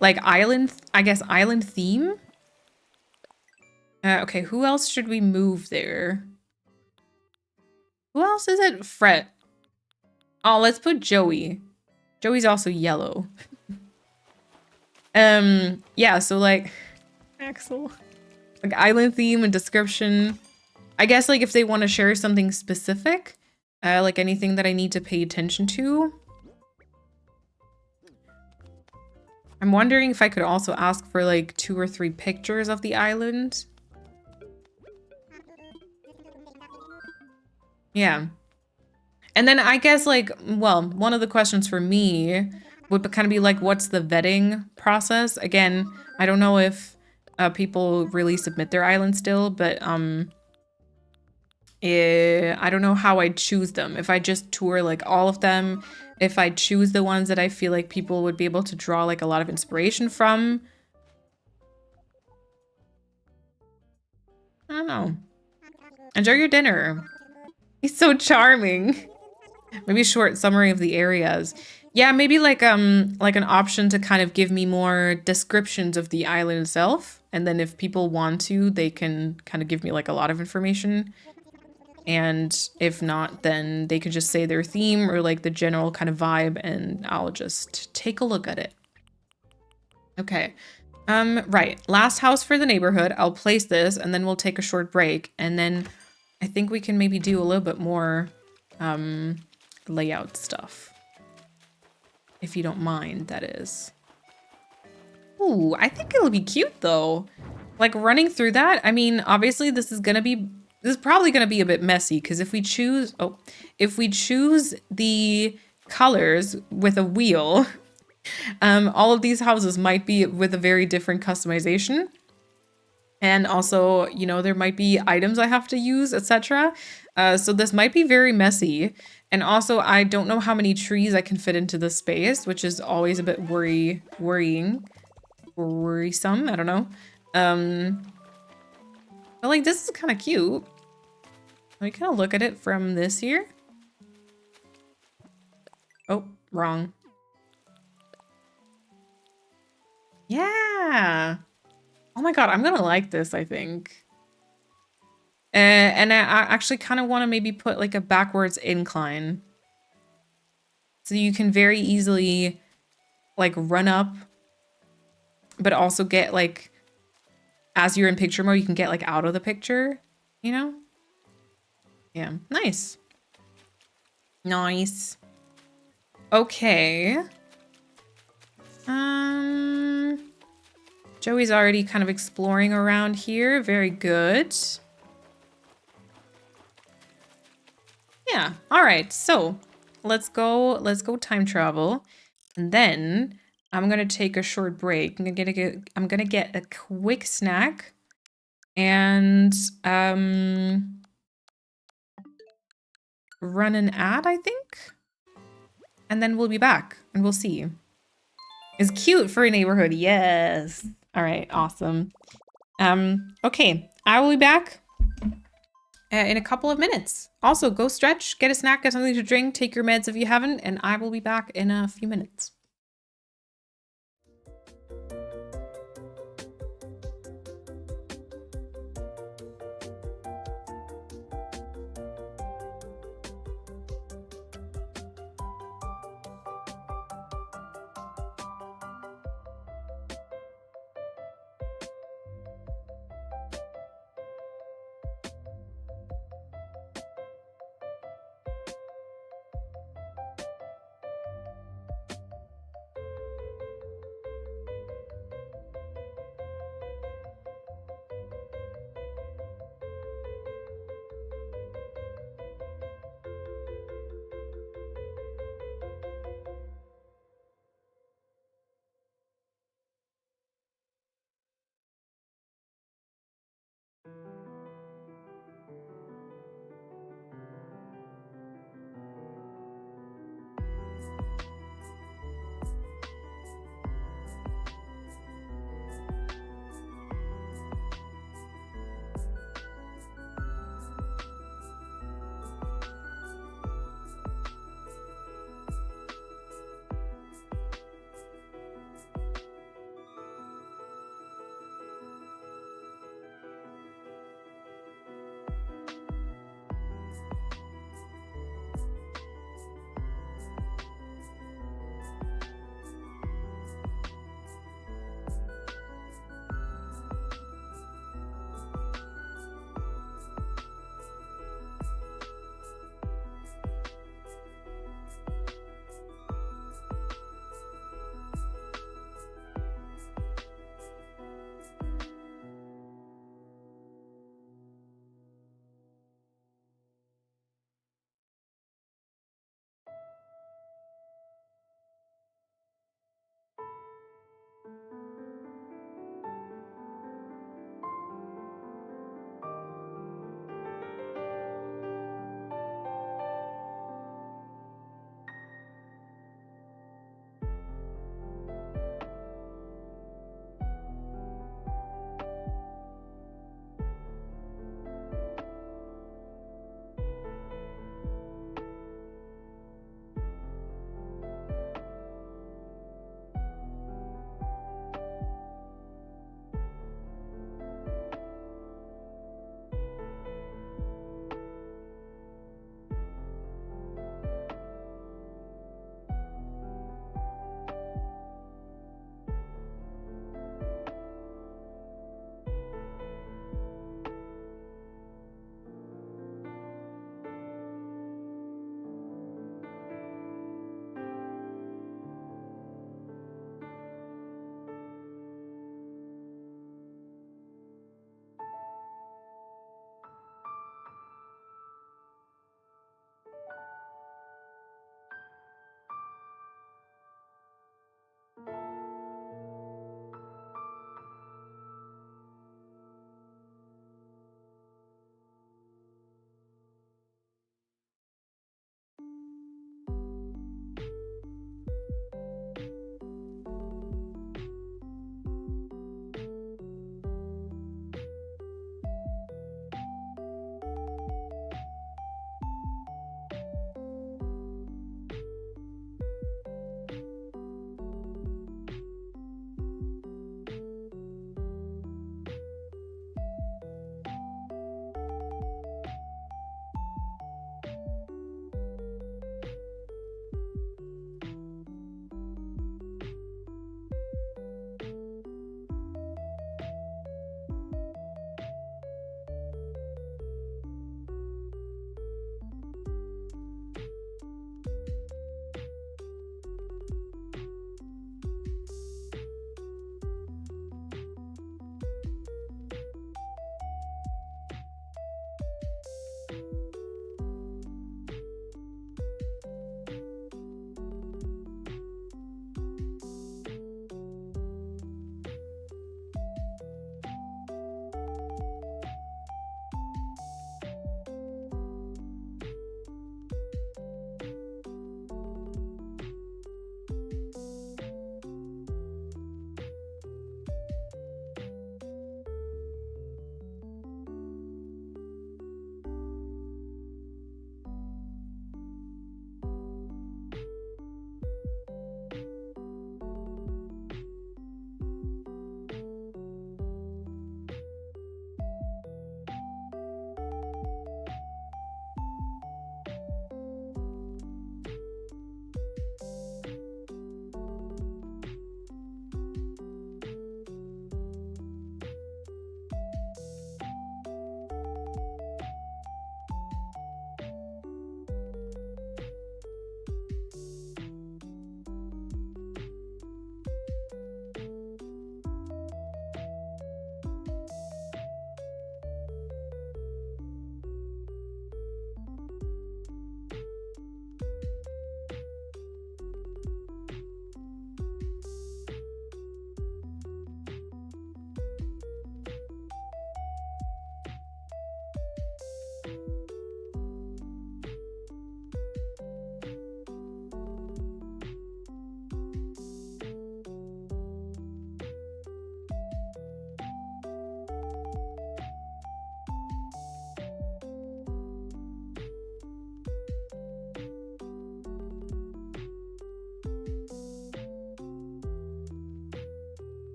like island, I guess island theme. Okay, who else should we move there? Who else is it? Fret. Oh, let's put Joey. Joey's also yellow. Yeah, so like Axel. Like island theme and description. I guess like if they want to share something specific, like anything that I need to pay attention to. I'm wondering if I could also ask for like 2 or 3 pictures of the island. Yeah. And then I guess like, well, one of the questions for me would kind of be like, what's the vetting process? Again, I don't know if people really submit their island still, but I don't know how I'd choose them. If I just tour like all of them, if I choose the ones that I feel like people would be able to draw like a lot of inspiration from. I don't know. Enjoy your dinner. He's so charming. Maybe a short summary of the areas. Yeah, maybe like an option to kind of give me more descriptions of the island itself. And then if people want to, they can kind of give me like a lot of information. And if not, then they could just say their theme or like the general kind of vibe, and I'll just take a look at it. Okay. Right. Last house for the neighborhood. I'll place this and then we'll take a short break. And then I think we can maybe do a little bit more layout stuff. If you don't mind, that is. Ooh, I think it'll be cute though. Like running through that, I mean, obviously this is probably gonna be a bit messy, because if we choose the colors with a wheel, all of these houses might be with a very different customization. And also, you know, there might be items I have to use, etc. So this might be very messy. And also, I don't know how many trees I can fit into this space, which is always a bit worrisome. I don't know. But like, this is kind of cute. Let me kind of look at it from this here. Oh, wrong. Yeah. Oh my god, I'm gonna like this, I think. And I actually kind of want to maybe put like a backwards incline. So you can very easily like run up, but also get like, as you're in picture mode, you can get like out of the picture, you know? Yeah, nice. Nice. Okay. Joey's already kind of exploring around here. Very good. Yeah, all right. So let's go time travel. And then I'm gonna take a short break. I'm gonna get a quick snack and run an ad, I think. And then we'll be back and we'll see. It's cute for a neighborhood. Yes. All right, awesome. Okay, I will be back in a couple of minutes. Also, go stretch, get a snack, get something to drink, take your meds if you haven't, and I will be back in a few minutes.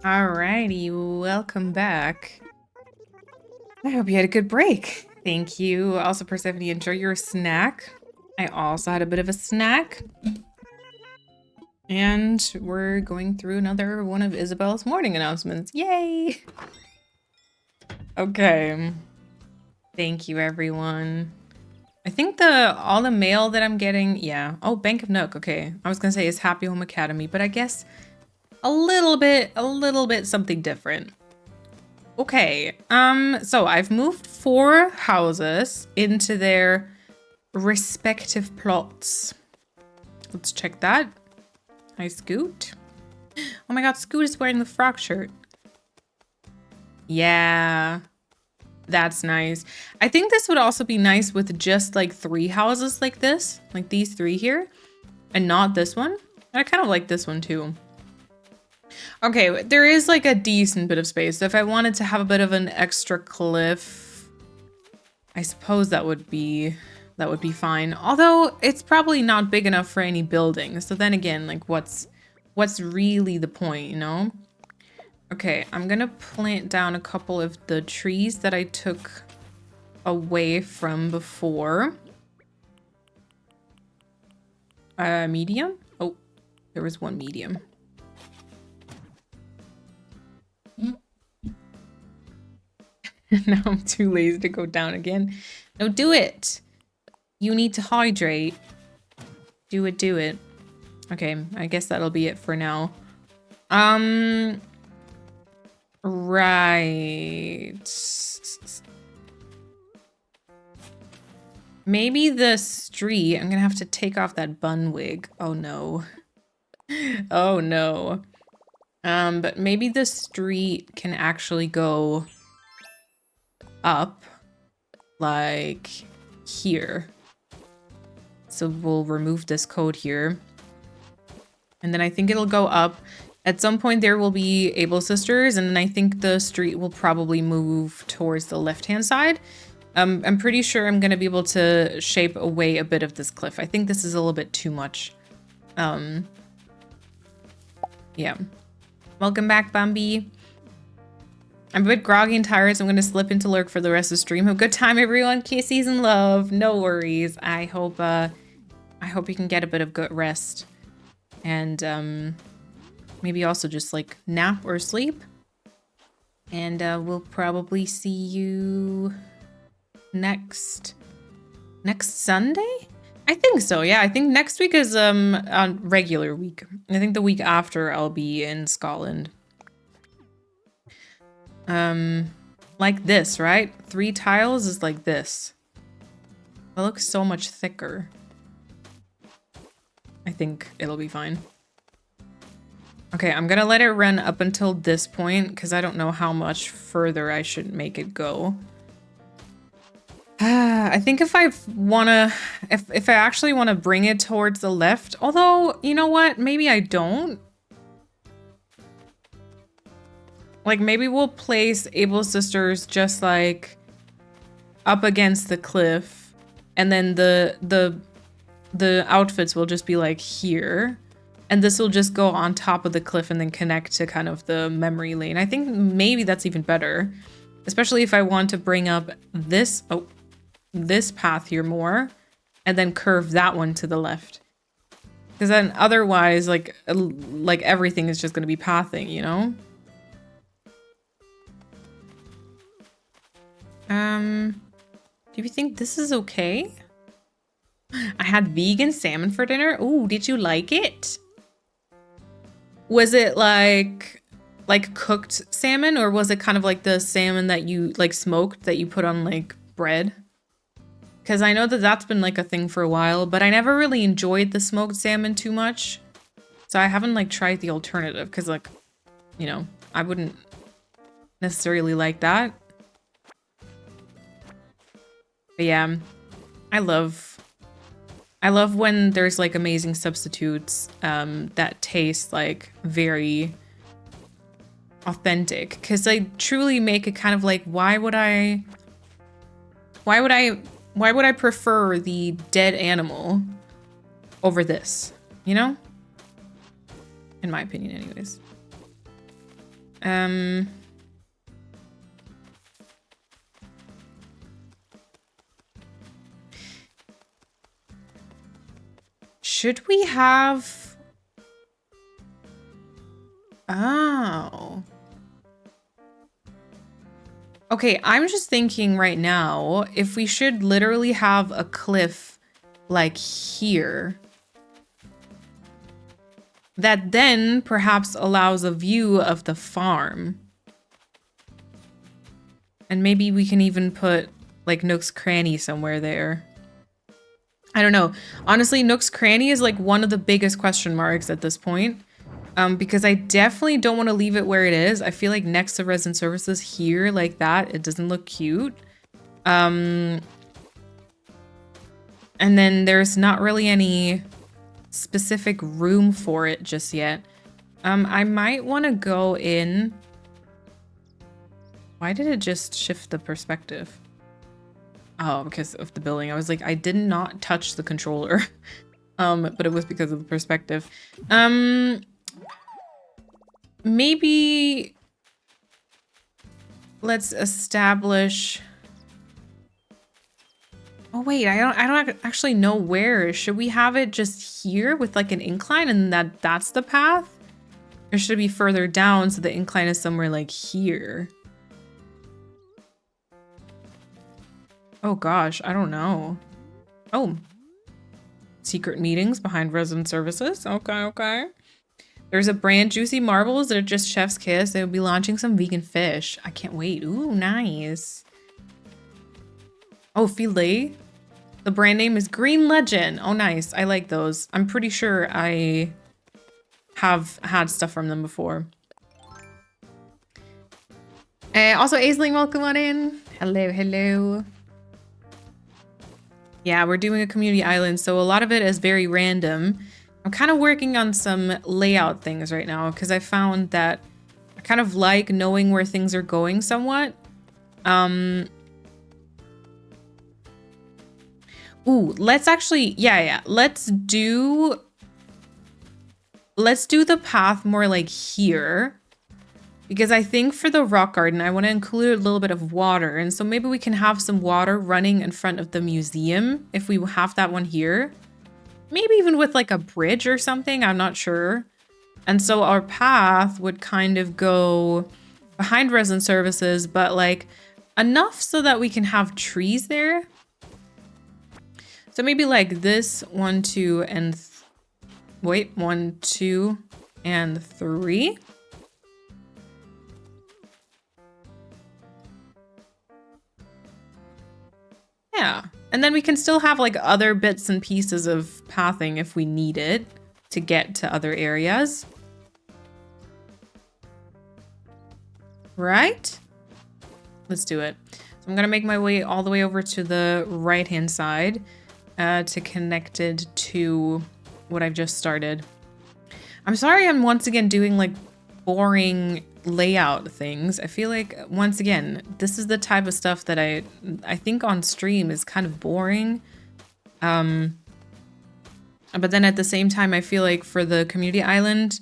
Alrighty, welcome back. I hope you had a good break. Thank you. Also, Persephone, enjoy your snack. I also had a bit of a snack. And we're going through another one of Isabel's morning announcements. Yay! Okay. Thank you, everyone. I think all the mail that I'm getting, yeah. Oh, Bank of Nook. Okay. I was gonna say it's Happy Home Academy, but I guess a little bit something different. Okay. So I've moved 4 houses into their respective plots. Let's check that. Hi, Scoot. Oh my god, Scoot is wearing the frog shirt. Yeah. That's nice. I think this would also be nice with just like 3 houses like this, like these 3 here, and not this one. I kind of like this one too. Okay, there is like a decent bit of space. So if I wanted to have a bit of an extra cliff, I suppose that would be fine. Although it's probably not big enough for any building. So then again, like what's really the point, you know? Okay, I'm gonna plant down a couple of the trees that I took away from before. Medium? Oh, there was one medium. Now I'm too lazy to go down again. No, do it! You need to hydrate. Do it, do it. Okay, I guess that'll be it for now. Right. Maybe the street, I'm gonna have to take off that bun wig. Oh no. Oh no. But maybe the street can actually go up like here. So we'll remove this code here. And then I think it'll go up. At some point there will be Able Sisters, and then I think the street will probably move towards the left-hand side. I'm pretty sure I'm gonna be able to shape away a bit of this cliff. I think this is a little bit too much. Yeah. Welcome back, Bambi. I'm a bit groggy and tired, so I'm gonna slip into lurk for the rest of the stream. Have a good time, everyone. Kisses and love. No worries. I hope you can get a bit of good rest. And maybe also just like nap or sleep. And we'll probably see you next Sunday? I think so, yeah. I think next week is a regular week. I think the week after I'll be in Scotland. Like this, right? 3 tiles is like this. It looks so much thicker. I think it'll be fine. Okay, I'm gonna let it run up until this point because I don't know how much further I should make it go. I think if I actually want to bring it towards the left, although, you know what? Maybe I don't. Like, maybe we'll place Able Sisters just like up against the cliff, and then the outfits will just be like here, and this will just go on top of the cliff and then connect to kind of the memory lane. I think maybe that's even better, especially if I want to bring up this path here more and then curve that one to the left, because then otherwise like everything is just going to be pathing, you know? Do you think this is okay? I had vegan salmon for dinner. Ooh, did you like it? Was it like cooked salmon, or was it kind of like the salmon that you like smoked that you put on like bread? Because I know that that's been like a thing for a while, but I never really enjoyed the smoked salmon too much. So I haven't like tried the alternative because, like, you know, I wouldn't necessarily like that. But yeah, I love when there's like amazing substitutes that taste like very authentic, because they truly make it kind of like, why would I prefer the dead animal over this, you know? In my opinion, anyways. Should we have... Oh. Okay, I'm just thinking right now, if we should literally have a cliff like here, that then perhaps allows a view of the farm. And maybe we can even put like Nook's Cranny somewhere there. I don't know. Honestly, Nook's Cranny is like one of the biggest question marks at this point. Because I definitely don't want to leave it where it is. I feel like next to resident services here like that, it doesn't look cute. And then there's not really any specific room for it just yet. I might want to go in. Why did it just shift the perspective? Oh, because of the building. I was like, I did not touch the controller. But it was because of the perspective. Maybe let's establish. Oh wait, I don't actually know where. Should we have it just here with like an incline and that's the path? Or should it be further down so the incline is somewhere like here? Oh gosh, I don't know. Oh. Secret meetings behind resident services. Okay, okay. There's a brand Juicy Marbles that are just chef's kiss. They will be launching some vegan fish. I can't wait. Ooh, nice. Oh, filet. The brand name is Green Legend. Oh, nice. I like those. I'm pretty sure I have had stuff from them before. Also, Aisling, welcome on in. Hello, hello. Yeah, we're doing a community island, so a lot of it is very random. I'm kind of working on some layout things right now because I found that I kind of like knowing where things are going somewhat. Ooh, let's actually, yeah. Let's do the path more like here. Because I think for the rock garden, I want to include a little bit of water. And so maybe we can have some water running in front of the museum if we have that one here. Maybe even with like a bridge or something, I'm not sure. And so our path would kind of go behind resident services, but like enough so that we can have trees there. So maybe like this 1, 2, and 1, 2, and 3. Yeah. And then we can still have like other bits and pieces of pathing if we need it to get to other areas. Right? Let's do it. So I'm gonna make my way all the way over to the right-hand side to connect it to what I've just started. I'm sorry I'm once again doing like boring layout things. I feel like once again, this is the type of stuff that I think on stream is kind of boring. But then at the same time, I feel like for the community island,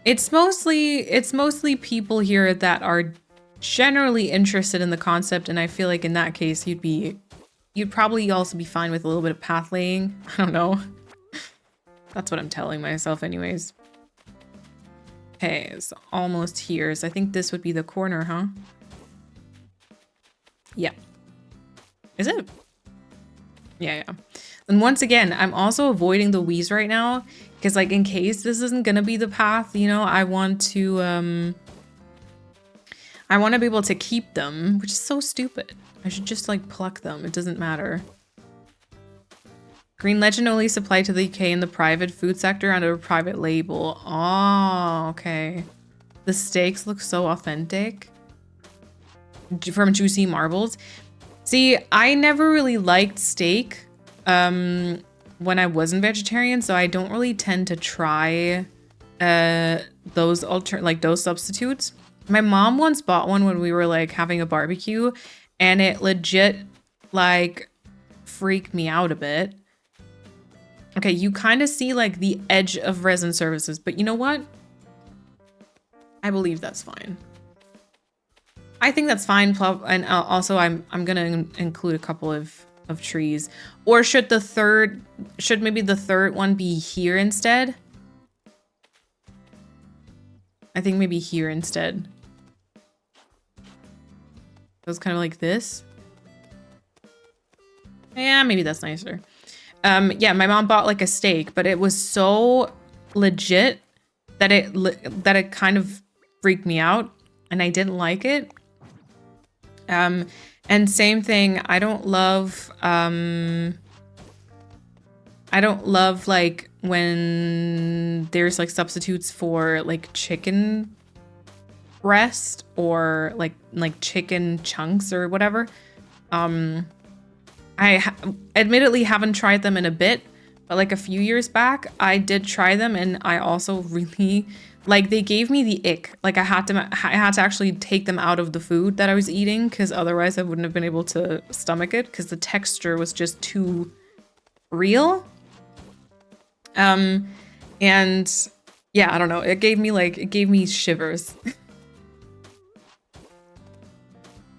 it's mostly people here that are generally interested in the concept, and I feel like in that case you'd probably also be fine with a little bit of path laying. I don't know. That's what I'm telling myself anyways. Okay, it's almost here. So I think this would be the corner, huh? Yeah. Is it? Yeah. And once again, I'm also avoiding the weeds right now because like in case this isn't gonna be the path, you know, I want to be able to keep them, which is so stupid. I should just like pluck them. It doesn't matter. Green Legend only supplied to the UK in the private food sector under a private label. Oh, okay. The steaks look so authentic. From Juicy Marbles. See, I never really liked steak when I wasn't vegetarian, so I don't really tend to try those substitutes. My mom once bought one when we were like having a barbecue, and it legit like freaked me out a bit. Okay, you kind of see like the edge of resin services, but you know what? I believe that's fine. I think that's fine. And also, I'm gonna include a couple of trees. Or should maybe the third one be here instead? I think maybe here instead. It was kind of like this. Yeah, maybe that's nicer. Yeah, my mom bought like a steak, but it was so legit that it kind of freaked me out, and I didn't like it. And same thing, I don't love like when there's like substitutes for like chicken breast or like chicken chunks or whatever. Admittedly haven't tried them in a bit, but like a few years back, I did try them, and I also really like they gave me the ick. Like I had to actually take them out of the food that I was eating because otherwise I wouldn't have been able to stomach it because the texture was just too real. And yeah, I don't know. It gave me shivers.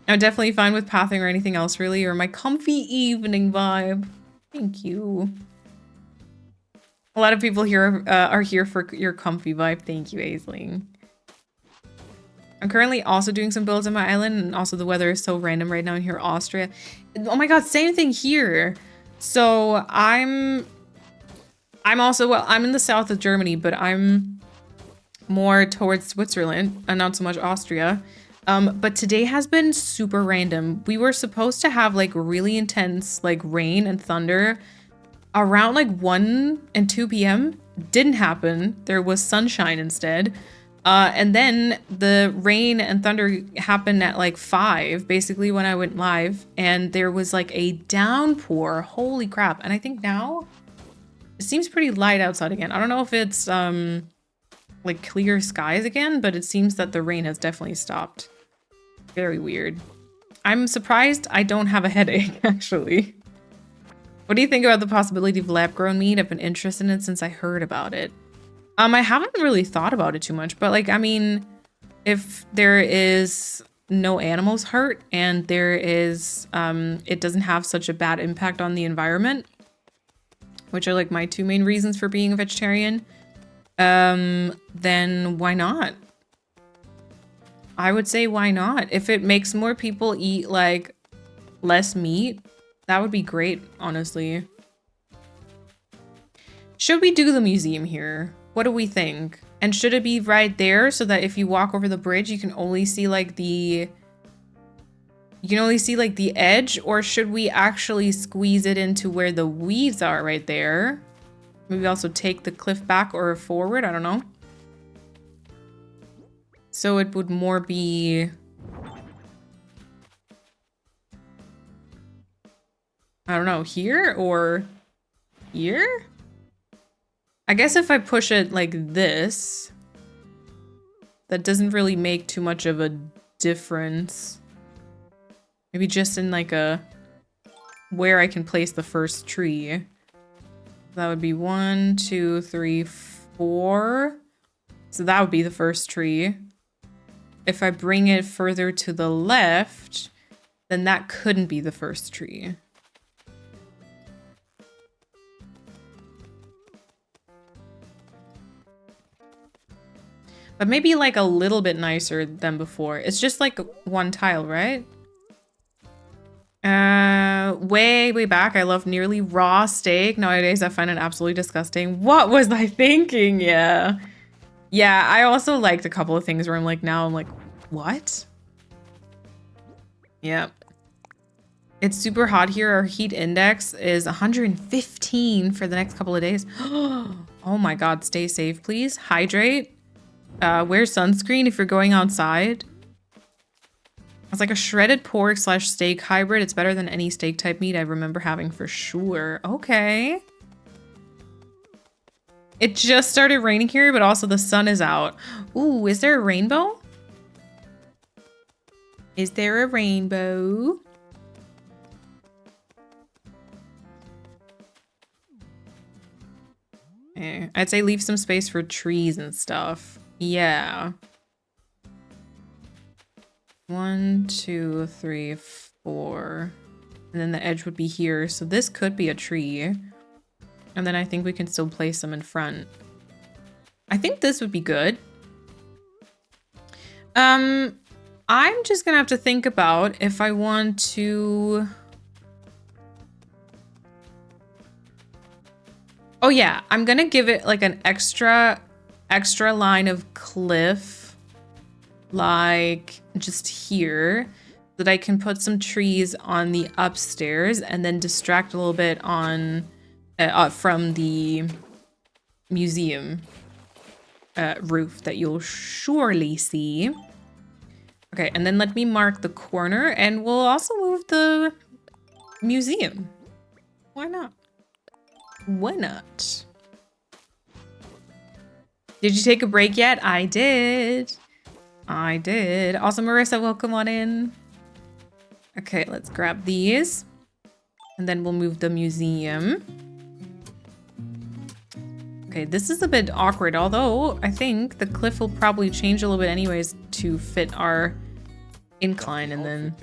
I'm definitely fine with pathing or anything else really, or my comfy evening vibe. Thank you. A lot of people here are here for your comfy vibe. Thank you, Aisling. I'm currently also doing some builds on my island, and also the weather is so random right now in here, Austria. Oh my god, same thing here. So I'm also, well, I'm in the south of Germany, but I'm more towards Switzerland and not so much Austria. But today has been super random. We were supposed to have like really intense like rain and thunder around like 1 and 2 p.m. Didn't happen. There was sunshine instead. And then the rain and thunder happened at like 5, basically when I went live, and there was like a downpour. Holy crap. And I think now it seems pretty light outside again. I don't know if it's like clear skies again, but it seems that the rain has definitely stopped. Very weird. I'm surprised I don't have a headache, actually. What do you think about the possibility of lab-grown meat? I've been interested in it since I heard about it. I haven't really thought about it too much, but like, I mean, if there is no animals hurt and there is, it doesn't have such a bad impact on the environment, which are like my 2 main reasons for being a vegetarian, then why not? I would say why not? If it makes more people eat like less meat, that would be great, honestly. Should we do the museum here? What do we think? And should it be right there so that if you walk over the bridge, you can only see like the edge, or should we actually squeeze it into where the weeds are right there? Maybe also take the cliff back or forward, I don't know. So it would more be, I don't know, here or here? I guess if I push it like this, that doesn't really make too much of a difference. Maybe just in like a, where I can place the first tree. That would be 1, 2, 3, 4. So that would be the first tree. If I bring it further to the left, then that couldn't be the first tree. But maybe like a little bit nicer than before. It's just like 1 tile, right? Way back, I love nearly raw steak. Nowadays, I find it absolutely disgusting. What was I thinking? Yeah. Yeah, I also liked a couple of things where I'm like, now I'm like, what? Yep. It's super hot here. Our heat index is 115 for the next couple of days. Oh my god, stay safe, please. Hydrate. Wear sunscreen if you're going outside. It's like a shredded pork / steak hybrid. It's better than any steak type meat I remember having for sure. Okay. It just started raining here, but also the sun is out. Ooh, is there a rainbow? Is there a rainbow? I'd say leave some space for trees and stuff. Yeah. 1, 2, 3, 4. And then the edge would be here. So this could be a tree. And then I think we can still place them in front. I think this would be good. I'm just gonna have to think about if I want to... Oh yeah, I'm gonna give it like an extra line of cliff, like just here, so that I can put some trees on the upstairs and then distract a little bit on from the museum roof that you'll surely see. Okay, and then let me mark the corner, and we'll also move the museum. Why not? Why not? Did you take a break yet? I did. I did. Also, Marissa, welcome on in. Okay, let's grab these. And then we'll move the museum. Okay, this is a bit awkward, although I think the cliff will probably change a little bit anyways to fit our incline, and then...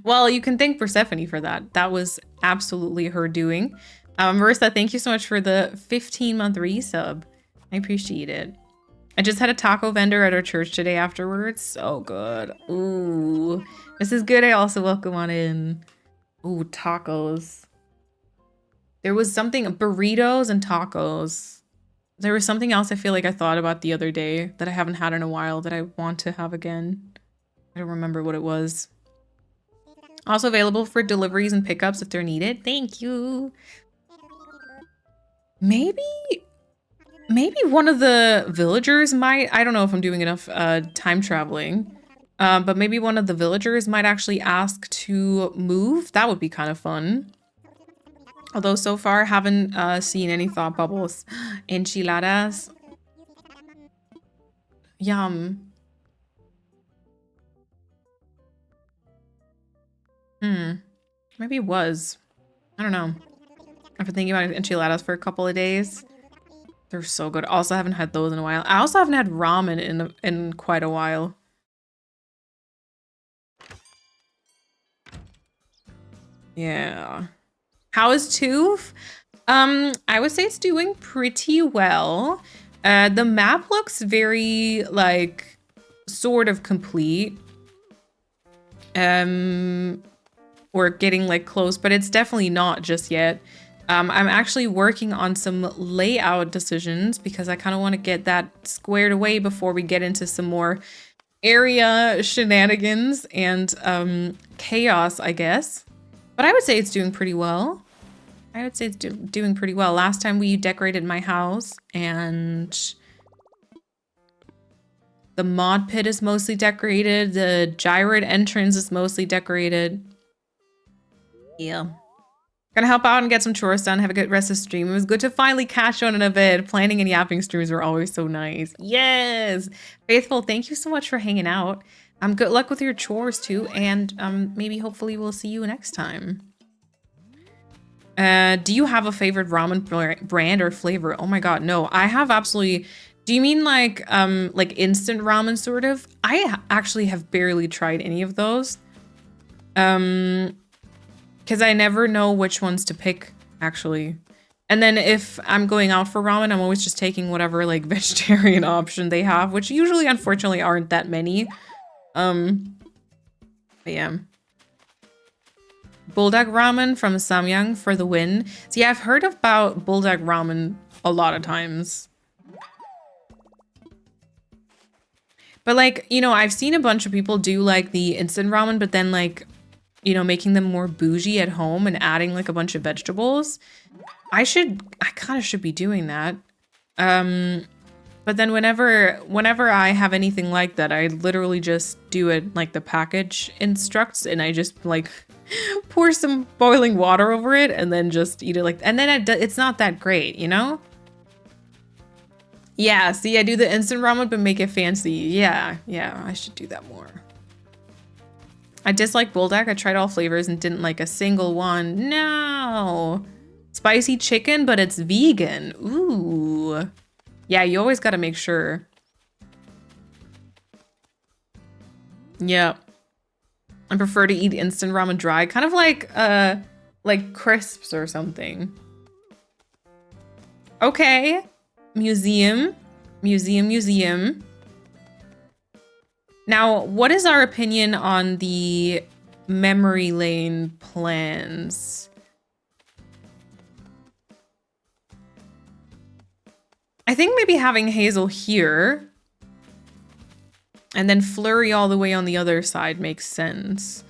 Well, you can thank Persephone for that. That was absolutely her doing. Marissa, thank you so much for the 15-month resub. I appreciate it. I just had a taco vendor at our church today afterwards. So good. Ooh. Mrs. Good, I also welcome on in. Ooh, tacos. There was something, burritos and tacos. There was something else I feel like I thought about the other day that I haven't had in a while that I want to have again. I don't remember what it was. Also available for deliveries and pickups if they're needed. Thank you. Maybe one of the villagers might, I don't know if I'm doing enough time traveling, but maybe one of the villagers might actually ask to move. That would be kind of fun. Although so far haven't seen any thought bubbles. Enchiladas. Yum. Maybe it was. I don't know. I've been thinking about enchiladas for a couple of days. They're so good. Also haven't had those in a while. I also haven't had ramen in quite a while. Yeah. How is Toof? I would say it's doing pretty well. The map looks very, like, sort of complete. Or getting, like, close, but it's definitely not just yet. I'm actually working on some layout decisions because I kind of want to get that squared away before we get into some more area shenanigans and chaos, I guess. But I would say it's doing pretty well. I would say it's doing pretty well. Last time we decorated my house, and the mod pit is mostly decorated. The gyrate entrance is mostly decorated. Yeah. Gonna help out and get some chores done. Have a good rest of the stream. It was good to finally catch on in a bit. Planning and yapping streams are always so nice. Yes! Faithful, thank you so much for hanging out. Good luck with your chores too, and maybe hopefully we'll see you next time. Do you have a favorite ramen brand or flavor? Oh my god, no. I have absolutely... Do you mean like instant ramen sort of? I actually have barely tried any of those. Because I never know which ones to pick, actually. And then if I'm going out for ramen, I'm always just taking whatever like vegetarian option they have, which usually, unfortunately, aren't that many. But yeah. Bulldog ramen from Samyang for the win. See, I've heard about bulldog ramen a lot of times. But like, you know, I've seen a bunch of people do like the instant ramen, but then like, you know, making them more bougie at home and adding like a bunch of vegetables. I kind of should be doing that. But then whenever I have anything like that, I literally just do it like the package instructs, and I just like pour some boiling water over it and then just eat it like, and then it's not that great, you know? Yeah, see, I do the instant ramen but make it fancy. Yeah, I should do that more. I dislike bulldog. I tried all flavors and didn't like a single one. No. Spicy chicken, but it's vegan. Ooh. Yeah, you always got to make sure. Yeah. I prefer to eat instant ramen dry, kind of like crisps or something. Okay. Museum. Museum, museum. Now, what is our opinion on the memory lane plans? I think maybe having Hazel here and then Flurry all the way on the other side makes sense.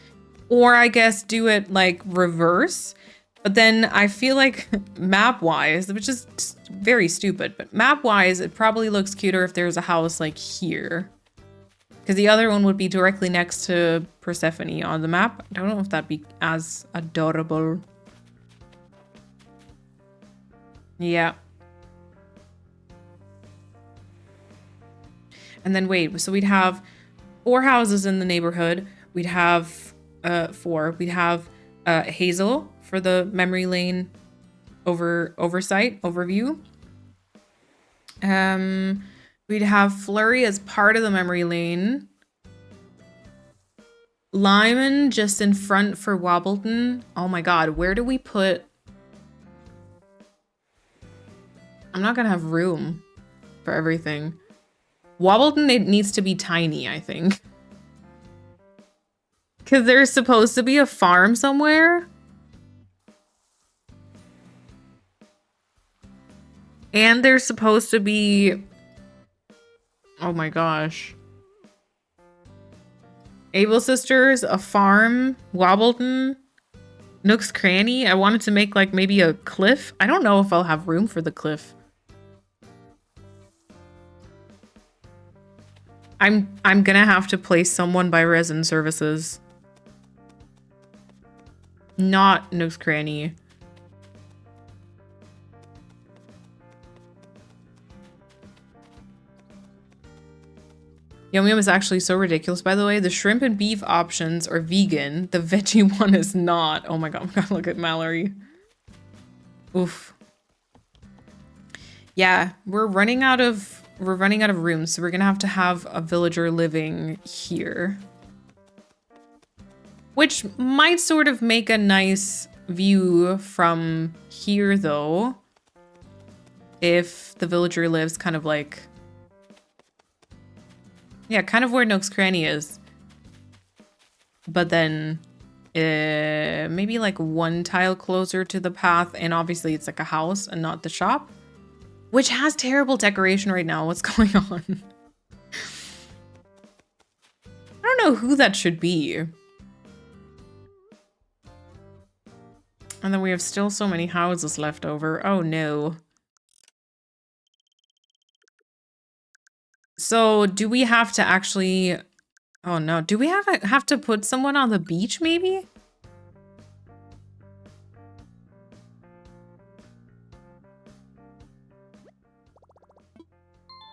Or I guess do it like reverse. But then I feel like map-wise, which is very stupid, but map-wise, it probably looks cuter if there's a house like here. Because the other one would be directly next to Persephone on the map. I don't know if that'd be as adorable. Yeah. And then wait, so we'd have 4 houses in the neighborhood. We'd have 4. We'd have Hazel for the memory lane overview. We'd have Flurry as part of the memory lane. Lyman just in front for Wobbleton. Oh my god, where do we put... I'm not gonna have room for everything. Wobbleton, it needs to be tiny, I think. Because there's supposed to be a farm somewhere. And there's supposed to be... Oh my gosh. Able Sisters, a farm, Wobbleton, Nook's Cranny. I wanted to make like maybe a cliff. I don't know if I'll have room for the cliff. I'm gonna have to place someone by resin services. Not Nook's Cranny. Yum Yum is actually so ridiculous, by the way. The shrimp and beef options are vegan. The veggie one is not. Oh my god, look at Mallory. Oof. Yeah, we're running out of rooms, so we're gonna have to have a villager living here. Which might sort of make a nice view from here, though. If the villager lives kind of like... Yeah, kind of where Nook's Cranny is. But then maybe like 1 tile closer to the path, and obviously it's like a house and not the shop. Which has terrible decoration right now. What's going on? I don't know who that should be. And then we have still so many houses left over. Oh no. So do we have to actually... Oh no, do we have to put someone on the beach maybe?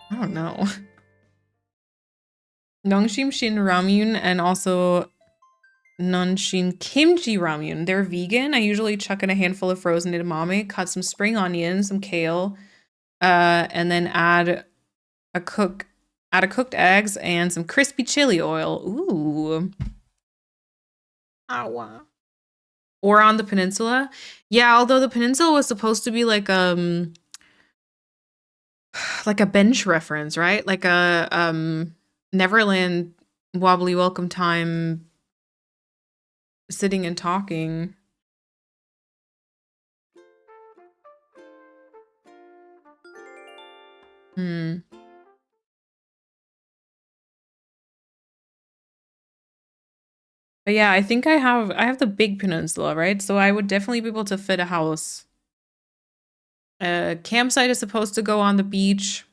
I don't know. Nongshim Shin Ramyun and also Nonshin Kimchi Ramyun. They're vegan. I usually chuck in a handful of frozen edamame, cut some spring onions, some kale, and then add cooked eggs and some crispy chili oil. Ooh. Oh, wow. Or on the peninsula. Yeah, although the peninsula was supposed to be like a bench reference, right? Like a Neverland wobbly welcome time sitting and talking. But yeah, I think I have the big peninsula, right? So I would definitely be able to fit a house. Campsite is supposed to go on the beach.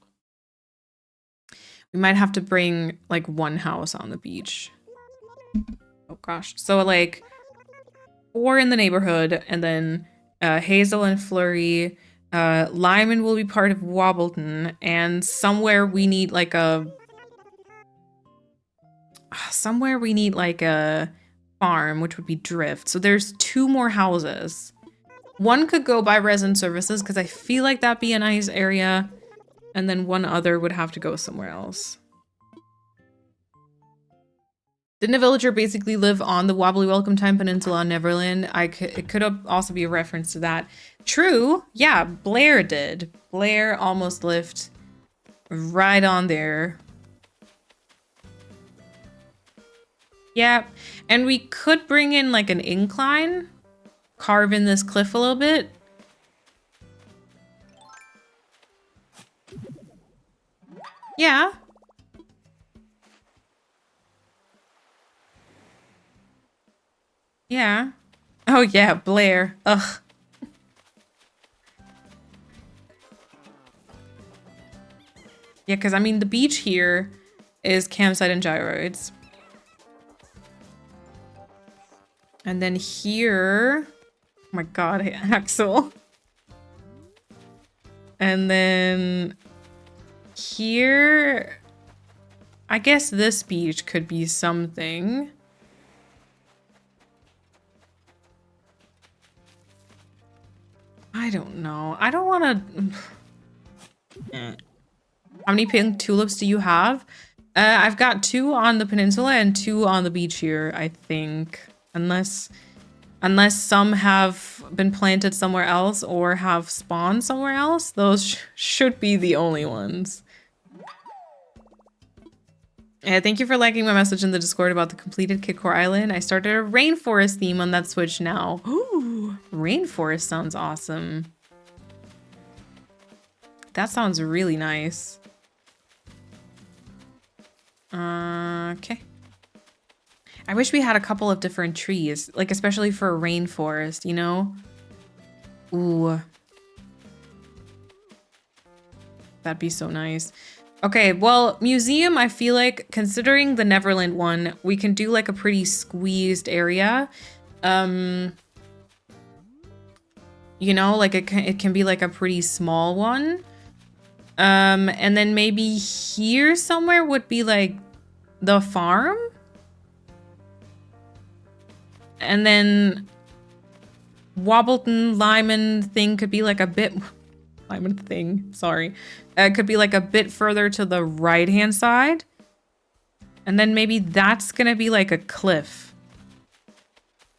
We might have to bring like 1 house on the beach. Oh gosh. So like 4 in the neighborhood, and then Hazel and Flurry. Lyman will be part of Wobbleton, and somewhere we need like a farm, which would be Drift. So there's 2 more houses. 1 could go by resin services because I feel like that'd be a nice area, and then 1 other would have to go somewhere else. Didn't a villager basically live on the Wobbly Welcome Time Peninsula on Neverland? It could also be a reference to that. True. Yeah, Blair did. Blair almost lived right on there. Yeah, and we could bring in like an incline, carve in this cliff a little bit. Yeah. Yeah. Oh yeah, Blair. Ugh. Yeah, because I mean the beach here is campsite and gyroids. And then here, oh my god, Axel. And then here, I guess this beach could be something. I don't know. I don't want to... How many pink tulips do you have? I've got 2 on the peninsula and 2 on the beach here, I think. Unless some have been planted somewhere else or have spawned somewhere else, those should be the only ones. Thank you for liking my message in the Discord about the completed Kidcore Island. I started a rainforest theme on that Switch now. Ooh, rainforest sounds awesome. That sounds really nice. Okay. I wish we had a couple of different trees, like especially for a rainforest, you know? Ooh. That'd be so nice. Okay, well, museum, I feel like, considering the Neverland one, we can do like a pretty squeezed area. You know, like it can be like a pretty small one. And then maybe here somewhere would be like the farm. And then Wobbleton Lyman thing could be like a bit... Lyman thing, sorry. Could be like a bit further to the right-hand side. And then maybe that's gonna be like a cliff.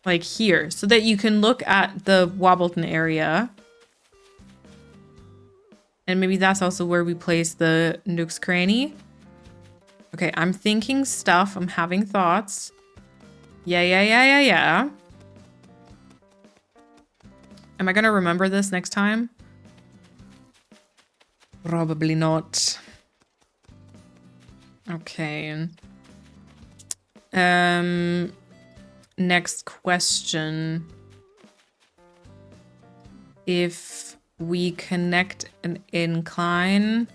Like here, so that you can look at the Wobbleton area. And maybe that's also where we place the Nook's Cranny. Okay, I'm thinking stuff. I'm having thoughts. Yeah. Am I gonna remember this next time? Probably not. Okay. Next question. If we connect an incline,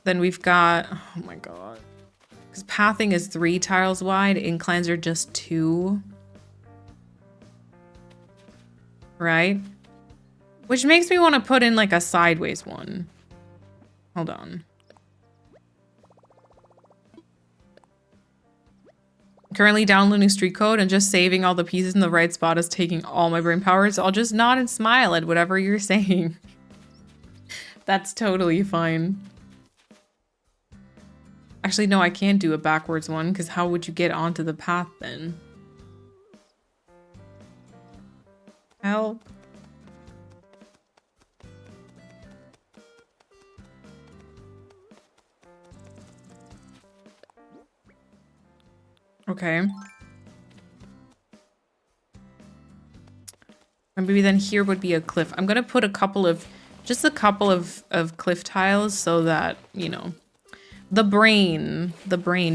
then we've got, oh my god. Because pathing is 3 tiles wide, inclines are just 2. Right? Which makes me want to put in like a sideways one. Hold on. Currently downloading Street Code and just saving all the pieces in the right spot is taking all my brain power, so I'll just nod and smile at whatever you're saying. That's totally fine. Actually, no, I can't do a backwards one, because how would you get onto the path then? Help. Okay. And maybe then here would be a cliff. I'm gonna put just a couple of cliff tiles so that, you know, the brain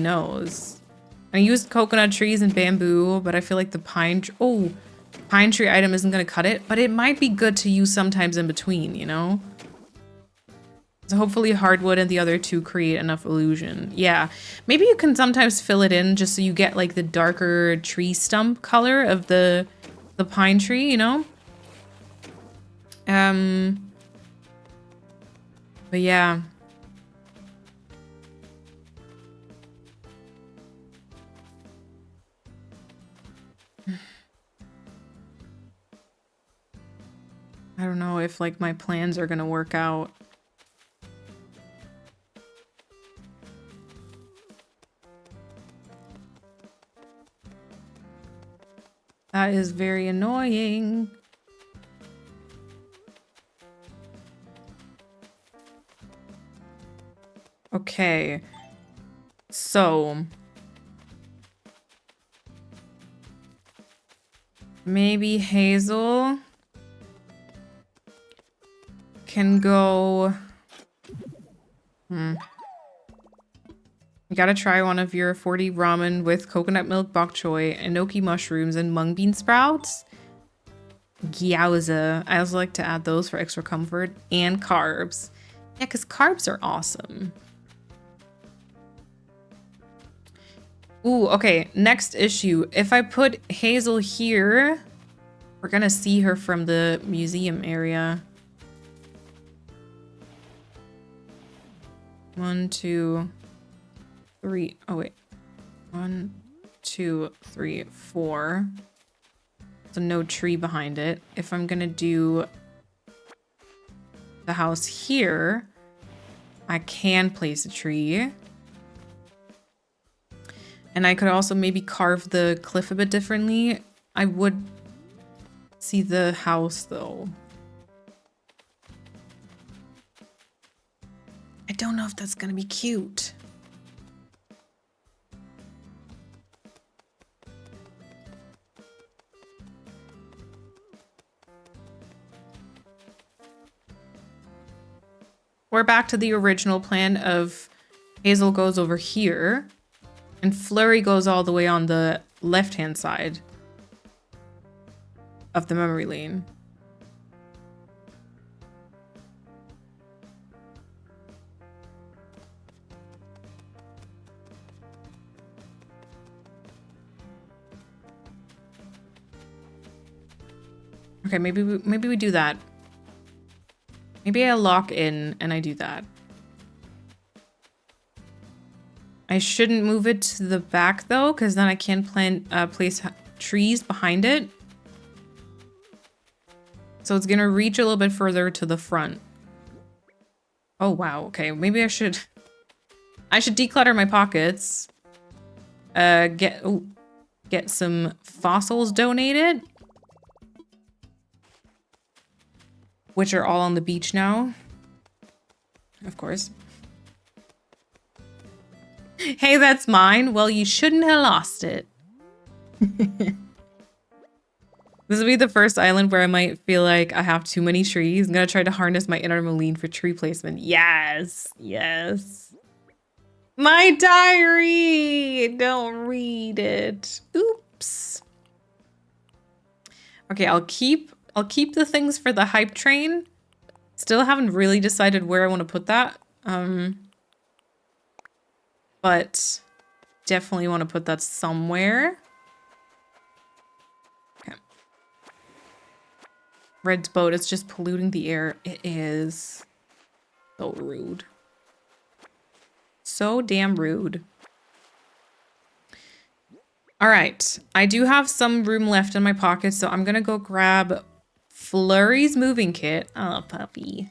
knows. I used coconut trees and bamboo, but I feel like the pine tree item isn't gonna cut it, but it might be good to use sometimes in between, you know? So hopefully hardwood and the other 2 create enough illusion. Yeah, maybe you can sometimes fill it in just so you get like the darker tree stump color of the pine tree, you know? But yeah. I don't know if like my plans are gonna work out. That is very annoying. Okay. So maybe Hazel can go. You gotta try one of your 40 ramen with coconut milk, bok choy, enoki mushrooms, and mung bean sprouts. Gyoza. I also like to add those for extra comfort and carbs. Yeah, because carbs are awesome. Ooh, okay. Next issue. If I put Hazel here, we're gonna see her from the museum area. 1, 2, 3. Oh, wait. 1, 2, 3, 4. So no tree behind it. If I'm gonna do the house here, I can place a tree. And I could also maybe carve the cliff a bit differently. I would see the house though. I don't know if that's gonna be cute. We're back to the original plan of Hazel goes over here and Flurry goes all the way on the left-hand side of the memory lane. Okay, maybe we do that. Maybe I lock in and I do that. I shouldn't move it to the back though, because then I can place trees behind it. So it's gonna reach a little bit further to the front. Oh wow, okay, maybe I should declutter my pockets. Get some fossils donated. Which are all on the beach now. Of course. Hey, that's mine. Well, you shouldn't have lost it. This will be the first island where I might feel like I have too many trees. I'm gonna try to harness my inner Moline for tree placement. Yes, yes. My diary! Don't read it. Oops. Okay, I'll keep the things for the hype train. Still haven't really decided where I want to put that. But definitely want to put that somewhere. Okay. Red's boat is just polluting the air. It is. So rude. So damn rude. All right. I do have some room left in my pocket, so I'm going to go grab Flurry's moving kit. Oh, puppy.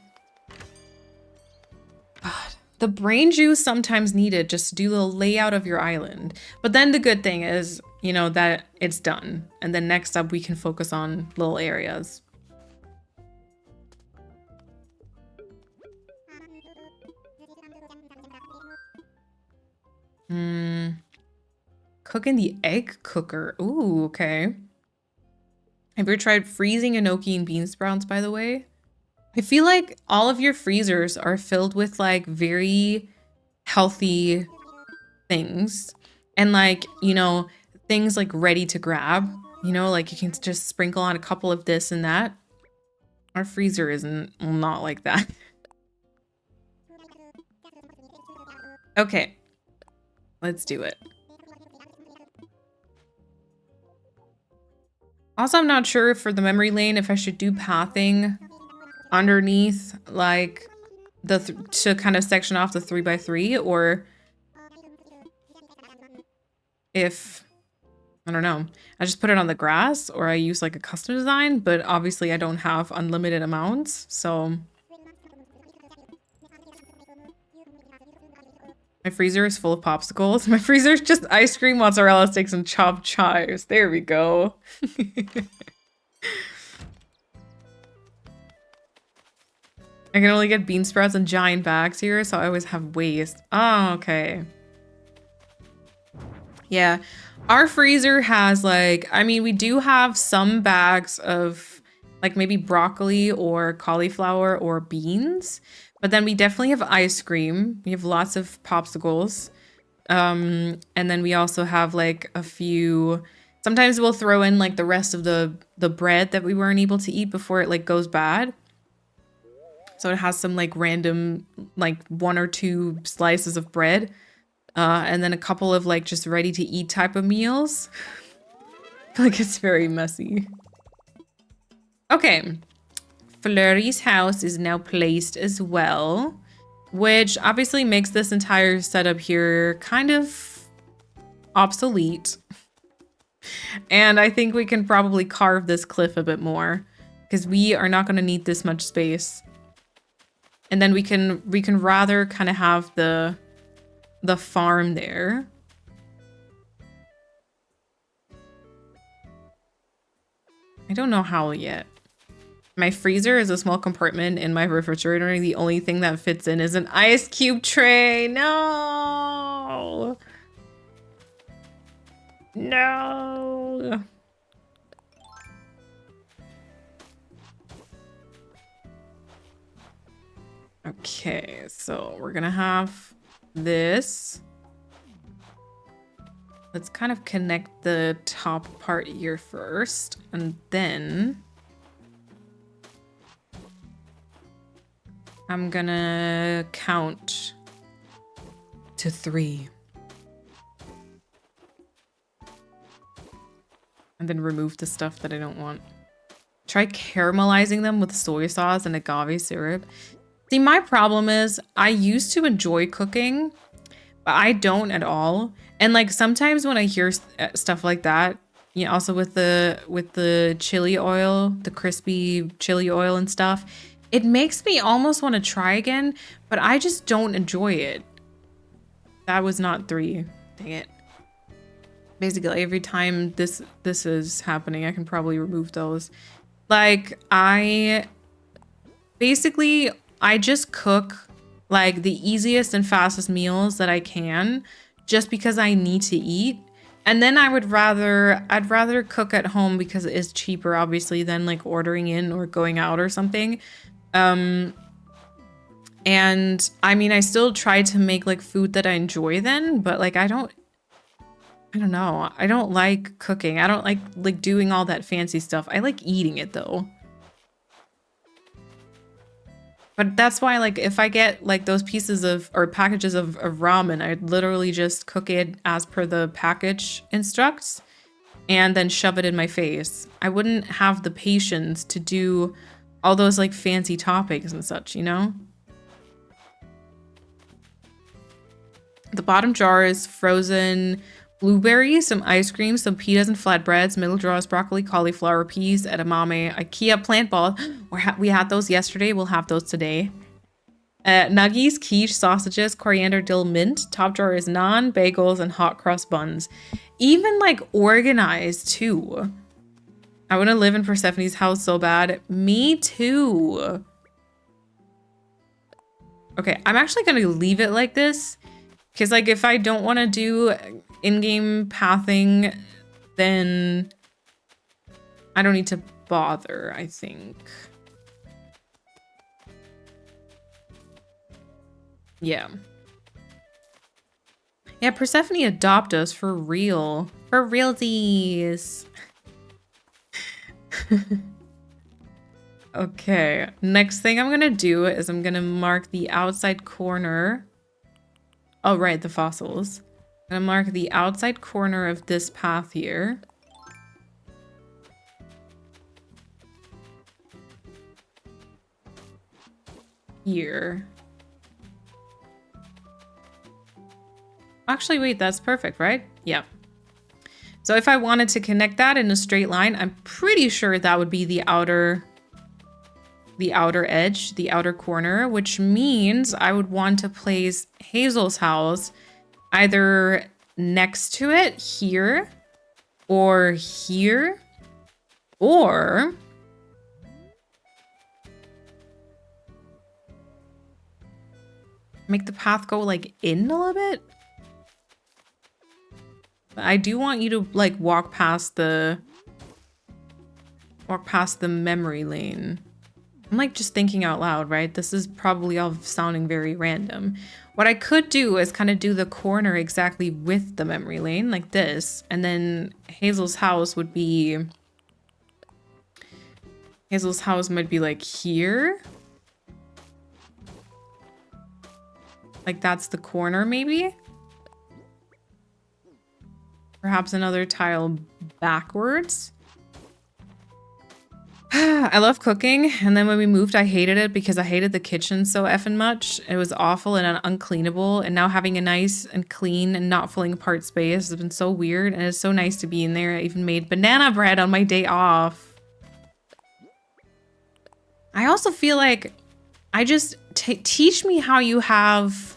God. The brain juice sometimes needed just to do the layout of your island. But then the good thing is, you know, that it's done. And then next up, we can focus on little areas. Cooking the egg cooker. Ooh, okay. Have you ever tried freezing enoki and bean sprouts, by the way? I feel like all of your freezers are filled with like very healthy things. And like, you know, things like ready to grab. You know, like you can just sprinkle on a couple of this and that. Our freezer isn't not like that. Okay. Let's do it. Also, I'm not sure for the memory lane if I should do pathing underneath, like, to kind of section off the 3x3, or if, I don't know, I just put it on the grass, or I use like a custom design, but obviously I don't have unlimited amounts, so. My freezer is full of popsicles. My freezer is just ice cream, mozzarella sticks, and chopped chives. There we go. I can only get bean sprouts in giant bags here, so I always have waste. Oh, okay. Yeah. Our freezer has like, I mean, we do have some bags of like maybe broccoli or cauliflower or beans, but then we definitely have ice cream. We have lots of popsicles. And then we also have like a few, sometimes we'll throw in like the rest of the bread that we weren't able to eat before it like goes bad. So it has some like random, like 1 or 2 slices of bread. And then a couple of like just ready to eat type of meals. Like it's very messy. Okay. Flurry's house is now placed as well, which obviously makes this entire setup here kind of obsolete. And I think we can probably carve this cliff a bit more because we are not going to need this much space. And then we can rather kind of have the farm there. I don't know how yet. My freezer is a small compartment in my refrigerator. The only thing that fits in is an ice cube tray. No. No. Okay, so we're gonna have this. Let's kind of connect the top part here first, and then I'm gonna count to 3. And then remove the stuff that I don't want. Try caramelizing them with soy sauce and agave syrup. See, my problem is I used to enjoy cooking, but I don't at all. And like sometimes when I hear stuff like that, you know, also with the chili oil, the crispy chili oil and stuff, it makes me almost want to try again, but I just don't enjoy it. That was not 3. Dang it. Basically, every time this is happening, I can probably remove those. Like, I just cook like the easiest and fastest meals that I can just because I need to eat. And then I'd rather cook at home because it is cheaper, obviously, than like ordering in or going out or something. And I mean, I still try to make like food that I enjoy then, but like I don't know. I don't like cooking. I don't like doing all that fancy stuff. I like eating it though. But that's why, like, if I get like those pieces of or packages of ramen, I'd literally just cook it as per the package instructs and then shove it in my face. I wouldn't have the patience to do all those like fancy toppings and such, you know? The bottom jar is frozen blueberries, some ice cream, some pitas and flatbreads. Middle jar is broccoli, cauliflower, peas, edamame, IKEA plant balls. We had those yesterday. We'll have those today. Nuggies, quiche, sausages, coriander, dill, mint. Top jar is naan, bagels, and hot cross buns. Even like organized too. I want to live in Persephone's house so bad. Me too. Okay, I'm actually going to leave it like this. Because like if I don't want to do in-game pathing, then I don't need to bother, I think. Yeah. Yeah, Persephone adopt us for real. For realsies. Okay, next thing I'm gonna do is I'm gonna mark the outside corner. Oh, right, the fossils. I'm gonna mark the outside corner of this path here. Here. Actually, wait, that's perfect, right? Yeah. So if I wanted to connect that in a straight line, I'm pretty sure that would be the outer the outer edge, the outer corner, which means I would want to place Hazel's house either next to it here or here, or make the path go like in a little bit. But I do want you to like walk past the memory lane. I'm like just thinking out loud, right? This is probably all sounding very random. What I could do is kind of do the corner exactly with the memory lane like this. And then Hazel's house would be... Hazel's house might be like here. Like that's the corner maybe? Perhaps another tile backwards. I love cooking, and then when we moved, I hated it because I hated the kitchen so effing much. It was awful and uncleanable, and now having a nice and clean and not falling apart space has been so weird, and it's so nice to be in there. I even made banana bread on my day off. I also feel like I just teach me how you have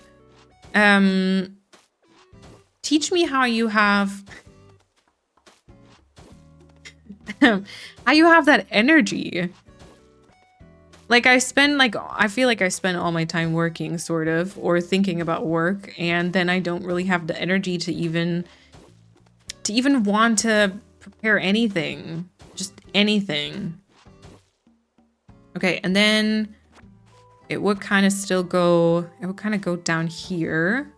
teach me how you have how you have that energy. Like I feel like I spend all my time working sort of or thinking about work, and then I don't really have the energy to even want to prepare anything, just anything. Okay, and then it would kind of still go, it would kind of go down here.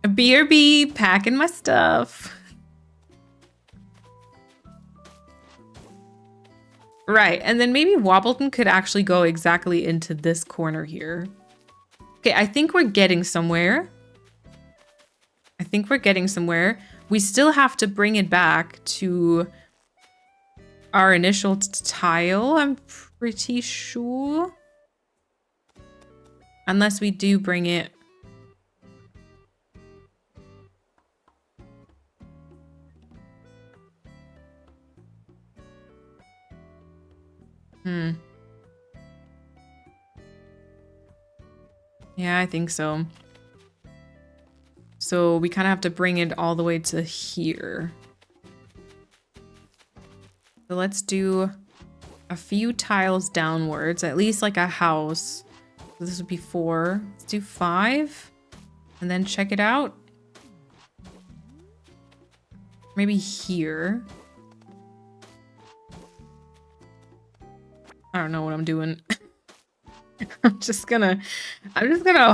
A BRB, packing my stuff. Right, and then maybe Wobbleton could actually go exactly into this corner here. Okay, I think we're getting somewhere. We still have to bring it back to our initial tile, I'm pretty sure. Unless we do bring it... Yeah, I think so. So we kind of have to bring it all the way to here. So let's do a few tiles downwards, at least like a house. So this would be 4. Let's do 5 and then check it out. Maybe here. I don't know what I'm doing. I'm just gonna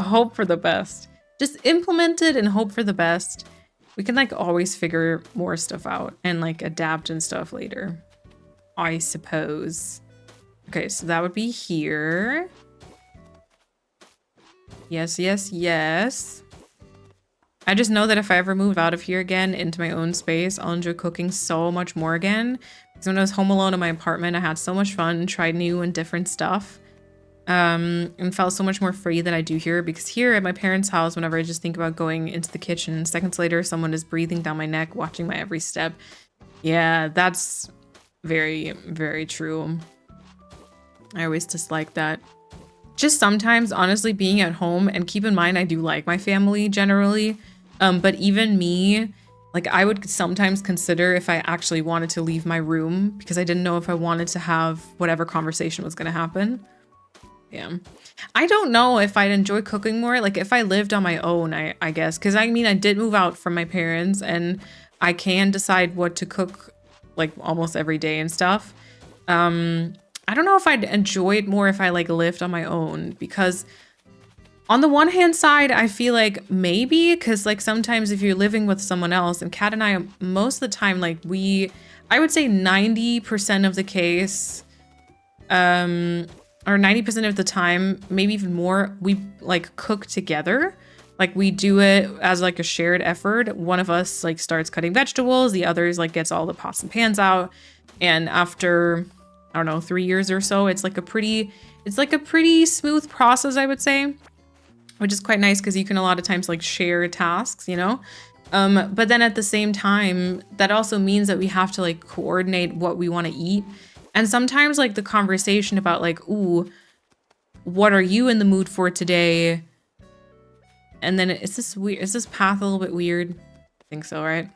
hope for the best. Just implement it and hope for the best. We can like always figure more stuff out and like adapt and stuff later, I suppose. Okay, so that would be here. Yes, yes, yes. I just know that if I ever move out of here again into my own space, I'll enjoy cooking so much more again. Because when I was home alone in my apartment, I had so much fun, tried new and different stuff. And felt so much more free than I do here, because here at my parents' house, whenever I just think about going into the kitchen, seconds later, someone is breathing down my neck, watching my every step. Yeah, that's very, very true. I always dislike that. Just sometimes, honestly, being at home, and keep in mind, I do like my family generally, but even me, like I would sometimes consider if I actually wanted to leave my room because I didn't know if I wanted to have whatever conversation was going to happen. Yeah. I don't know if I'd enjoy cooking more. Like if I lived on my own, I guess. Because I mean, I did move out from my parents and I can decide what to cook like almost every day and stuff. I don't know if I'd enjoy it more if I like lived on my own, because on the one hand side, I feel like maybe because like sometimes if you're living with someone else, and Kat and I, most of the time, like I would say 90% of the case, or 90% of the time, maybe even more, we like cook together. Like we do it as like a shared effort. One of us like starts cutting vegetables, the others like gets all the pots and pans out. And after, I don't know, 3 years or so, it's like a pretty smooth process, I would say, which is quite nice because you can a lot of times like share tasks, you know? But then at the same time, that also means that we have to like coordinate what we want to eat. And sometimes like the conversation about like, ooh, what are you in the mood for today? And then is this weird? Is this path a little bit weird? I think so, right?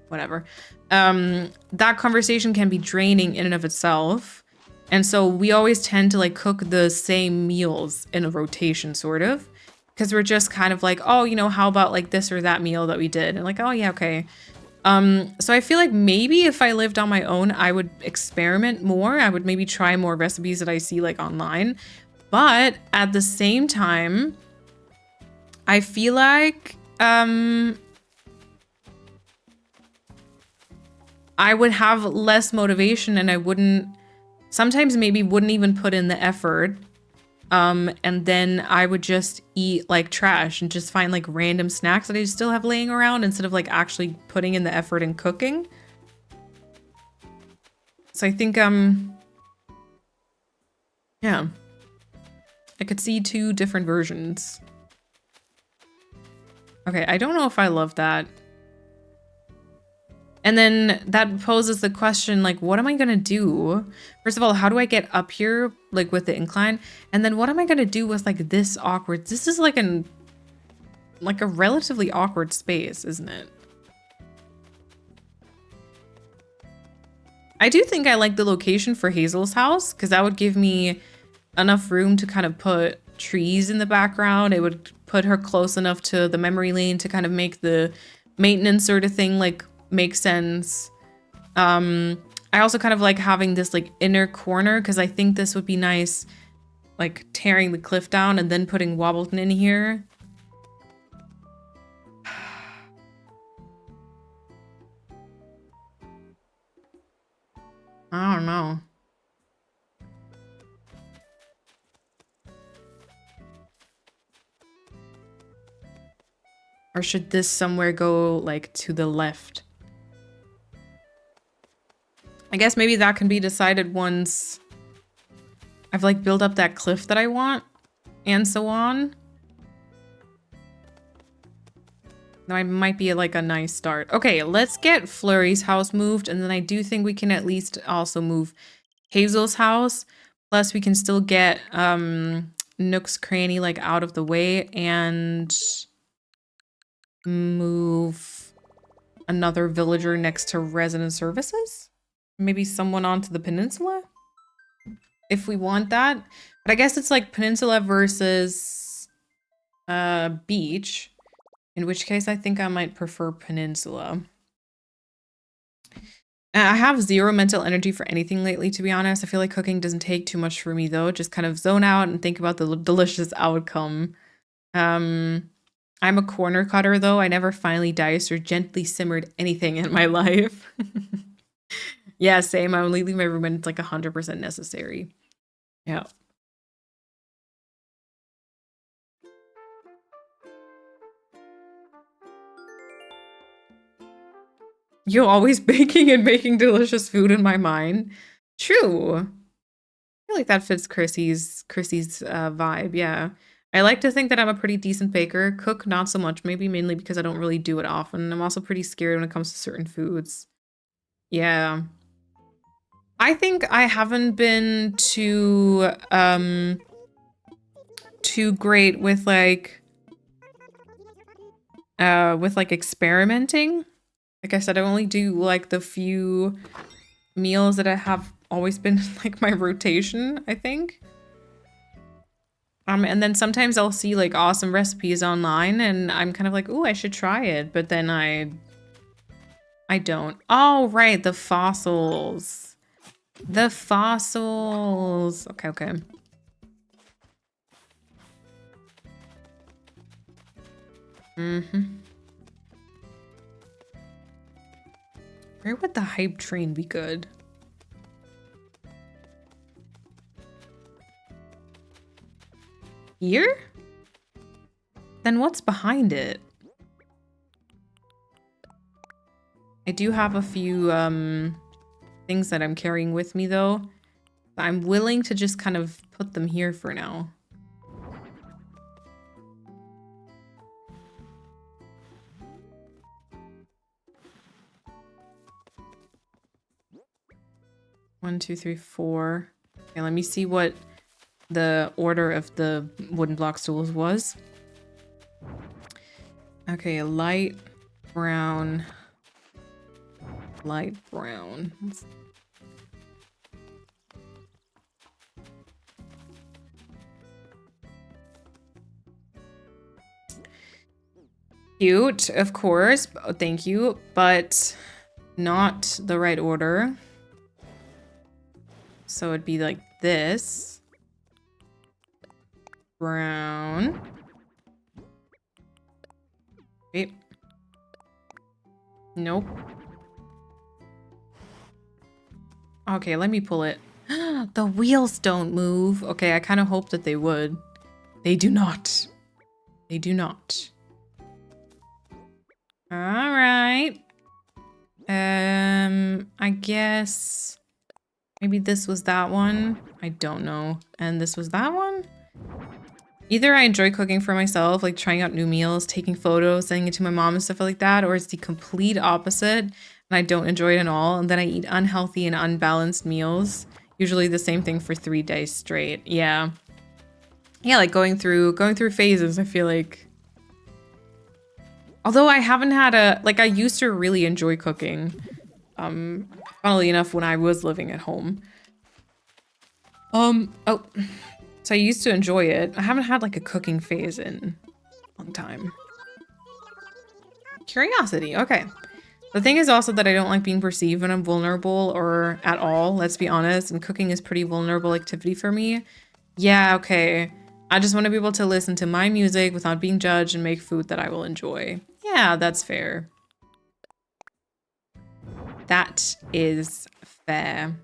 Whatever. That conversation can be draining in and of itself. And so we always tend to like cook the same meals in a rotation, sort of. Because we're just kind of like, oh, you know, how about like this or that meal that we did? And like, oh yeah, okay. So I feel like maybe if I lived on my own, I would experiment more. I would maybe try more recipes that I see like online. But at the same time, I feel like I would have less motivation and I wouldn't sometimes maybe wouldn't even put in the effort. And then I would just eat like trash and just find like random snacks that I still have laying around instead of like actually putting in the effort and cooking. So I think yeah. I could see two different versions. Okay, I don't know if I love that. And then that poses the question, like, what am I gonna do? First of all, how do I get up here, like, with the incline? And then what am I gonna do with, like, this awkward... This is, like, a relatively awkward space, isn't it? I do think I like the location for Hazel's house, because that would give me enough room to kind of put trees in the background. It would put her close enough to the memory lane to kind of make the maintenance sort of thing, like, make sense. I also kind of like having this like inner corner because I think this would be nice, like tearing the cliff down and then putting Wobbleton in here. I don't know. Or should this somewhere go like to the left? I guess maybe that can be decided once I've like built up that cliff that I want and so on. That might be like a nice start. Okay, let's get Flurry's house moved, and then I do think we can at least also move Hazel's house. Plus we can still get Nook's cranny like out of the way and move another villager next to resident services. Maybe someone onto the peninsula if we want that. But I guess it's like peninsula versus beach, in which case I think I might prefer peninsula. I have zero mental energy for anything lately, to be honest. I feel like cooking doesn't take too much for me though. Just kind of zone out and think about the delicious outcome. I'm a corner cutter though. I never finely diced or gently simmered anything in my life. Yeah, same. I only leave my room when it's like 100% necessary. Yeah. You're always baking and making delicious food in my mind. True. I feel like that fits Chrissy's vibe. Yeah. I like to think that I'm a pretty decent baker. Cook, not so much. Maybe mainly because I don't really do it often. I'm also pretty scared when it comes to certain foods. Yeah. I think I haven't been too great with like experimenting. Like I said, I only do like the few meals that I have always been like my rotation, I think. And then sometimes I'll see like awesome recipes online and I'm kind of like, "Ooh, I should try it." But then I don't. Oh, right, the fossils. The fossils. Okay, okay. Mm-hmm. Where would the hype train be good? Here? Then what's behind it? I do have a few things that I'm carrying with me though. I'm willing to just kind of put them here for now. 1, 2, 3, 4. Okay, let me see what the order of the wooden block stools was. Okay, light brown. Light brown. Cute, of course. Oh, thank you, but not the right order. So it'd be like this. Brown. Wait. Nope. Okay, let me pull it. The wheels don't move. Okay, I kind of hope that they would. They do not. They do not. All right. I guess maybe this was that one. I don't know. And this was that one? Either I enjoy cooking for myself, like trying out new meals, taking photos, sending it to my mom and stuff like that, or it's the complete opposite and I don't enjoy it at all. And then I eat unhealthy and unbalanced meals. Usually the same thing for 3 days straight. Yeah. Yeah, like going through phases, I feel like. Although I haven't had I used to really enjoy cooking. Funnily enough, when I was living at home. Oh, so I used to enjoy it. I haven't had like a cooking phase in a long time. Curiosity, okay. The thing is also that I don't like being perceived when I'm vulnerable or at all, let's be honest, and cooking is pretty vulnerable activity for me. Yeah, okay. I just want to be able to listen to my music without being judged and make food that I will enjoy. Yeah, that's fair. That is fair.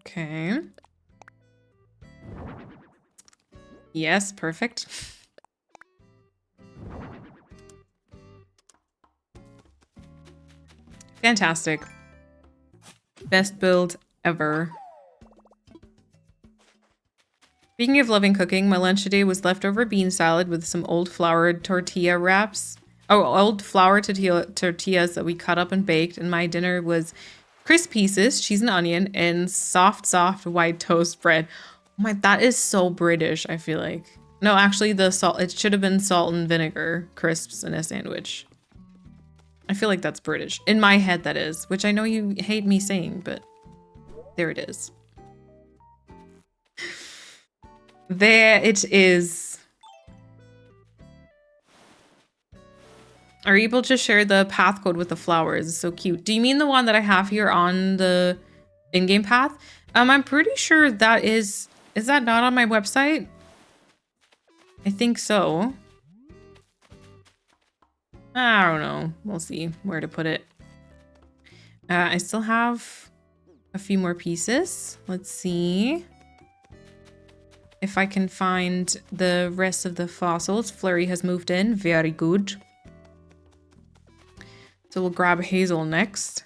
Okay. Yes, perfect. Fantastic. Best build ever. Speaking of loving cooking, my lunch today was leftover bean salad with some old floured tortilla wraps. Oh, old flour tortillas that we cut up and baked. And my dinner was crisp pieces, cheese and onion, and soft white toast bread. Oh my, that is so British, I feel like. No, actually, it should have been salt and vinegar crisps in a sandwich. I feel like that's British. In my head, that is. Which I know you hate me saying, but there it is. There it is. Are you able to share the path code with the flowers? It's so cute. Do you mean the one that I have here on the in-game path? I'm pretty sure that is that not on my website? I think so. I don't know. We'll see where to put it. I still have a few more pieces. Let's see if I can find the rest of the fossils. Flurry has moved in. Very good. So we'll grab Hazel next.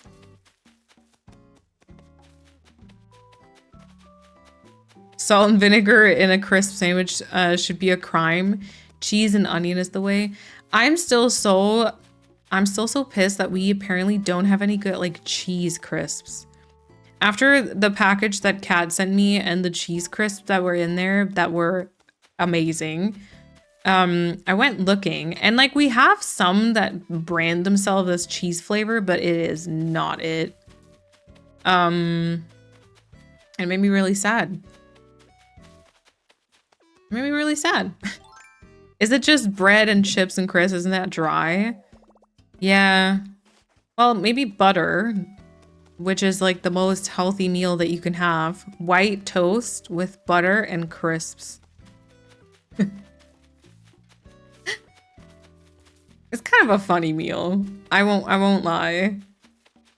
Salt and vinegar in a crisp sandwich should be a crime. Cheese and onion is the way. I'm still so pissed that we apparently don't have any good like cheese crisps. After the package that Kat sent me and the cheese crisps that were in there that were amazing, I went looking and like we have some that brand themselves as cheese flavor, but it is not it. It made me really sad. It made me really sad. Is it just bread and chips and crisps? Isn't that dry? Yeah. Well, maybe butter, which is like the most healthy meal that you can have. White toast with butter and crisps. It's kind of a funny meal. I won't lie.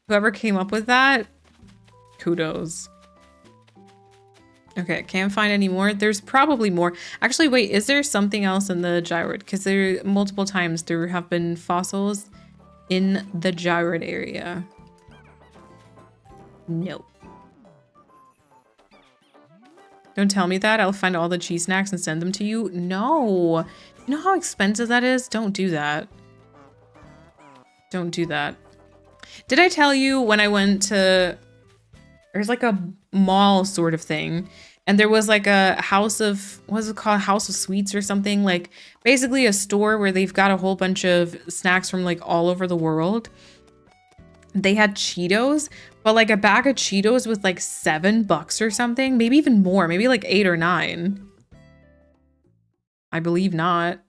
Whoever came up with that, kudos. Okay, can't find any more. There's probably more. Actually, wait, is there something else in the gyroid? Because there multiple times there have been fossils in the gyroid area. Nope. Don't tell me that. I'll find all the cheese snacks and send them to you. No. You know how expensive that is? Don't do that. Don't do that. Did I tell you when I went to, there's like a mall sort of thing, and there was like a house of, what's it called? House of Sweets or something, like basically a store where they've got a whole bunch of snacks from like all over the world. They had Cheetos, but like a bag of Cheetos was like $7 or something, maybe even more, maybe like 8 or 9. I believe not.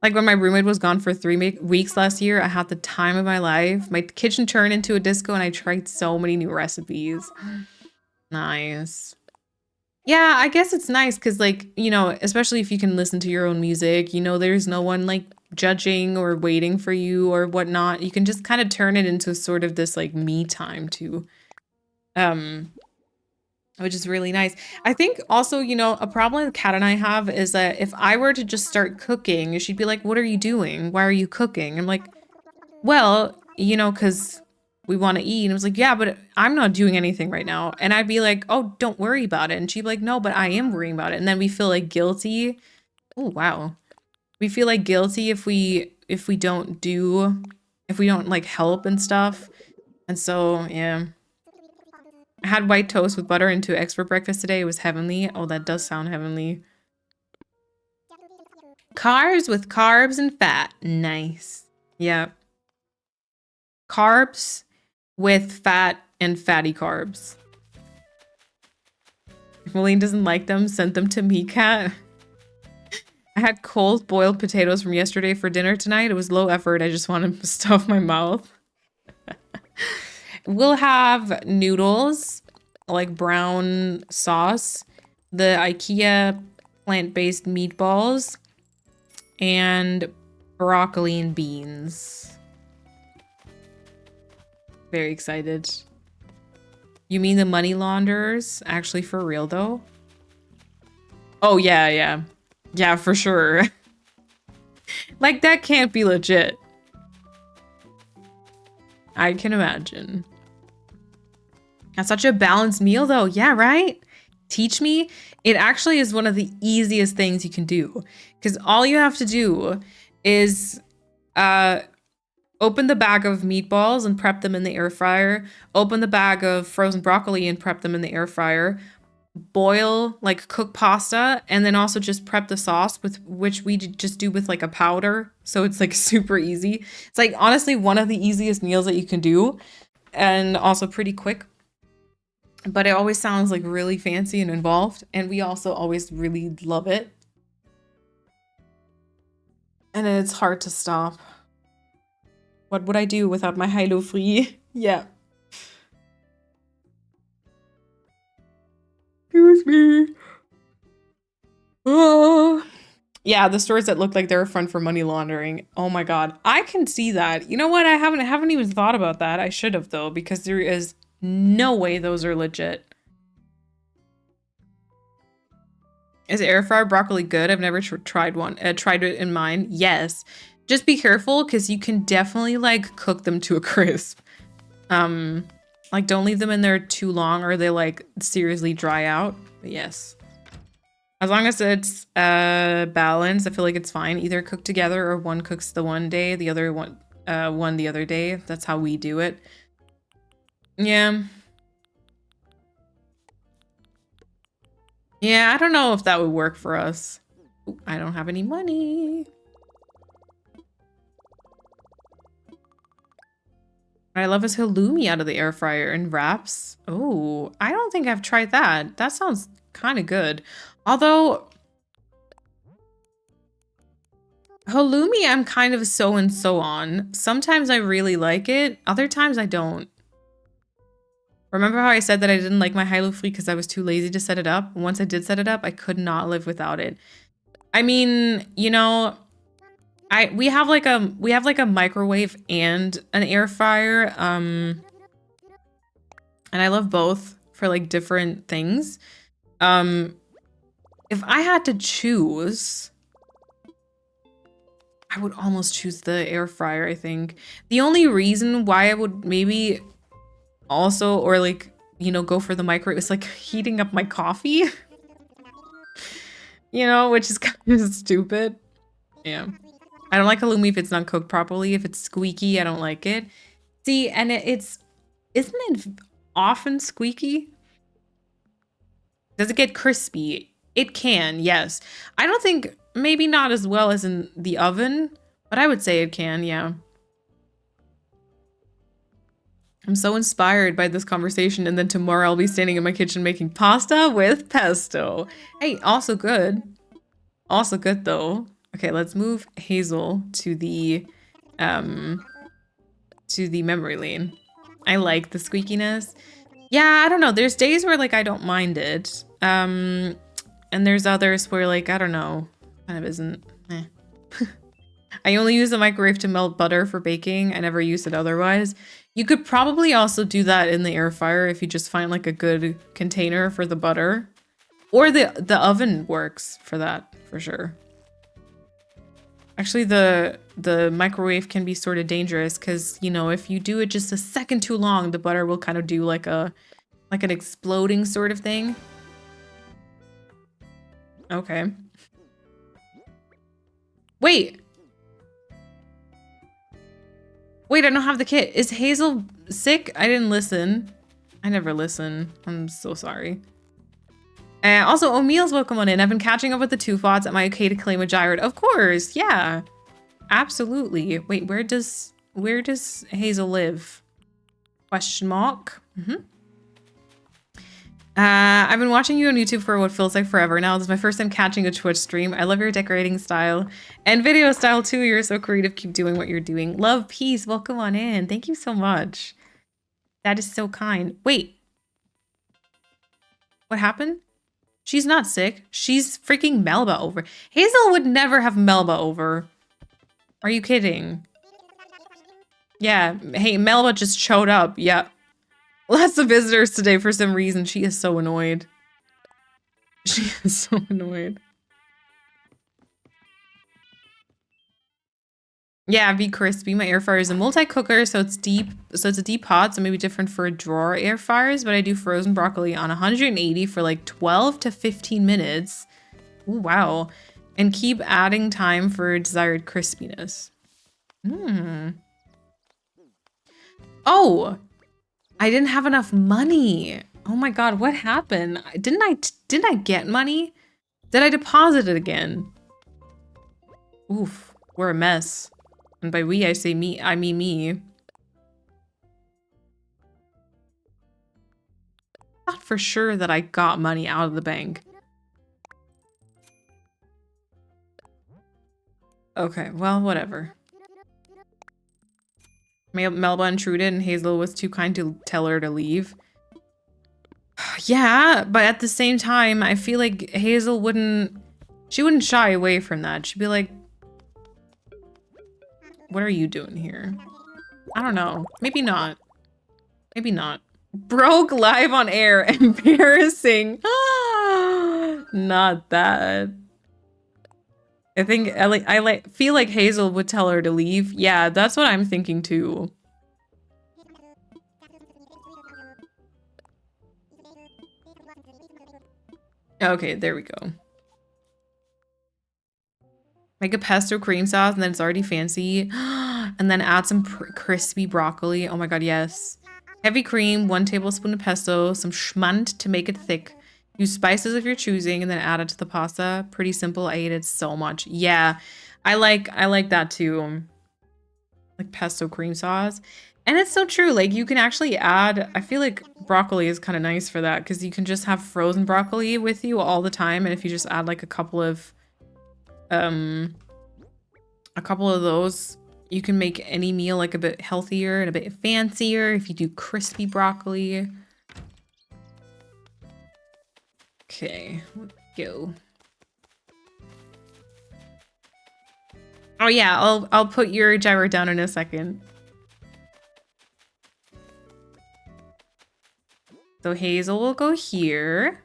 Like when my roommate was gone for 3 weeks last year, I had the time of my life. My kitchen turned into a disco and I tried so many new recipes. Nice. Yeah, I guess it's nice because, like, you know, especially if you can listen to your own music, you know, there's no one like judging or waiting for you or whatnot. You can just kind of turn it into sort of this like me time too. Um, which is really nice. I think also, you know, a problem Kat and I have is that if I were to just start cooking, she'd be like, "What are you doing? Why are you cooking?" I'm like, "Well, you know, because we want to eat." And I was like, "Yeah, but I'm not doing anything right now." And I'd be like, "Oh, don't worry about it." And she'd be like, "No, but I am worrying about it." And then we feel like guilty. Oh, wow. We feel like guilty if we don't like help and stuff. And so, yeah. I had white toast with butter and 2 eggs for breakfast today. It was heavenly. Oh, that does sound heavenly. Carbs with carbs and fat. Nice. Yeah. Carbs with fat and fatty carbs. If Maureen doesn't like them, send them to me, Kat. I had cold boiled potatoes from yesterday for dinner tonight. It was low effort. I just wanted to stuff my mouth. We'll have noodles, like brown sauce, the IKEA plant-based meatballs, and broccoli and beans. Very excited. You mean the money launderers? Actually, for real though? Oh, yeah, yeah. Yeah, for sure. Like, that can't be legit. I can imagine. That's such a balanced meal though. Yeah, right? Teach me. It actually is one of the easiest things you can do. Because all you have to do is open the bag of meatballs and prep them in the air fryer. Open the bag of frozen broccoli and prep them in the air fryer. Boil, like cook pasta, and then also just prep the sauce, with which we just do with like a powder. So it's like super easy. It's like honestly one of the easiest meals that you can do, and also pretty quick. But it always sounds like really fancy and involved, and we also always really love it. And it's hard to stop. What would I do without my Hilo Free? Yeah. Excuse me. Oh. Yeah, the stores that look like they're a front for money laundering. Oh my god. I can see that. You know what? I haven't even thought about that. I should have though, because there is no way those are legit. Is air fried broccoli good? I've never tried one. Tried it in mine. Yes. Just be careful because you can definitely like cook them to a crisp. Like don't leave them in there too long or they like seriously dry out. But yes. As long as it's balanced, I feel like it's fine. Either cook together or one cooks the one day, the other one the other day. That's how we do it. Yeah. Yeah, I don't know if that would work for us. Ooh, I don't have any money. What I love is halloumi out of the air fryer and wraps. Oh, I don't think I've tried that. That sounds kind of good. Although, halloumi I'm kind of so and so on. Sometimes I really like it. Other times I don't. Remember how I said that I didn't like my Hilo Free because I was too lazy to set it up? Once I did set it up, I could not live without it. I mean, you know, we have like a microwave and an air fryer. And I love both for like different things. If I had to choose, I would almost choose the air fryer, I think. The only reason why I would maybe also, or like, you know, go for the microwave is like heating up my coffee. You know, which is kind of stupid. Yeah. I don't like halloumi if it's not cooked properly. If it's squeaky, I don't like it. See, and it's isn't it often squeaky? Does it get crispy? It can, yes. I don't think, maybe not as well as in the oven, but I would say it can, yeah. I'm so inspired by this conversation, and then tomorrow I'll be standing in my kitchen making pasta with pesto. Hey, also good. Also good though. Okay, let's move Hazel to the memory lane. I like the squeakiness. Yeah, I don't know. There's days where like I don't mind it. And there's others where like I don't know, kind of isn't. Eh. I only use the microwave to melt butter for baking. I never use it otherwise. You could probably also do that in the air fryer if you just find like a good container for the butter. Or the oven works for that, for sure. Actually, the microwave can be sort of dangerous because, you know, if you do it just a second too long, the butter will kind of do like an exploding sort of thing. Okay. Wait. Wait, I don't have the kit. Is Hazel sick? I didn't listen. I never listen. I'm so sorry. Also, O'Meal's welcome on in. I've been catching up with the toofots. Am I okay to claim a gyrate? Of course, yeah. Absolutely. Wait, where does Hazel live? Question mark. I've been watching you on YouTube for what feels like forever now. This is my first time catching a Twitch stream. I love your decorating style and video style too. You're so creative. Keep doing what you're doing. Love, peace. Welcome on in. Thank you so much. That is so kind. Wait. What happened? She's not sick. She's freaking Melba over. Hazel would never have Melba over. Are you kidding? Yeah. Hey, Melba just showed up. Yeah. Lots of visitors today for some reason. She is so annoyed. She is so annoyed. Yeah, be crispy. My air fryer is a multi-cooker, so it's deep. So it's a deep hot, so maybe different for drawer air fryers, but I do frozen broccoli on 180 for like 12 to 15 minutes. Ooh, wow. And keep adding time for desired crispiness. Oh! I didn't have enough money. Oh my god, what happened? Didn't I get money? Did I deposit it again? Oof, we're a mess. And by we, I say me, I mean me. Not for sure that I got money out of the bank. Okay, well, whatever. Melba intruded and Hazel was too kind to tell her to leave. Yeah, but at the same time, I feel like Hazel wouldn't shy away from that. She'd be like, what are you doing here? I don't know. Maybe not. Maybe not. Broke live on air. Embarrassing. Not that. I think I feel like Hazel would tell her to leave. Yeah, that's what I'm thinking too. Okay, there we go. Make a pesto cream sauce and then it's already fancy. And then add some crispy broccoli. Oh my god, yes. Heavy cream, 1 tablespoon of pesto, some schmand to make it thick. Use spices of your choosing and then add it to the pasta. Pretty simple. I ate it so much. Yeah, I like that too. Like pesto cream sauce. And it's so true. Like you can actually add, I feel like broccoli is kind of nice for that because you can just have frozen broccoli with you all the time. And if you just add like a couple of those, you can make any meal like a bit healthier and a bit fancier if you do crispy broccoli. Okay, let's go. Oh yeah, I'll put your gyro down in a second. So Hazel will go here.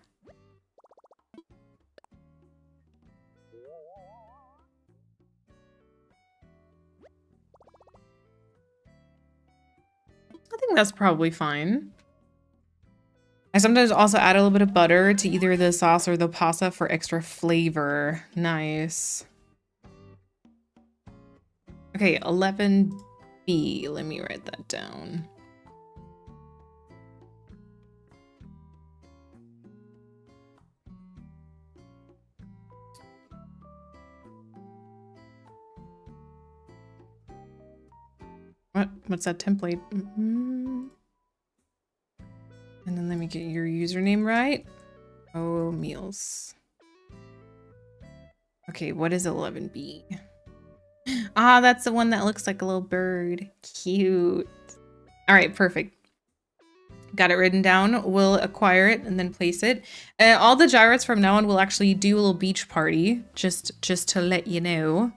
I think that's probably fine. I sometimes also add a little bit of butter to either the sauce or the pasta for extra flavor. Nice. Okay, 11B. Let me write that down. What's that template? And then let me get your username right. Oh, meals. Okay, what is 11B? Ah, that's the one that looks like a little bird. Cute. All right, perfect. Got it written down. We'll acquire it and then place it. All the gyrots from now on will actually do a little beach party, just to let you know.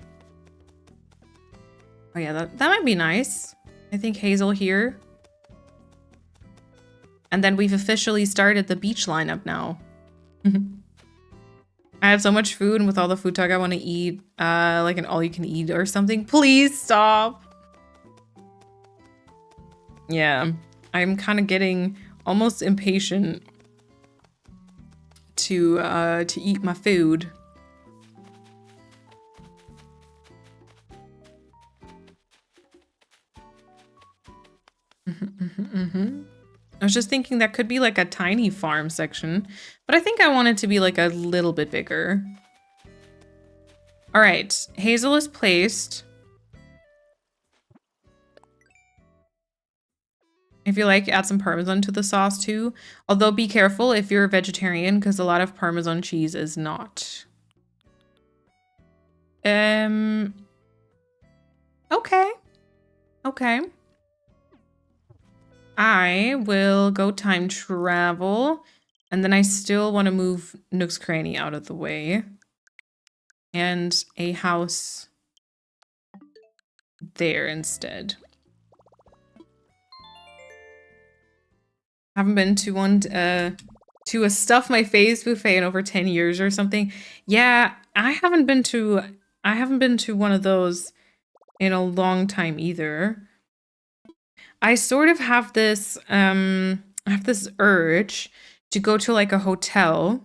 Oh yeah, that might be nice. I think Hazel here. And then we've officially started the beach lineup now. I have so much food, and with all the food talk, I want to eat like an all-you-can-eat or something. Please stop. Yeah, I'm kind of getting almost impatient to eat my food. I was just thinking that could be like a tiny farm section, but I think I want it to be like a little bit bigger. All right, Hazel is placed. If you like, add some Parmesan to the sauce too. Although be careful if you're a vegetarian, because a lot of Parmesan cheese is not. Okay. Okay. I will go time travel, and then I still want to move Nook's Cranny out of the way. And a house there instead. Haven't been to one to a stuff my face buffet in over 10 years or something. Yeah, I haven't been to one of those in a long time either. I sort of have this urge to go to like a hotel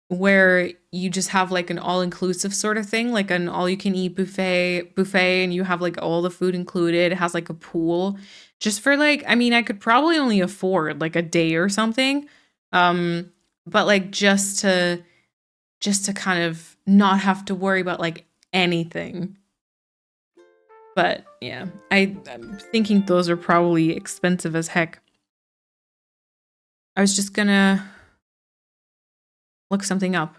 where you just have like an all-inclusive sort of thing, like an all-you-can-eat buffet, and you have like all the food included. It has like a pool, just for like, I mean, I could probably only afford like a day or something, but like just to kind of not have to worry about like anything. But yeah, I'm thinking those are probably expensive as heck. I was just gonna look something up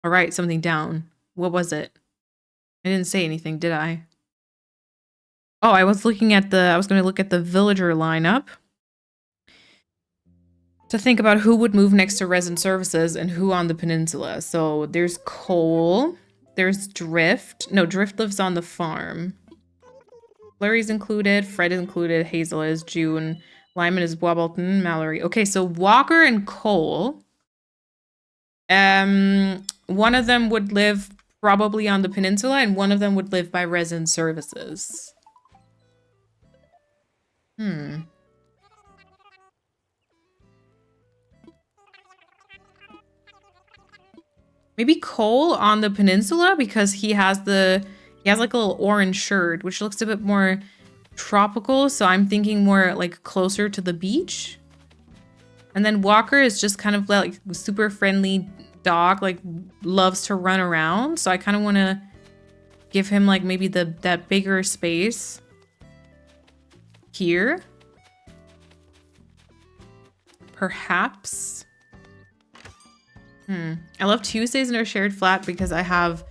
or write something down. What was it? I didn't say anything, did I? Oh, I was gonna look at the villager lineup to think about who would move next to resident services and who on the peninsula. So there's Cole, there's Drift. No, Drift lives on the farm. Larry's included, Fred is included, Hazel is, June, Lyman is, Wobbleton, Mallory. Okay, so Walker and Cole. One of them would live probably on the peninsula, and one of them would live by resident services. Maybe Cole on the peninsula, because he has like a little orange shirt, which looks a bit more tropical. So I'm thinking more like closer to the beach. And then Walker is just kind of like super friendly dog, like loves to run around. So I kind of want to give him like maybe that bigger space here. Perhaps. I love Tuesdays in our shared flat because I have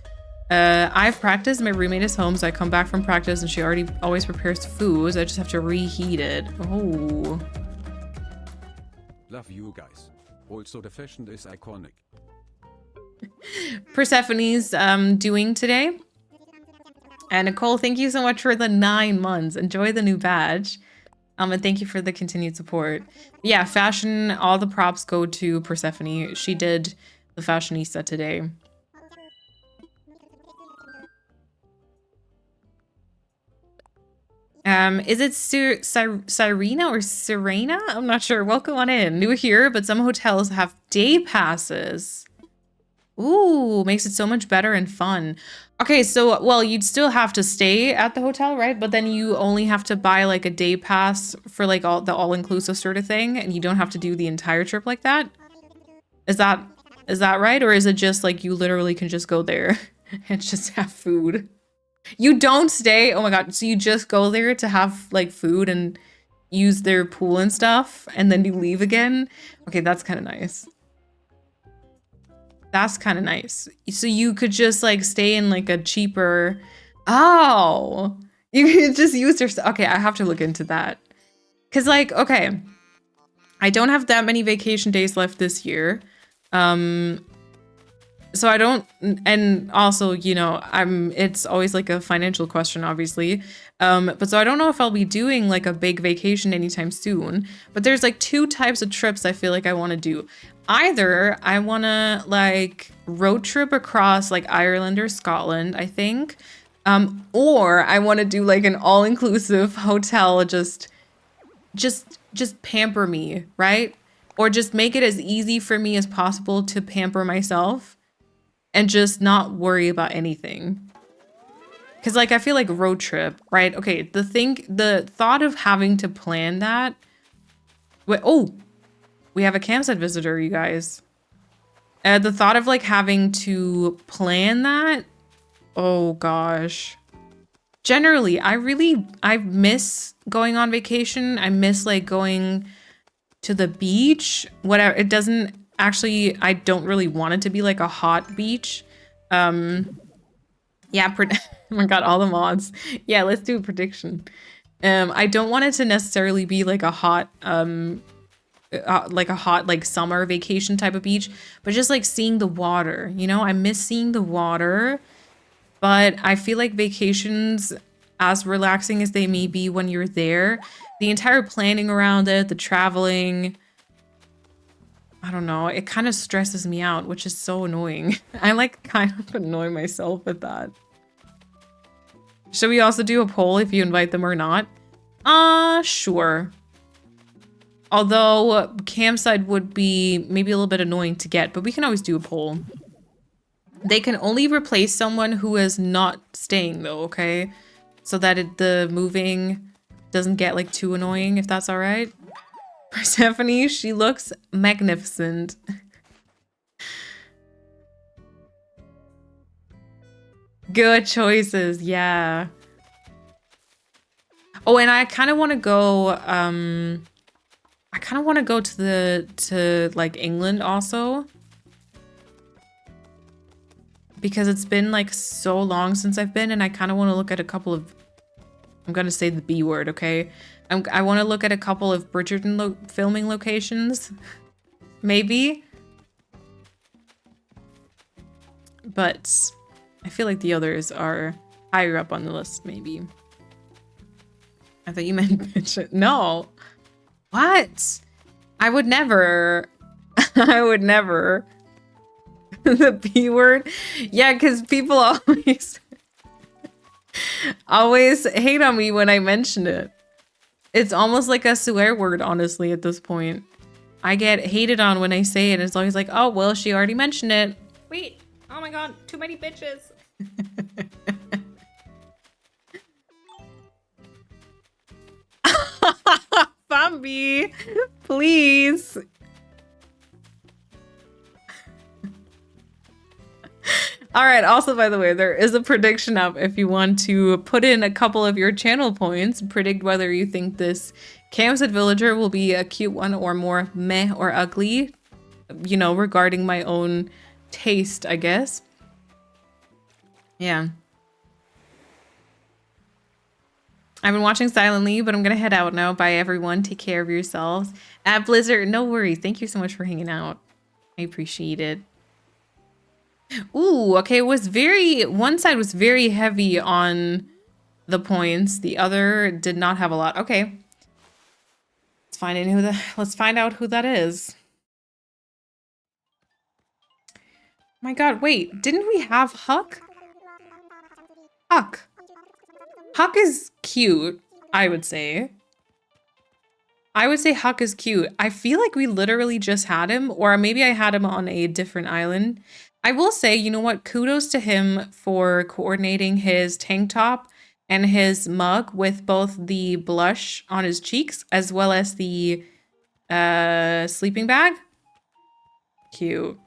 practice. My roommate is home, so I come back from practice and she always prepares food. So I just have to reheat it. Oh. Love you guys. Also the fashion is iconic. Persephone's doing today. And Nicole, thank you so much for the 9 months. Enjoy the new badge. And thank you for the continued support. Yeah, fashion, all the props go to Persephone. She did the fashionista today. Is it Sirena or Serena? I'm not sure. Welcome on in. New here, but some hotels have day passes. Ooh, makes it so much better and fun. Okay, so, well, you'd still have to stay at the hotel, right? But then you only have to buy like a day pass for like all the all-inclusive sort of thing, and you don't have to do the entire trip like that. Is that is that right? Or is it just like you literally can just go there and just have food? You don't stay. Oh my God. So you just go there to have like food and use their pool and stuff, and then you leave again? Okay, that's kind of nice. That's kind of nice. So you could just like stay in like a cheaper. Oh, you could just use your. Okay, I have to look into that. Cause like, okay, I don't have that many vacation days left this year. So I don't, and also, you know, it's always like a financial question, obviously. But so I don't know if I'll be doing like a big vacation anytime soon, but there's like two types of trips I feel like I want to do. Either I want to like road trip across like Ireland or Scotland, I think. Or I want to do like an all-inclusive hotel, just pamper me, right? Or just make it as easy for me as possible to pamper myself and just not worry about anything. Cause like I feel like road trip, right? Okay, the thought of having to plan that. Wait, oh, we have a campsite visitor, you guys. The thought of like having to plan that. Oh gosh. Generally, I miss going on vacation. I miss like going to the beach. Whatever. It doesn't actually, I don't really want it to be like a hot beach. Yeah, oh my God, all the mods. Yeah, let's do a prediction. I don't want it to necessarily be like a hot, like summer vacation type of beach, but just like seeing the water, you know? I miss seeing the water, but I feel like vacations, as relaxing as they may be when you're there, the entire planning around it, the traveling, I don't know, it kind of stresses me out, which is so annoying. I like kind of annoy myself with that. Should we also do a poll if you invite them or not? Sure. Although campsite would be maybe a little bit annoying to get, but we can always do a poll. They can only replace someone who is not staying though, okay? So that the moving doesn't get like too annoying, if that's all right. Persephone, she looks magnificent. Good choices, yeah. Oh, and I kind of want to go, I kind of want to go to like England also. Because it's been like so long since I've been, and I kind of want to look at a couple of, I'm gonna say the B word, okay? I want to look at a couple of Bridgerton filming locations, maybe. But I feel like the others are higher up on the list, maybe. I thought you meant bitch. No. What? I would never. I would never. The B word? Yeah, because people always hate on me when I mention it. It's almost like a swear word, honestly, at this point. I get hated on when I say it. It's always like, oh, well, she already mentioned it. Wait, oh my God, too many bitches. Bambi, please. All right, also, by the way, there is a prediction up if you want to put in a couple of your channel points, predict whether you think this campsite villager will be a cute one or more meh or ugly, you know, regarding my own taste, I guess. Yeah. I've been watching silently, but I'm gonna head out now. Bye, everyone. Take care of yourselves. At Blizzard, no worries. Thank you so much for hanging out. I appreciate it. Ooh, okay, one side was very heavy on the points. The other did not have a lot. Okay. Let's find out who that is. My God, wait, didn't we have Huck? Huck. Huck is cute, I would say. I would say Huck is cute. I feel like we literally just had him, or maybe I had him on a different island. I will say, you know what? Kudos to him for coordinating his tank top and his mug with both the blush on his cheeks as well as the sleeping bag. Cute.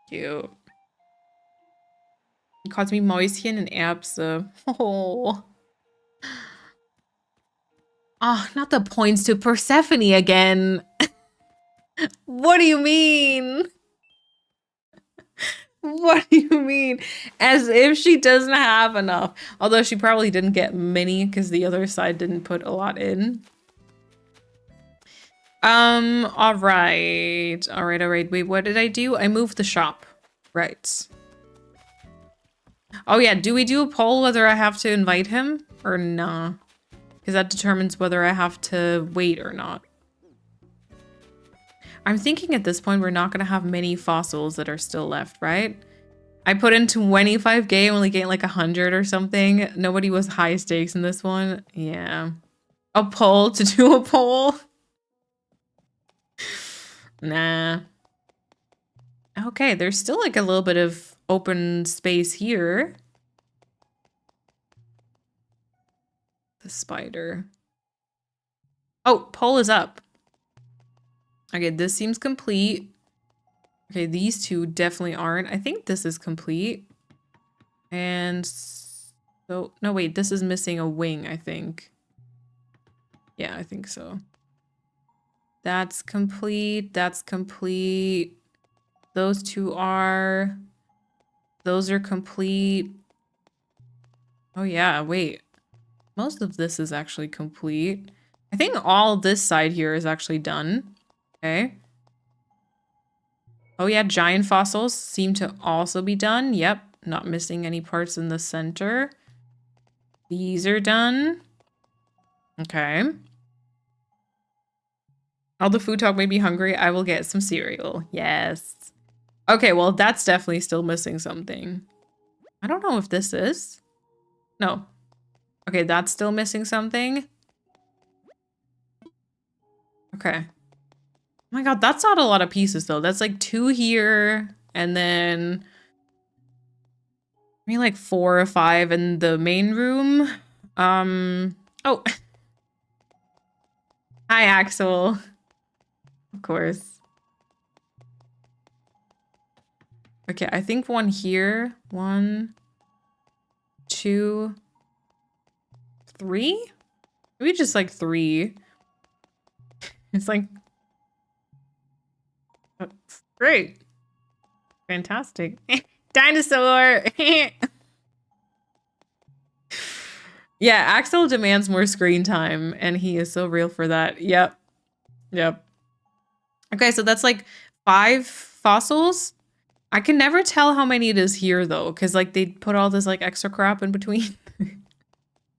Cute. He calls me Mäuschen and Erbse. Oh. Ah, not the points to Persephone again. What do you mean? What do you mean? As if she doesn't have enough. Although she probably didn't get many because the other side didn't put a lot in. All right. All right. Wait, what did I do? I moved the shop. Right. Oh yeah, do we do a poll whether I have to invite him or nah? Because that determines whether I have to wait or not. I'm thinking at this point we're not going to have many fossils that are still left, right? I put in 25k, only getting like 100 or something. Nobody was high stakes in this one. Yeah. A poll to do a poll? Nah. Okay, there's still like a little bit of open space here. The spider. Oh, poll is up. Okay, this seems complete. Okay, these two definitely aren't. I think this is complete. And so, no, wait, this is missing a wing, I think. Yeah, I think so. That's complete. That's complete. Those two are. Those are complete. Oh, yeah, wait. Most of this is actually complete. I think all this side here is actually done. Okay. Oh yeah, giant fossils seem to also be done. Yep, not missing any parts in the center. These are done. Okay. All the food talk made me hungry. I will get some cereal. Yes. Okay, well, that's definitely still missing something. I don't know if this is. No. Okay, that's still missing something. Okay. Oh my god, that's not a lot of pieces though. That's like 2 here and then maybe like 4 or 5 in the main room. Oh. Hi, Axel. Of course. Okay, I think 1 here. 1, 2, 3? Maybe just like 3. It's like that's great. Fantastic. Dinosaur. Yeah, Axel demands more screen time and he is so real for that. Yep. Yep. Okay, so that's like 5 fossils. I can never tell how many it is here though, because like they put all this like extra crap in between.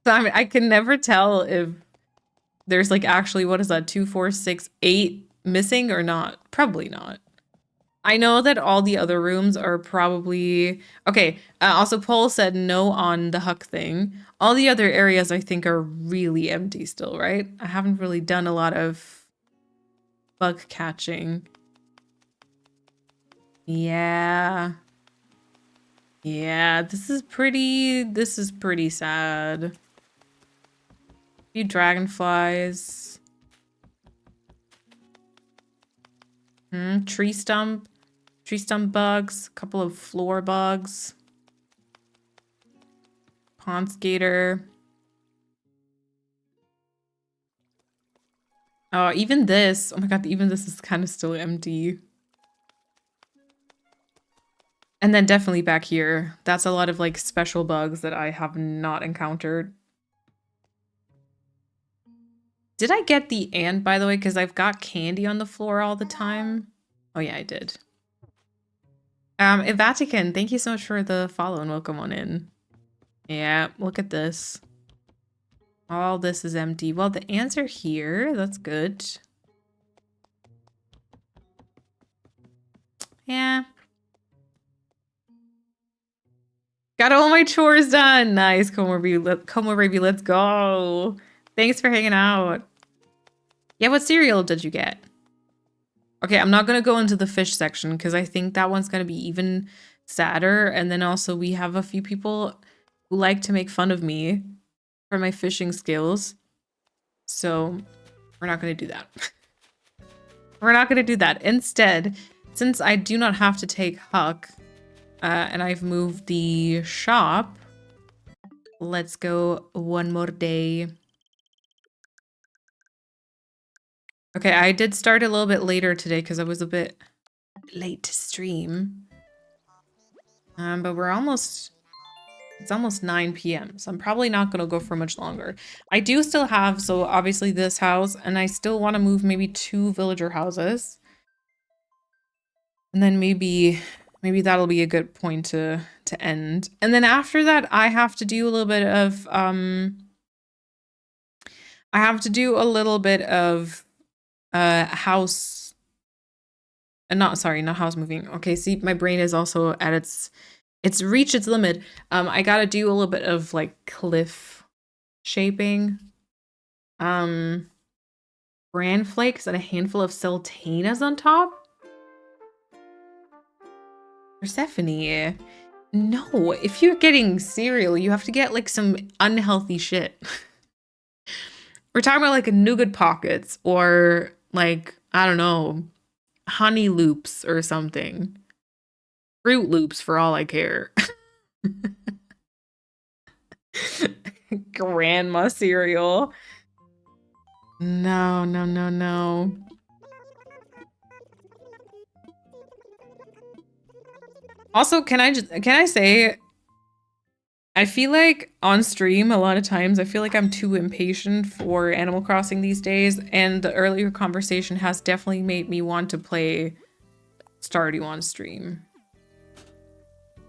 So I mean, I can never tell if there's like actually, what is that, 2, 4, 6, 8 missing or not. Probably not. I know that all the other rooms are probably okay. Also, Paul said no on the Huck thing. All the other areas I think are really empty still, right? I haven't really done a lot of bug catching. Yeah. Yeah, this is pretty sad. A few dragonflies. Tree stump bugs, a couple of floor bugs. Pond skater. Oh, even this. Oh my god, even this is kind of still empty. And then definitely back here. That's a lot of like special bugs that I have not encountered. Did I get the ant, by the way? Because I've got candy on the floor all the time. Oh yeah, I did. Vatican, thank you so much for the follow and welcome on in. Yeah, look at this. All this is empty. Well, the ants are here. That's good. Yeah. Got all my chores done. Nice, Como Baby, let's go. Thanks for hanging out. Yeah, what cereal did you get? Okay, I'm not gonna go into the fish section because I think that one's gonna be even sadder. And then also we have a few people who like to make fun of me for my fishing skills. So we're not gonna do that. We're not gonna do that. Instead, since I do not have to take Huck, and I've moved the shop, let's go one more day. Okay, I did start a little bit later today because I was a bit late to stream. But it's almost 9 p.m. So I'm probably not going to go for much longer. I do still have, so obviously this house, and I still want to move maybe 2 villager houses. And then maybe that'll be a good point to end. And then after that, I have to do a little bit of house, not house moving. Okay, see, my brain is also at its reached its limit. I gotta do a little bit of like cliff shaping. Bran flakes and a handful of sultanas on top. Persephone. No, if you're getting cereal, you have to get like some unhealthy shit. We're talking about like a nougat pockets or like, I don't know, honey loops or something. Fruit loops for all I care. Grandma cereal. No, no, no, no. Also, can I say, I feel like on stream a lot of times I feel like I'm too impatient for Animal Crossing these days, and the earlier conversation has definitely made me want to play Stardew on stream.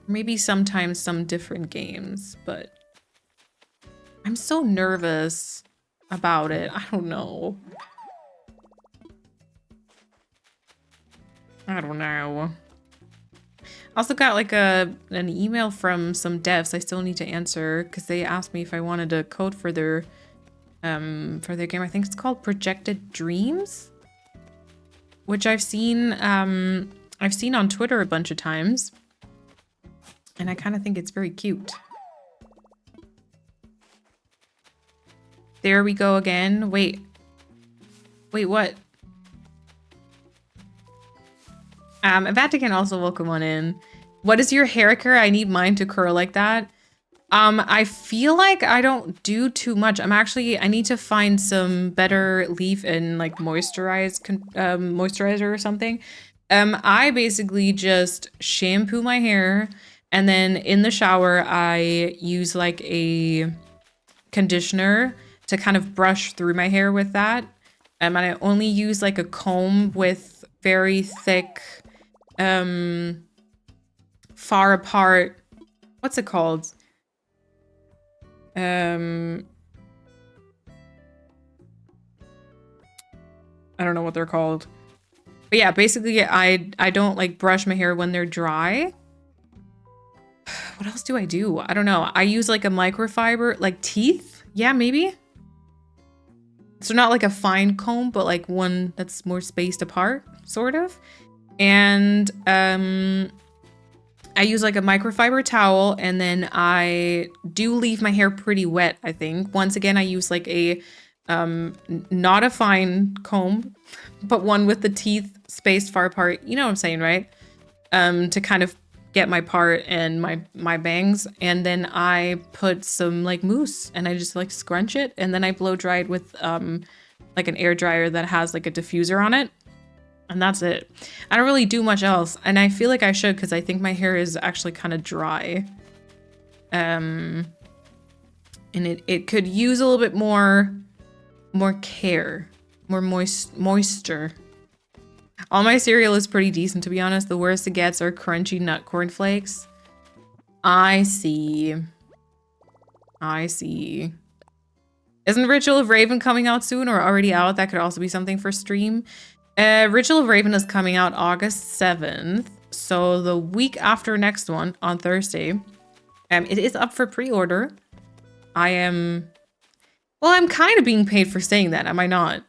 Maybe sometimes some different games, but I'm so nervous about it. I don't know. I don't know. Also got like an email from some devs I still need to answer because they asked me if I wanted to code for their game. I think it's called Projected Dreams, which I've seen on Twitter a bunch of times, and I kind of think it's very cute. There we go again. Wait, what? Vatican also welcome on in. What is your hair care? I need mine to curl like that. I feel like I don't do too much. I need to find some better leave and like moisturizer or something. I basically just shampoo my hair, and then in the shower I use like a conditioner to kind of brush through my hair with that. And I only use like a comb with very thick far apart, what's it called? I don't know what they're called. But yeah, basically I don't like brush my hair when they're dry. What else do I do? I don't know. I use like a microfiber, like teeth. Yeah, maybe. So not like a fine comb, but like one that's more spaced apart, sort of. And I use like a microfiber towel, and then I do leave my hair pretty wet, I think. Once again, I use like a not a fine comb, but one with the teeth spaced far apart. You know what I'm saying, right? To kind of get my part and my bangs, and then I put some like mousse and I just like scrunch it, and then I blow dry it with like an air dryer that has like a diffuser on it. And that's it. I don't really do much else. And I feel like I should because I think my hair is actually kind of dry. And it could use a little bit more care, more moisture. All my cereal is pretty decent, to be honest. The worst it gets are crunchy nut cornflakes. I see. Isn't Ritual of Raven coming out soon or already out? That could also be something for stream. Ritual of Raven is coming out August 7th. So the week after next one, on Thursday. It is up for pre-order. I'm kind of being paid for saying that, am I not?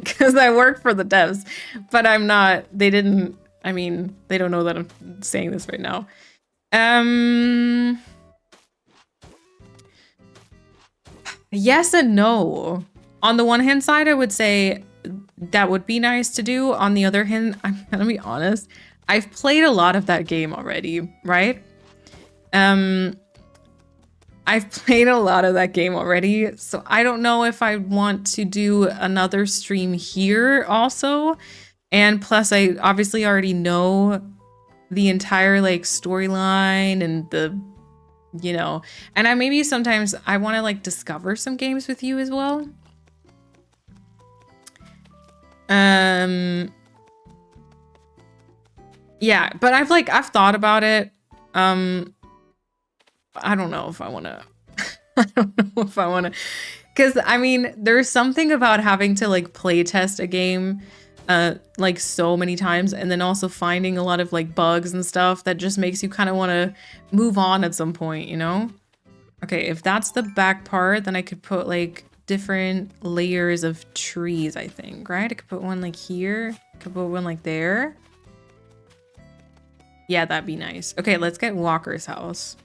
because I work for the devs, but I'm not. They didn't. I mean, they don't know that I'm saying this right now. Yes and no. On the one hand side, I would say that would be nice to do. On the other hand, I'm gonna be honest. I've played a lot of that game already, right? I've played a lot of that game already, so I don't know if I want to do another stream here also. And plus, I obviously already know the entire like storyline and the, you know, and I maybe sometimes I want to like discover some games with you as well. Yeah, but I've thought about it. I don't know if I want to. I don't know if I want to, because I mean, there's something about having to like play test a game like so many times, and then also finding a lot of like bugs and stuff that just makes you kind of want to move on at some point, you know? Okay, if that's the back part, then I could put like different layers of trees, I think, right? I could put one like here, I could put one like there. Yeah, that'd be nice. Okay, let's get Walker's house.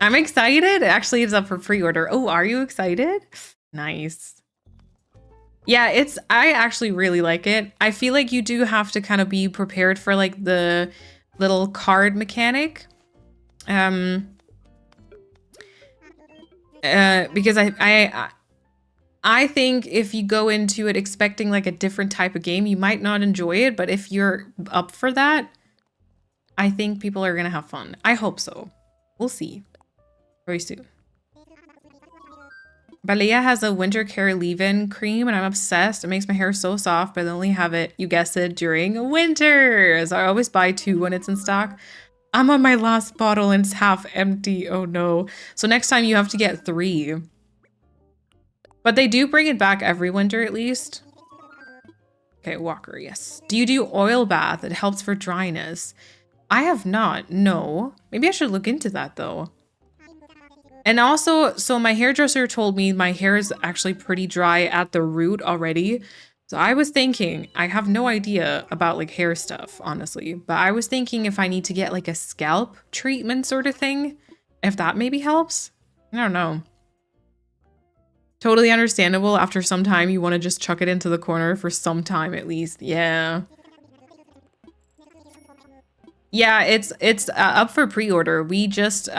I'm excited. It actually is up for pre-order. Oh, are you excited? Nice. Yeah, I actually really like it. I feel like you do have to kind of be prepared for like the little card mechanic. Because I think if you go into it expecting like a different type of game, you might not enjoy it. But if you're up for that, I think people are gonna have fun. I hope so. We'll see. Very soon. Balea has a winter care leave-in cream and I'm obsessed. It makes my hair so soft, but I only have it, you guessed it, during winter. So I always buy 2 when it's in stock. I'm on my last bottle and it's half empty. Oh no. So next time you have to get 3. But they do bring it back every winter at least. Okay, Walker, yes. Do you do oil bath? It helps for dryness. I have not, no. Maybe I should look into that though. And also, so my hairdresser told me my hair is actually pretty dry at the root already. So I was thinking, I have no idea about like hair stuff, honestly, but I was thinking if I need to get like a scalp treatment sort of thing, if that maybe helps. I don't know. Totally understandable. After some time, you want to just chuck it into the corner for some time at least. Yeah. Yeah, it's up for pre-order. We just,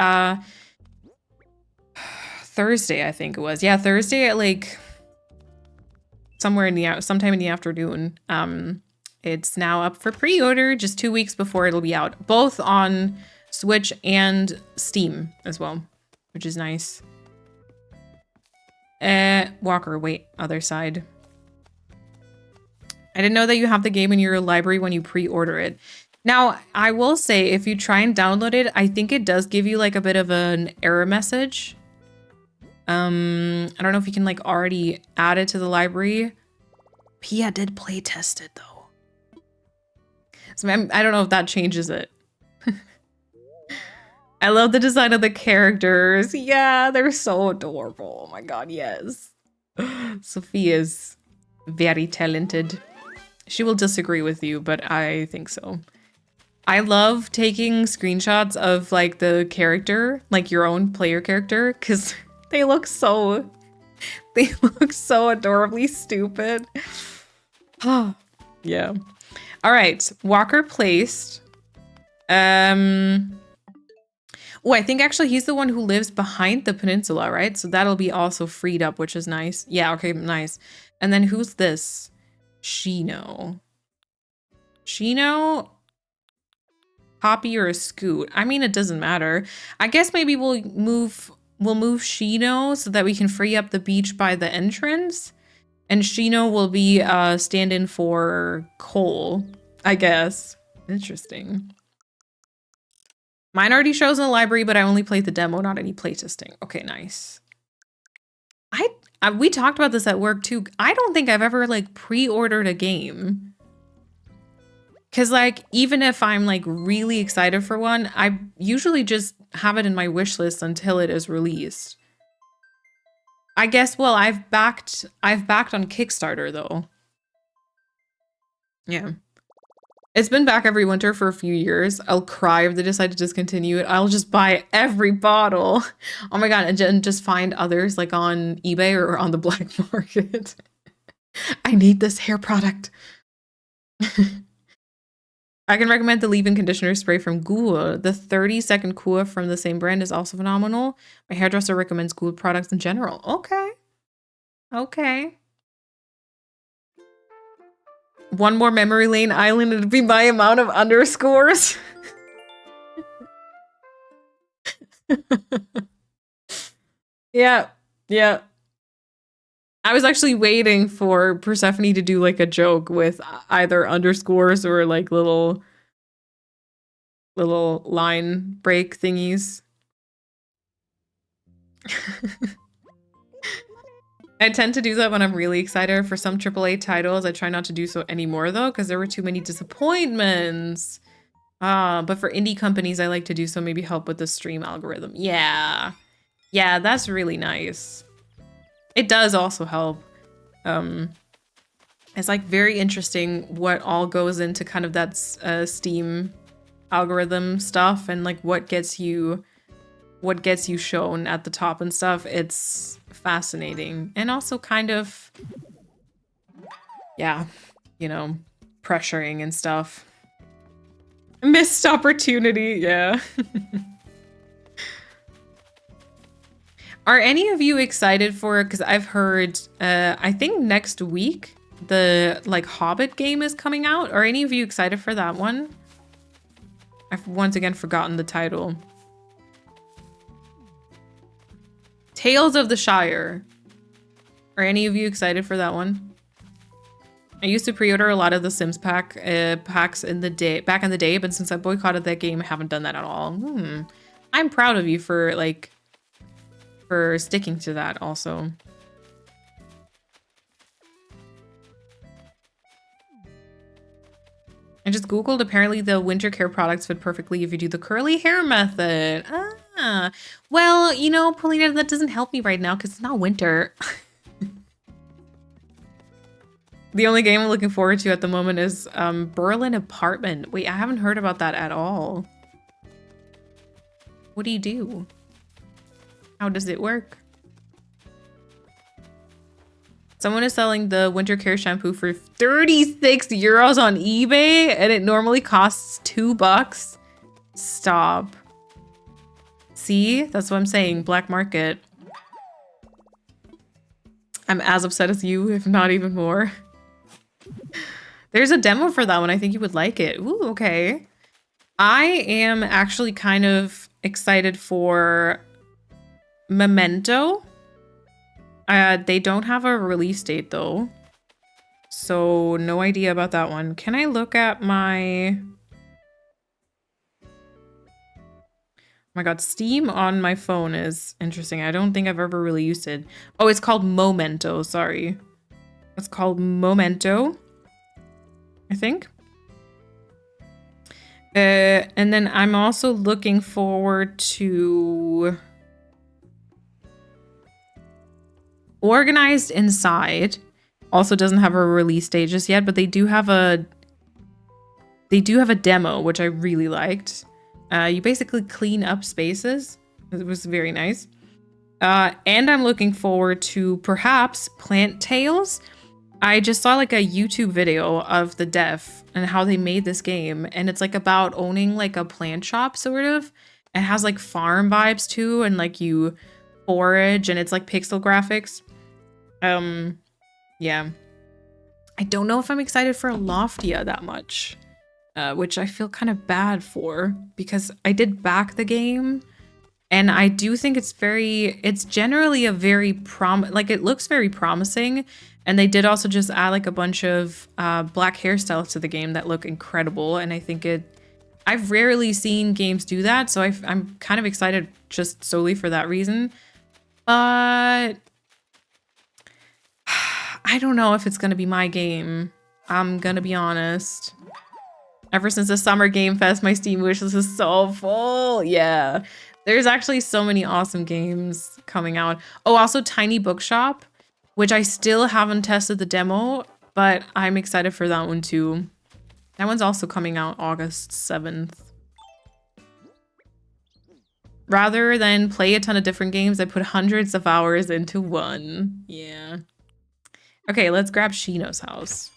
Thursday, I think it was. Yeah, Thursday at like sometime in the afternoon. It's now up for pre-order just 2 weeks before it'll be out, both on Switch and Steam as well, which is nice. Walker, wait, other side. I didn't know that you have the game in your library when you pre-order it. Now, I will say if you try and download it, I think it does give you like a bit of an error message. I don't know if you can like already add it to the library. Pia did play test it though. So I don't know if that changes it. I love the design of the characters. Yeah, they're so adorable. Oh my god, yes. Sophia's very talented. She will disagree with you, but I think so. I love taking screenshots of like the character, like your own player character, because they look so adorably stupid. Yeah. All right, Walker placed. Oh, I think actually he's the one who lives behind the peninsula, right? So that'll be also freed up, which is nice. Yeah, okay, nice. And then who's this? Shino. Shino? Poppy or a Scoot? I mean, it doesn't matter. I guess maybe we'll move Shino so that we can free up the beach by the entrance. And Shino will be stand-in for Cole, I guess. Interesting. Mine already shows in the library, but I only played the demo, not any playtesting. Okay, nice. We talked about this at work too. I don't think I've ever like pre-ordered a game. Cause like, even if I'm like really excited for one, I usually just have it in my wish list until it is released. I guess, well, I've backed on Kickstarter though. Yeah. It's been back every winter for a few years. I'll cry if they decide to discontinue it. I'll just buy every bottle. Oh my god, and just find others like on eBay or on the black market. I need this hair product. I can recommend the leave-in conditioner spray from Ghoul. The 30-second Kua from the same brand is also phenomenal. My hairdresser recommends Ghoul products in general. Okay. Okay. One more memory lane island, it'd be my amount of underscores. Yeah, yeah. I was actually waiting for Persephone to do like a joke with either underscores or like little line break thingies. I tend to do that when I'm really excited for some AAA titles. I try not to do so anymore though, because there were too many disappointments. But for indie companies, I like to do so, maybe help with the stream algorithm. Yeah. Yeah, that's really nice. It does also help. It's like very interesting what all goes into kind of that Steam algorithm stuff and like what gets you shown at the top and stuff. It's fascinating and also kind of, yeah, you know, pressuring and stuff. Missed opportunity, yeah. Are any of you excited for it? Because I've heard, I think next week, the like Hobbit game is coming out. Are any of you excited for that one? I've once again forgotten the title. Tales of the Shire. Are any of you excited for that one? I used to pre-order a lot of the Sims packs back in the day, but since I boycotted that game, I haven't done that at all. I'm proud of you for sticking to that also. I just Googled, apparently the winter care products fit perfectly if you do the curly hair method. Well, you know, Polina, that doesn't help me right now because it's not winter. The only game I'm looking forward to at the moment is Berlin Apartment. Wait, I haven't heard about that at all. What do you do? How does it work? Someone is selling the winter care shampoo for 36 euros on eBay and it normally costs $2. Stop. See? That's what I'm saying. Black market. I'm as upset as you, if not even more. There's a demo for that one. I think you would like it. Ooh, okay. I am actually kind of excited for Memento. They don't have a release date though. So no idea about that one. Can I look at my... Oh my god, Steam on my phone is interesting. I don't think I've ever really used it. Oh, it's called Momento, sorry. It's called Momento, I think. And then I'm also looking forward to Organized Inside. Also doesn't have a release date just yet, but they do have a demo, which I really liked. You basically clean up spaces. It was very nice. And I'm looking forward to perhaps Plant Tales. I just saw like a YouTube video of the dev and how they made this game. And it's like about owning like a plant shop sort of. It has like farm vibes too. And like you forage and it's like pixel graphics. Yeah. I don't know if I'm excited for Loftia that much. Which I feel kind of bad for because I did back the game and I do think it's generally a very it looks very promising. And they did also just add like a bunch of black hairstyles to the game that look incredible. And I think I've rarely seen games do that. So I'm kind of excited just solely for that reason. But I don't know if it's going to be my game. I'm going to be honest. Ever since the Summer Game Fest, my Steam wishlist is so full. Yeah. There's actually so many awesome games coming out. Oh, also Tiny Bookshop, which I still haven't tested the demo, but I'm excited for that one too. That one's also coming out August 7th. Rather than play a ton of different games, I put hundreds of hours into one. Yeah. Okay, let's grab Shino's house.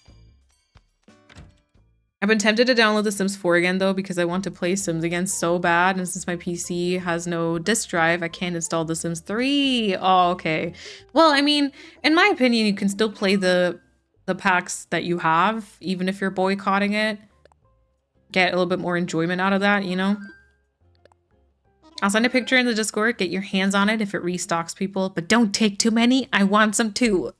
I've been tempted to download The Sims 4 again though because I want to play Sims again so bad, and since my PC has no disk drive, I can't install The Sims 3. Oh, okay. Well, I mean, in my opinion, you can still play the packs that you have, even if you're boycotting it. Get a little bit more enjoyment out of that, you know? I'll send a picture in the Discord, get your hands on it if it restocks people, but don't take too many. I want some too.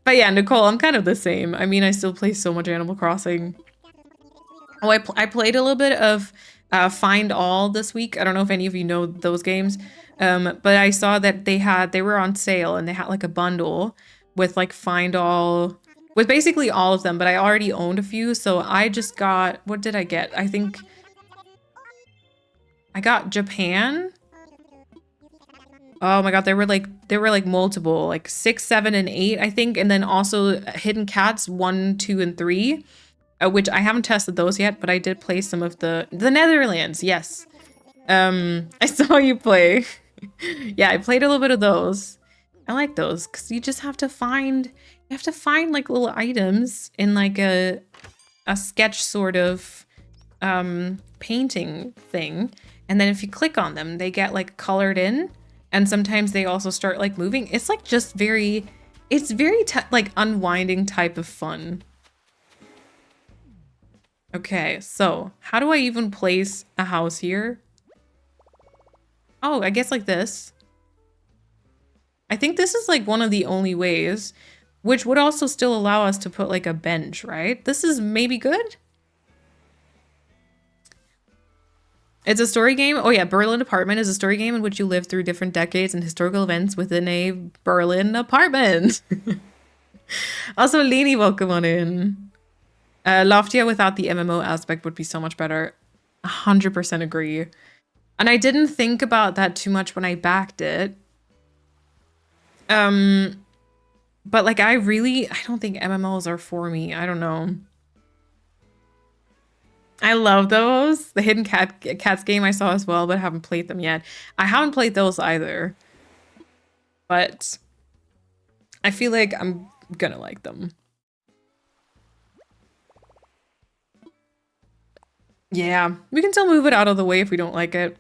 But yeah, Nicole, I'm kind of the same. I mean, I still play so much Animal Crossing. Oh, I played a little bit of Find All this week. I don't know if any of you know those games, but I saw that they were on sale and they had like a bundle with like Find All, with basically all of them, but I already owned a few, so I just got, what did I get? I think I got Japan. Oh my god, there were like multiple, like 6, 7, and 8, I think, and then also Hidden Cats 1, 2, and 3, which I haven't tested those yet, but I did play some of the Netherlands. Yes, I saw you play. Yeah, I played a little bit of those. I like those because you just have to find like little items in like a sketch sort of painting thing. And then if you click on them, they get like colored in, and sometimes they also start like moving. It's like just very like unwinding type of fun. Okay, so how do I even place a house here? Oh, I guess like this. I think this is like one of the only ways, which would also still allow us to put like a bench, right? This is maybe good. It's a story game. Oh yeah, Berlin Apartment is a story game in which you live through different decades and historical events within a Berlin apartment. Also, Leni, welcome on in. Loftia without the MMO aspect would be so much better. 100% agree. And I didn't think about that too much when I backed it. But like I don't think MMOs are for me. I don't know. I love those. The Hidden Cats game I saw as well, but I haven't played them yet. I haven't played those either. But I feel like I'm gonna like them. Yeah, we can still move it out of the way if we don't like it.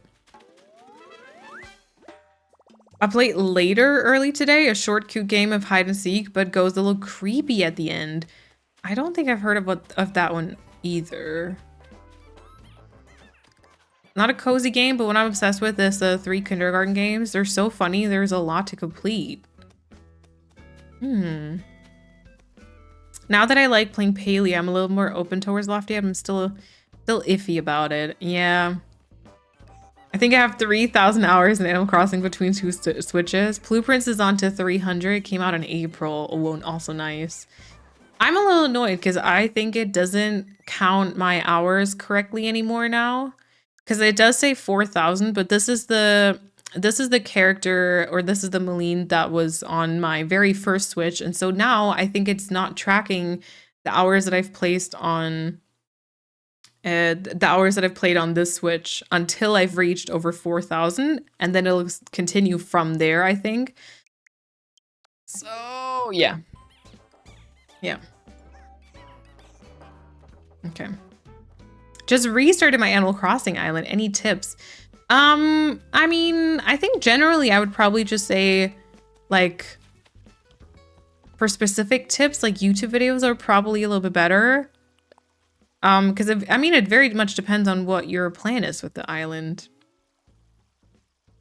I played later early today, a short cute game of hide and seek, but goes a little creepy at the end. I don't think I've heard of that one either. Not a cozy game, but what I'm obsessed with is the 3 kindergarten games. They're so funny. There's a lot to complete. Now that I like playing Paley, I'm a little more open towards Lofty. I'm still iffy about it. Yeah. I think I have 3,000 hours in Animal Crossing between 2 switches. Blueprints is on to 300. It came out in April. Oh, also nice. I'm a little annoyed because I think it doesn't count my hours correctly anymore now. Because it does say 4,000, but this is the character, or this is the Maline that was on my very first Switch, and so now I think it's not tracking the hours that I've placed on the hours that I've played on this Switch until I've reached over 4,000, and then it'll continue from there, I think. So yeah. Okay. Just restarted my Animal Crossing island. Any tips? I mean, I think generally I would probably just say, like, for specific tips, like YouTube videos are probably a little bit better. Because I mean, it very much depends on what your plan is with the island.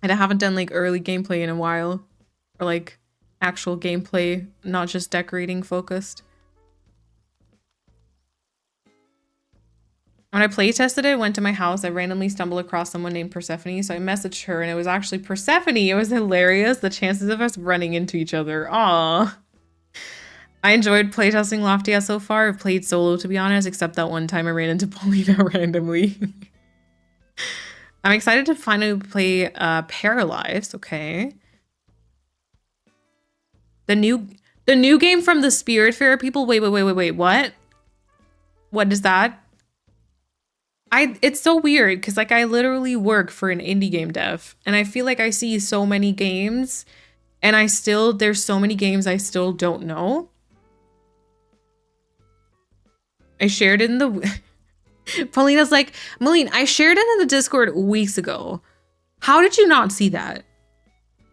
And I haven't done like early gameplay in a while, or like actual gameplay, not just decorating focused. When I play tested it, went to my house, I randomly stumbled across someone named Persephone, so I messaged her and it was actually Persephone. It was hilarious, the chances of us running into each other. Aww. I enjoyed playtesting Loftia so far. I've played solo, to be honest, except that one time I ran into Paulina randomly. I'm excited to finally play Paralyzed. Okay. The new game from the Spiritfarer people. Wait. What? What is that? It's so weird because like I literally work for an indie game dev and I feel like I see so many games and there's so many games I still don't know. I shared it in the Paulina's like, Malene, I shared it in the Discord weeks ago. How did you not see that?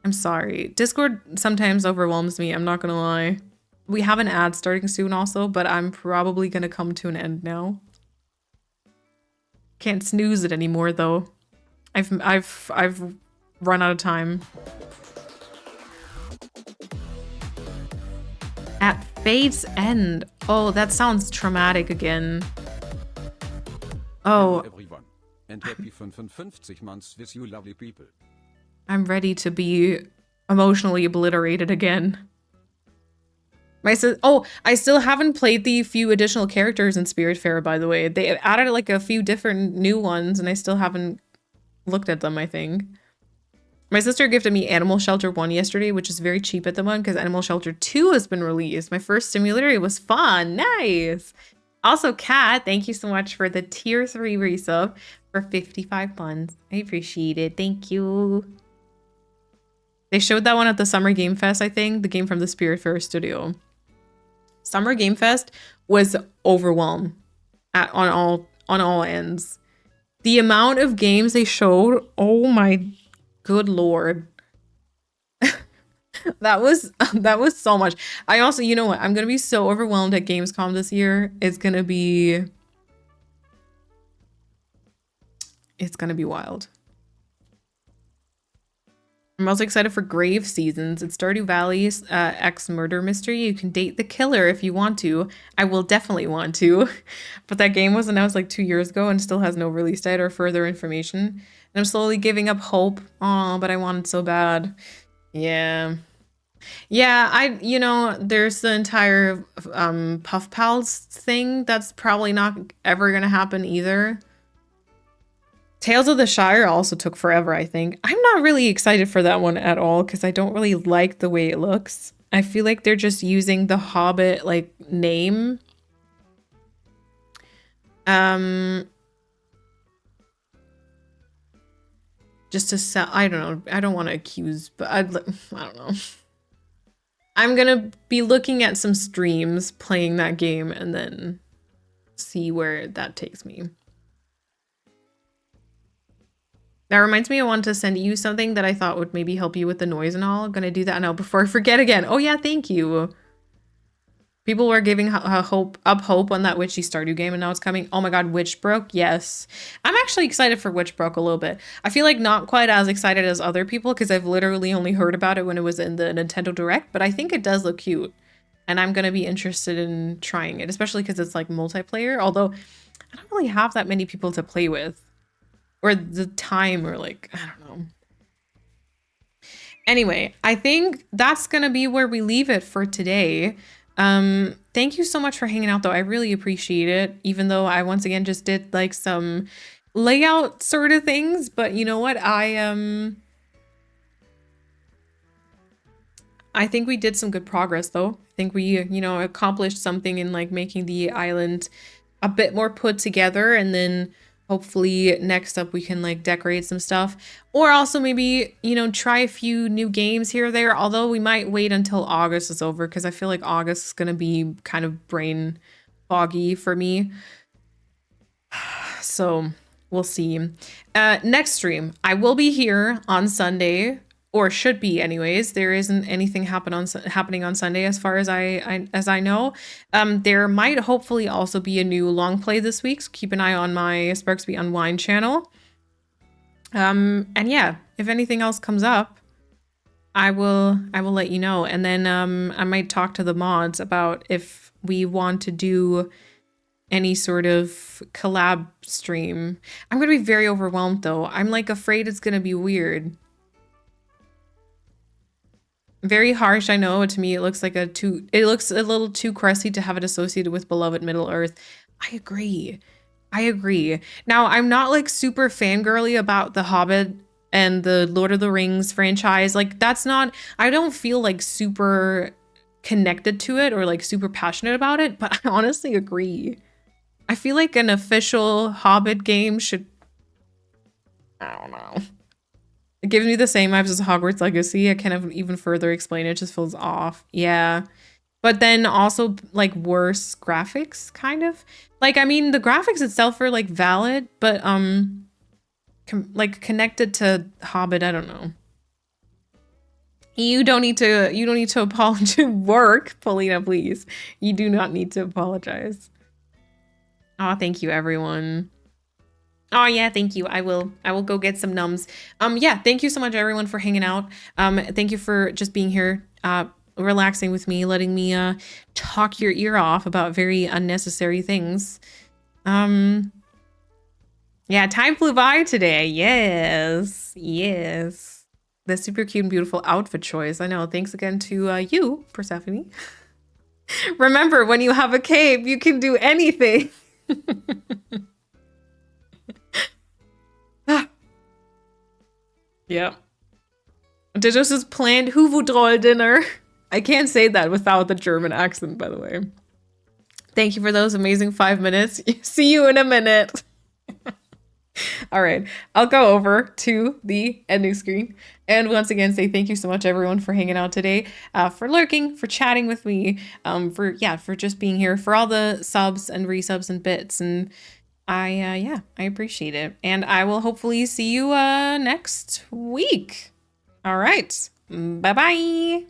I'm sorry. Discord sometimes overwhelms me, I'm not gonna lie. We have an ad starting soon also, but I'm probably gonna come to an end now. Can't snooze it anymore though. I've run out of time. At Fate's End. Oh, that sounds traumatic again. Oh. Hello everyone. And happy 55 months with you lovely people. I'm ready to be emotionally obliterated again. I still haven't played the few additional characters in Spiritfarer, by the way. They added like a few different new ones and I still haven't looked at them, I think. My sister gifted me Animal Shelter 1 yesterday, which is very cheap at the moment because Animal Shelter 2 has been released. My first simulator, it was fun. Nice. Also, Kat, thank you so much for the tier 3 resub for 55 months. I appreciate it. Thank you. They showed that one at the Summer Game Fest, I think, the game from the Spiritfarer studio. Summer Game Fest was overwhelmed on all ends. The amount of games they showed, oh my good lord. that was so much. I also, you know what? I'm gonna be so overwhelmed at Gamescom this year. It's gonna be wild. I'm also excited for Grave Seasons. It's Stardew Valley's ex-murder mystery. You can date the killer if you want to. I will definitely want to. But that game was announced like 2 years ago and still has no release date or further information. And I'm slowly giving up hope. Oh, but I wanted so bad. Yeah. Yeah, there's the entire Puff Pals thing. That's probably not ever gonna happen either. Tales of the Shire also took forever, I think. I'm not really excited for that one at all because I don't really like the way it looks. I feel like they're just using the Hobbit, like, name. Just to sell, I don't know. I don't want to accuse, but I don't know. I'm gonna be looking at some streams playing that game and then see where that takes me. That reminds me, I wanted to send you something that I thought would maybe help you with the noise and all. I'm gonna do that now before I forget again. Oh yeah, thank you. People were giving hope on that Witchy Stardew game and now it's coming. Oh my god, Witchbrook, yes. I'm actually excited for Witchbrook a little bit. I feel like not quite as excited as other people because I've literally only heard about it when it was in the Nintendo Direct, but I think it does look cute. And I'm gonna be interested in trying it, especially because it's like multiplayer, although I don't really have that many people to play with. Or the time, or like, I don't know. Anyway, I think that's gonna be where we leave it for today. Thank you so much for hanging out though. I really appreciate it. Even though I once again just did like some layout sort of things, but you know what? I think we did some good progress though. I think we, accomplished something in like making the island a bit more put together, and then hopefully next up we can like decorate some stuff, or also maybe, try a few new games here or there, although we might wait until August is over because I feel like August is going to be kind of brain foggy for me. So we'll see. Next stream, I will be here on Sunday, or should be anyways. There isn't anything happening on Sunday as far as I know. There might hopefully also be a new long play this week, so keep an eye on my Sparksby Unwind channel. And yeah, if anything else comes up, I will let you know. And then I might talk to the mods about if we want to do any sort of collab stream. I'm gonna be very overwhelmed though. I'm like afraid it's gonna be weird. Very harsh, I know. To me, it looks like it looks a little too crusty to have it associated with beloved Middle Earth. I agree. I agree. Now, I'm not like super fangirly about The Hobbit and the Lord of the Rings franchise. Like, that's not, I don't feel like super connected to it or like super passionate about it, but I honestly agree. I feel like an official Hobbit game should, I don't know. It gives me the same vibes as Hogwarts Legacy. I can't even further explain it. It just feels off. Yeah. But then also like worse graphics, kind of. Like, I mean, the graphics itself are like valid, but like connected to Hobbit, I don't know. You don't need to apologize. Work, Paulina, please. You do not need to apologize. Oh, thank you, everyone. Oh yeah, thank you. I will go get some nums. Yeah, thank you so much everyone for hanging out. Thank you for just being here, relaxing with me, letting me talk your ear off about very unnecessary things. Yeah, time flew by today. Yes. Yes. The super cute and beautiful outfit choice. I know. Thanks again to you, Persephone. Remember, when you have a cape, you can do anything. Yep. Digos' planned Huvudroll dinner. I can't say that without the German accent, by the way. Thank you for those amazing 5 minutes. See you in a minute. All right, I'll go over to the ending screen and once again say thank you so much everyone for hanging out today, for lurking, for chatting with me, for just being here, for all the subs and resubs and bits, and I appreciate it, and I will hopefully see you next week. All right, bye bye.